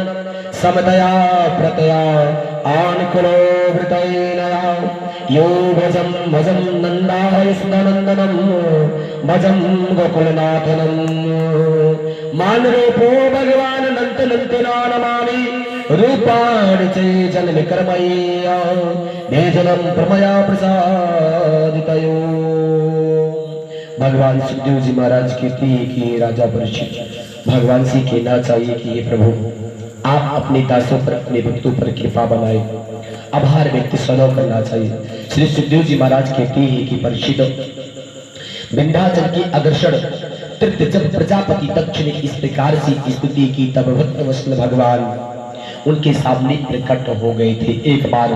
समतया प्रतया आनुकुलो वृतैनया, यो भजं भजं नन्दाय सुनंदनम, भजं गोकुलनाथनम, मान रूपो भगवान नंत नंतना नमामि, रूपाणि च जन्म कर्मया, भेजनम प्रमया प्रसादितयो। भगवान सुखदेव जी महाराज कहते हैं कि राजा परीक्षित भगवान से कहना चाहिए कि हे प्रभु, आप अपने दासों पर, अपने भक्तों पर कृपा बनाए, आभार व्यक्त सदैव करना चाहिए। श्री सुखदेव जी महाराज कहते हैं कि परीक्षित, विंध्याचल के अग्रसर तीर्थ जब प्रजापति दक्ष ने इस प्रकार से स्तुति की, तब भक्त वत्सल भगवान उनके सामने प्रकट हो गए थे। एक बार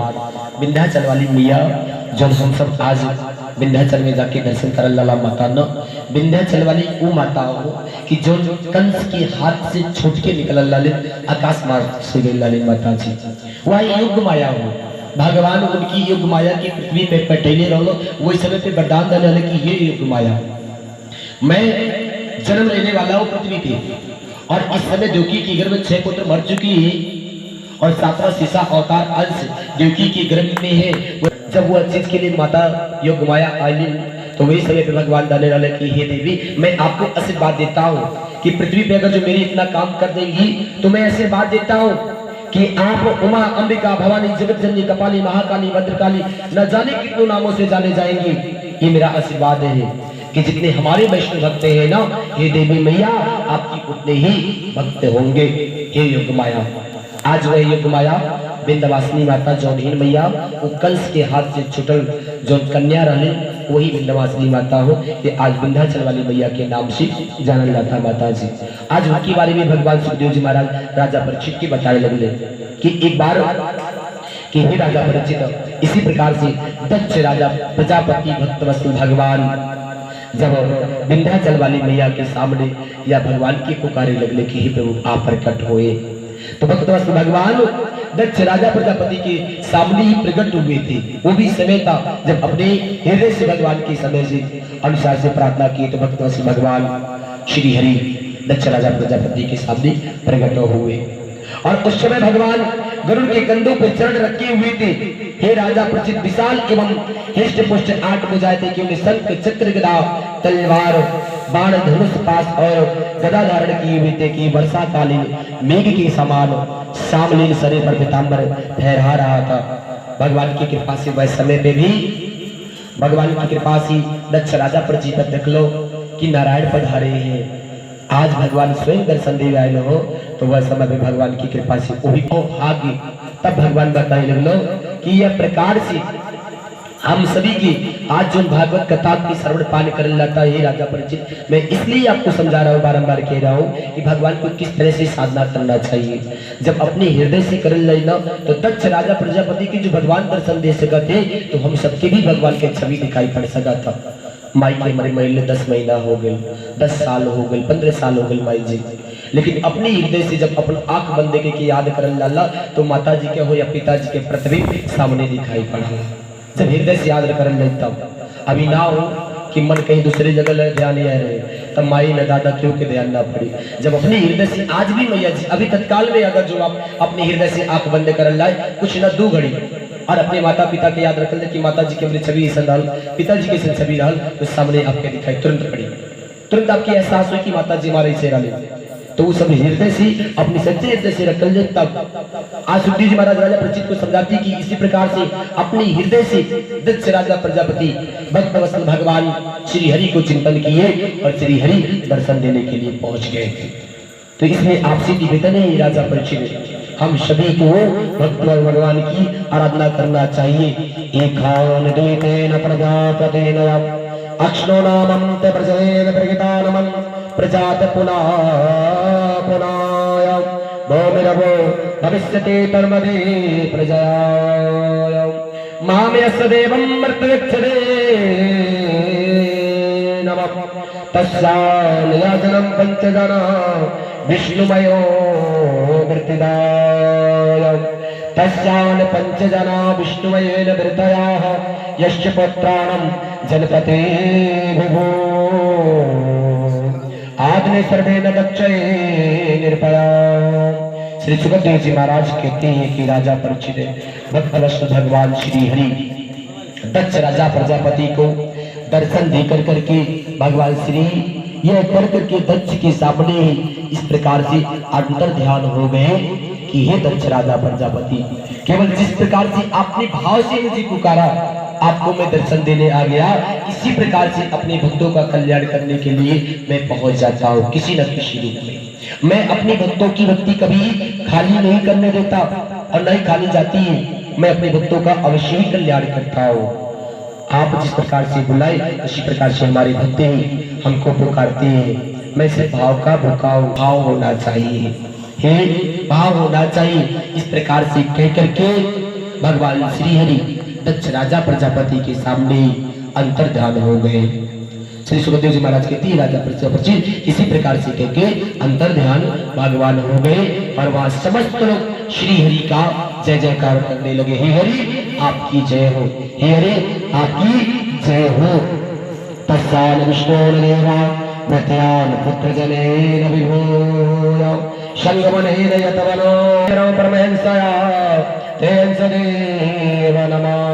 विंध्याचल वाली मैया, जब हम सब आज विंध्याचल में जाके दर्शन कर लाला माता न, विंध्याचल वाली वो माता हो कि जो कंस के हाथ से छूट के निकल लाले आकाश मार्ग से गई लाली माता जी, वह युग माया हो। भगवान उनकी युग माया की पृथ्वी पे पटेले रहो, वही समय पे वरदान देने वाले की ये युग माया, मैं जन्म लेने वाला हूँ पृथ्वी पे, और इस समय देवकी की गर्भ में 6 पुत्र मर चुकी है, और 7वां शीशा अवतार अंश देवकी के गर्भ में है। जब वो चीज के लिए माता योग माया आई, तो वही समय पे भगवान दाने वाले की हे देवी, मैं आपको आशीर्वाद देता हूँ कि पृथ्वी पे अगर जो मेरी इतना काम कर देंगी, तो मैं आशीर्वाद देता हूँ कि आप उमा, अंबिका, भवानी, जगत जननी, कपाली, महाकाली, भद्रकाली, न जाने कितने नामों से जाने जाएंगी। ये मेरा आशीर्वाद है कि जितने हमारे वैष्णव भक्त हैं ना, हे देवी मैया, आपकी उतने ही भक्त होंगे। हे योग माया, आज वह योग माया विंध्यवासिनी माता जौनहीन मैया, वो कंस के हाथ से छुटल जो कन्या रहे, वही विंध्यवासिनी माता हो, ये आज विंध्याचल वाली मैया के नाम से जानल जाता माता जी। आज उनके बारे में भगवान सुखदेव जी महाराज राजा परीक्षित के बताने लगे कि एक बार कि हे राजा परीक्षित, इसी प्रकार से दक्ष राजा प्रजापति भक्त वत्सल भगवान जब विंध्याचल वाली मैया के सामने या भगवान की पुकारे लगने की ही प्रभु आप प्रकट हुए, तो भक्त वत्सल भगवान दक्ष राजा प्रजापति के सामने ही प्रकट हुए थे। वो भी समय था जब अपने हृदय से भगवान के समय से अनुसार से प्रार्थना की, तो भक्त वत्सल भगवान श्री हरि दक्ष राजा प्रजापति के सामने प्रकट हुए। और उस समय भगवान गरुड़ के कंधों पर चरण रखे हुए थे। हे राजा परीक्षित, विशाल एवं हृष्ट पुष्ट 8 भुजाएं थे कि उन्हें शंख चक्र गदा तलवार बाण धनुष पास और गदा धारण किए हुए थे कि वर्षा कालीन मेघ के समान सामलीन शरीर पर पीतांबर फहरा रहा था। भगवान की कृपा से वह समय पे भी भगवान की कृपा से दक्ष राजा परीक्षित देख लो कि नारायण पधारे हैं। आज भगवान स्वयं दर्शन दे आए हो तो वह समय में भगवान की कृपा से वही भाग्य। तब भगवान बताए लग लो कि यह प्रकार से हम सभी की आज जो भागवत कथा की श्रवण पान कर लेता है राजा परीक्षित, मैं इसलिए आपको समझा रहा हूँ, बारंबार कह रहा हूँ कि भगवान को किस तरह से साधना करना चाहिए। जब अपने हृदय से कर लेना तो दक्ष राजा प्रजापति की जो भगवान दर्शन दे सका थे तो हम सबके भी भगवान के छवि दिखाई पड़ सका था। माई के हमारे महीने 10 महीना हो गए, 10 साल हो गए, 15 साल हो गए माई जी, लेकिन अपने हृदय से जब अपन आंख बंद के याद कर लाला तो माता जी के हो या पिताजी के प्रतिबिंब सामने दिखाई पड़ा। जब हृदय से याद कर लेता अभी ना हो कि मन कहीं दूसरे जगह ध्यान नहीं आ रहे, तब माई न दादा क्यों के ध्यान ना पड़ी। जब अपने हृदय से आज भी मैया जी अभी तत्काल में अगर जो आप अपने हृदय से आंख बंद कर लाए कुछ न 2 घड़ी और अपने माता पिता के याद रख ले कि माता जी के अपनी छवि डाल, पिताजी के छवि डाल, तो सामने आपके दिखाई तुरंत पड़ी, तुरंत आपकी एहसास हुई कि माता जी हमारे चेहरा ले, तो वो सब हृदय से अपनी सच्चे हृदय से रख ले। तब आज सुखदेव जी महाराज राजा परीक्षित को समझाती कि इसी प्रकार से अपने हृदय से दक्ष राजा प्रजापति भक्त वत्सल भगवान श्री हरि को चिंतन किए और श्री हरि दर्शन देने के लिए पहुंच गए। तो इसमें आपसे निवेदन है राजा परीक्षित, हम सभी को भक्त भगवान की आराधना करना चाहिए। एकान देतेन प्रजापतेन अक्ष्णो नामं ते प्रजयेन प्रगितानमं प्रजात पुनः पुनाय भौमिरवो भविष्यति तन्मदे प्रजाय मामेऽस्य देवं मर्त्यक्षदे नमः तस्यानुयाजनं पंचजना विष्णुमयो वृत्तिदाय तस्यान् पंचजना विष्णुमयेन वृत्तयाः यश्च पुत्राणं जनपते विभो आग्ने सर्वेन दक्षये निर्भया। श्री सुखदेव जी महाराज कहते हैं कि राजा परीक्षित भक्त भगवान श्री हरि दक्ष राजा प्रजापति को दर्शन देकर करके भगवान श्री यह कर करके दक्ष के सामने इस प्रकार से अंतर ध्यान हो गए कि हे दक्ष राजा प्रजापति, केवल जिस प्रकार से आपने भाव से मुझे पुकारा आपको मैं दर्शन देने आ गया, इसी प्रकार से अपने भक्तों का कल्याण करने के लिए मैं पहुंच जाता हूँ किसी न किसी रूप में। मैं अपने भक्तों की भक्ति कभी खाली नहीं करने देता और नहीं खाली जाती है, मैं अपने भक्तों का अवश्य ही कल्याण करता हूँ। आप जिस प्रकार से बुलाए उसी प्रकार से हमारे भक्त ही हमको पुकारते हैं। मैं सिर्फ भाव का भुकाऊ, भाव होना चाहिए, हे भाव होना चाहिए। इस प्रकार से कह करके भगवान श्री हरि दक्ष राजा प्रजापति के सामने अंतर ध्यान हो गए। श्री सुखदेव जी महाराज कहते हैं राजा प्रजापति इसी प्रकार से कह के अंतर ध्यान भगवान हो गए और वहां समस्त लोग श्री हरि का जय जयकार करने लगे। हे हरि आपकी जय हो, हे हरि आपकी जय हो। तस्यान विष्णुर्देवा प्रत्यान पुत्र जनेन विभूय संगमनेन यतवनो परमहंसया तेन सदेव नमः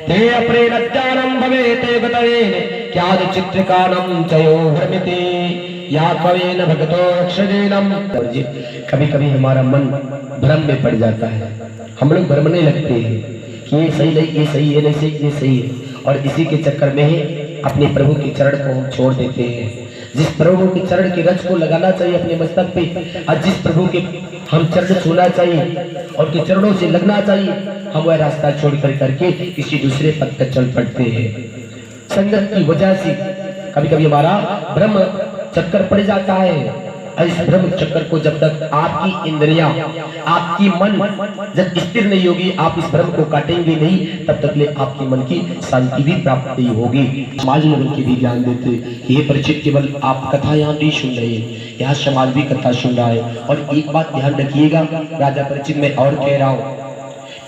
ते अप्रेणज्ञानं भवेते गतवेन क्याद चित्रकानं चयो भ्रमिते या कवेन भगतो अक्षरेणम। कभी कभी हमारा मन भ्रम में पड़ जाता है, हम लोग भ्रमने लगते हैं कि ये सही नहीं, ये सही है, नहीं ये सही है, और इसी के चक्कर में ही अपने प्रभु के चरण को हम छोड़ देते हैं। जिस प्रभु के चरण की रज को लगाना चाहिए अपने मस्तक पे और जिस प्रभु के हम चरण छूना चाहिए और के चरणों से लगना चाहिए, हम वह रास्ता छोड़ कर करके किसी दूसरे पथ पर चल पड़ते हैं। संगत की वजह से कभी कभी हमारा ब्रह्म चक्कर पड़ जाता है। इस ब्रह्म चक्कर को जब तक आपकी इंद्रियां, आपकी मन जब स्थिर नहीं होगी, आप इस ब्रह्म को काटेंगे नहीं, तब तक ले आपकी मन की शांति भी प्राप्त नहीं होगी। समाज लोगों की भी ज्ञान देते ये परिचित केवल आप कथा यहाँ नहीं सुन रहे हैं, यहाँ समाज भी कथा सुन रहा है। और एक बात ध्यान रखिएगा राजा परिचित में और कह रहा हूँ,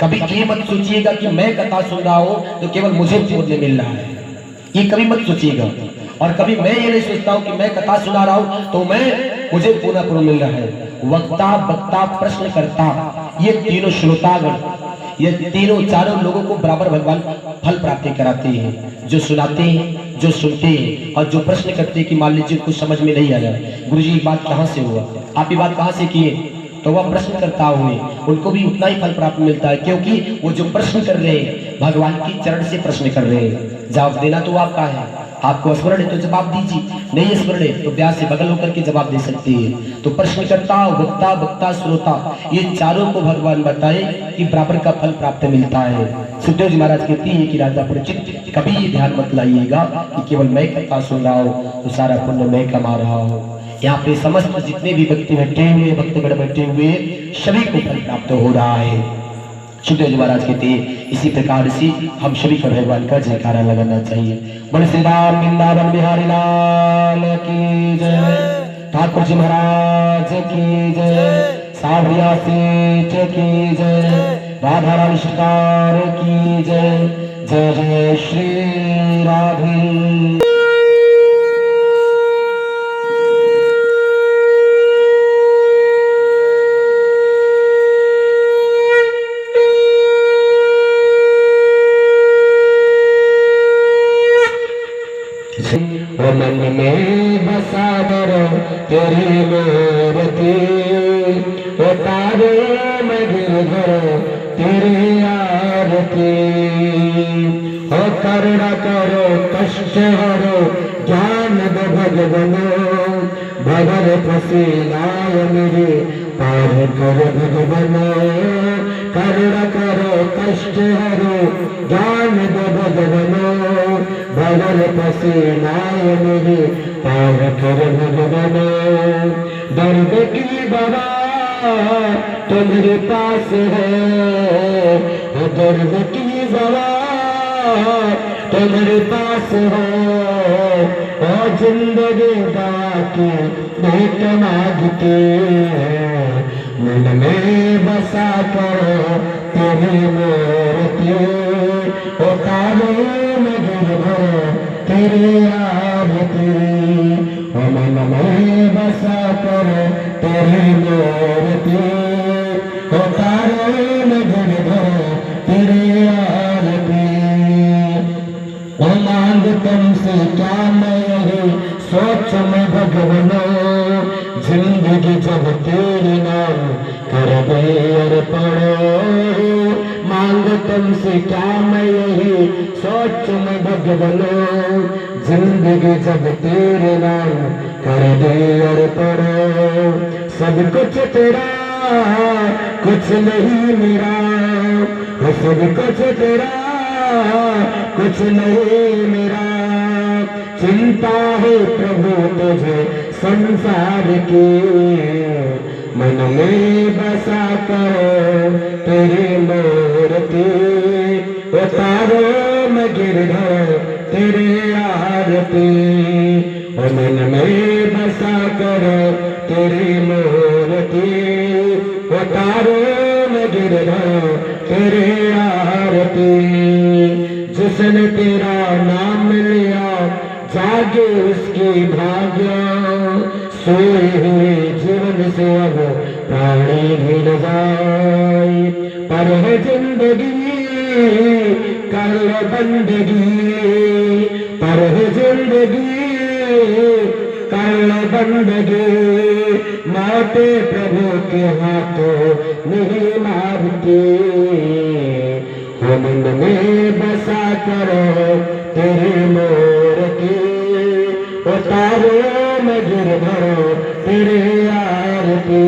कभी ये मत सोचिएगा कि मैं कथा सुन रहा हूँ तो केवल मुझे पुण्य मिल रहा है, ये कभी मत सोचिएगा। और कभी मैं ये नहीं सोचता हूँ कि मैं कथा सुना रहा हूँ तो मैं मुझे पूरा पूर्ण मिल रहा है। वक्ता, वक्ता, प्रश्नकर्ता, ये तीनों श्रोतागण, ये तीनों चारों लोगों को बराबर भगवान फल प्राप्ति कराते हैं। जो सुनाते हैं, जो सुनते हैं और जो प्रश्न करते हैं कि मान लीजिए कुछ समझ में नहीं आया, गुरुजी ये बात कहाँ से हुआ, आप ये बात कहाँ से किए, तो वह प्रश्न करता हुए उनको भी उतना ही फल प्राप्त मिलता है, क्योंकि वो जो प्रश्न कर रहे हैं भगवान की चरण से प्रश्न कर रहे हैं। जवाब देना तो आपका है, आपको स्मरण है तो जवाब दीजिए, नहीं स्मरण है तो ब्याह से बगल होकर के जवाब दे सकती है। तो प्रश्नकर्ता, वक्ता, वक्ता, श्रोता, ये चारों को भगवान बताए कि बराबर का फल प्राप्त मिलता है। सुखदेव जी महाराज कहती है कि राजा परिचित कभी ये ध्यान मत लाइएगा कि केवल मैं कथा सुन रहा हूँ तो सारा पुण्य मैं कमा रहा हूँ। यहाँ पे समस्त जितने भी व्यक्ति बैठे हुए, भक्तगण बैठे हुए, सभी को फल प्राप्त हो रहा है। सुखदेव जी महाराज कहते हैं इसी प्रकार से हम सभी को भगवान का जयकारा लगाना चाहिए। बोले श्री राम वृंदावन बिहारी लाल की जय, ठाकुर जी महाराज की जय, सावरिया सेठ की जय, राधा रानी सरकार की जय। जय जय श्री राधे। मन में बसा करो तेरी मूर्ति, तारे में गिरधर तेरी आरती। हो करुणा करो कष्ट हरो ज्ञान दो भगवनो, भगर फसीलाय मेरे पार कर भगवनो। करुणा करो कष्ट हरो ज्ञान दो भगवनो, भगर फसीलाय मेरे पार कर भगवनो। दर्द की दवा तुम्हारे पास है, दर्द की दवा तुम्हारे पास है, और जिंदगी दवा की भेंट मांगते हैं। मन में बसा करो तेरी मूर्ति, तारे में गिरधर तेरी आरती। मन में बसा करो तेरी मूर्ति, तारे में गिरधर तेरी आरती। मांग तुमसे क्या मैं यही सोच में भगवनो, जिंदगी जब तेरे नाम कर दे अर्पण। मांग तुमसे क्या मैं यही सोच में भगवनो, जिंदगी जब तेरे नाम कर दे अर्पण। सब कुछ तेरा कुछ नहीं मेरा, सब कुछ तेरा कुछ नहीं मेरा। चिंता है प्रभु तुझे संसार की, मन में बसा करो तेरी मूर्ति, तारों में गिरधर तेरी आरती। मन में बसा करो तेरी मूर्ति, तारों में गिरधर तेरी आरती। जिसने तेरा नाम लिया जागे उसकी भाग्य, सोए हुए जीवन से अब प्राणी भी न जाए। पर है जिंदगी कर लो बंदगी, पर है जिंदगी कर लो बंदगी। मौते प्रभु के हाथों नहीं मारती, मन में बसा करो तेरी मूर्ति, तारों में गिरधर तेरी आरती।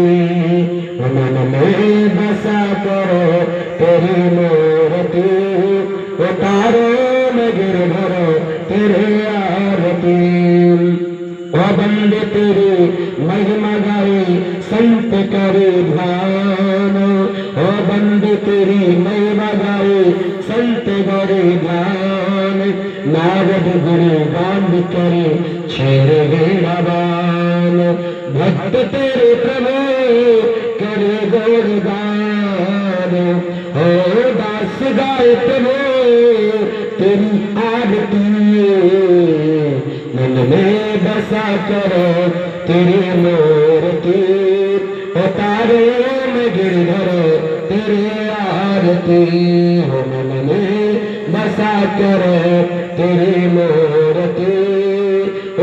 मन में बसा करो तेरी मूर्ति, तारों में गिरधर तेरी आरती। ओ बंदे तेरी महिमा गाए संत करे ध्यान, ओ बंदे तेरी महिमा गाए संत करे ध्यान। नारद गुरु गान करे छेर वीणावान, भक्त तेरे प्रभु करे गुणगान। ओ दास गाए प्रभु तेरी आरती, मन में बसा करो तेरी मूर्ति। मूर्ति उतारे में गिरधर तेरे आरती हो मन में बसा कर तेरी मूर्ति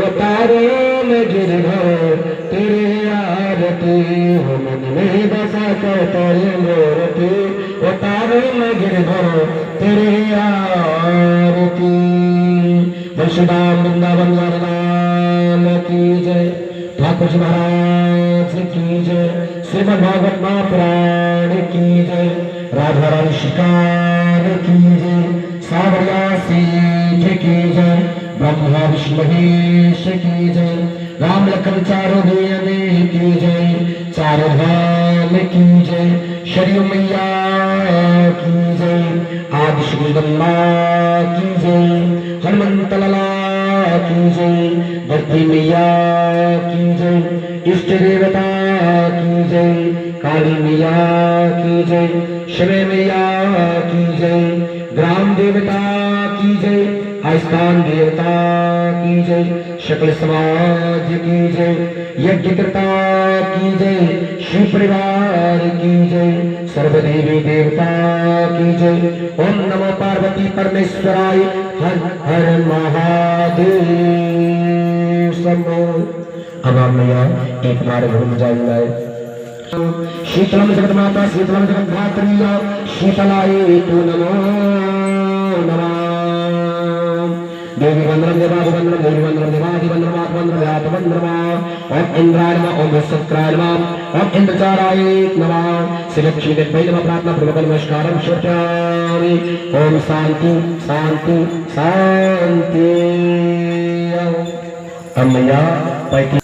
उतारे में गिरधर तेरे आरती हो मन में बसा कर तेरी मूर्ति उतारे में गिरधर तेरे आरती। वृषदाम वृंदावन नाम की जय, ठाकुर जी महाराज की जय, श्रीमद् भागवत महापुराण की जय, राधा रानी शिकार की जय, सावरिया सेठ की जय, ब्रह्मा विष्णु महेश की जय, राम लखन चारों देने की जय, चारों धाम की जय, शरीर मैया की जय, आदि श्री ब्रह्मा की जय, हनुमंत लला की जय, धरती मैया की जय, इष्ट देवता की जय, काली मैया की जय, शिवे मैया की जय, ग्राम देवता की जय, आस्थान देवता की जय, शकल समाज की जय, यज्ञकर्ता की जय, शिव परिवार की जय, सर्वदेवी देवता की जय। ओम नमो पार्वती परमेश्वराय हर हर महादेव शंभो। अब आप मैया एक हमारे घर में जाएंगे। शीतलम जगत माता शीतलम जगत धात्री शीतलाय तू नमो नमः। देवी वंदनम देवादि वंदनम देवी वंदनम देवादि वंदनम आत्मवंदनम व्यात वंदनम। ओम इंद्राय नमः ओम बृहस्पत्याय नमः ओम इंद्रचाराय नमः। श्री लक्ष्मी देवी नमः प्रार्थना पूर्वक नमस्कारम श्रोत्यामि। ओम शांति शांति शांति। अम्मया पैती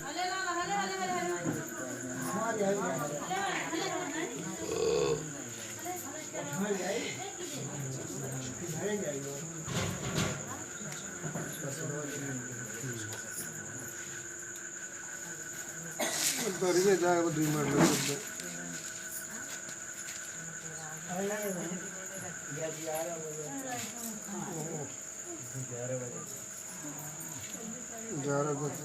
जाए वो 2 मिनट में ग्यारह बजे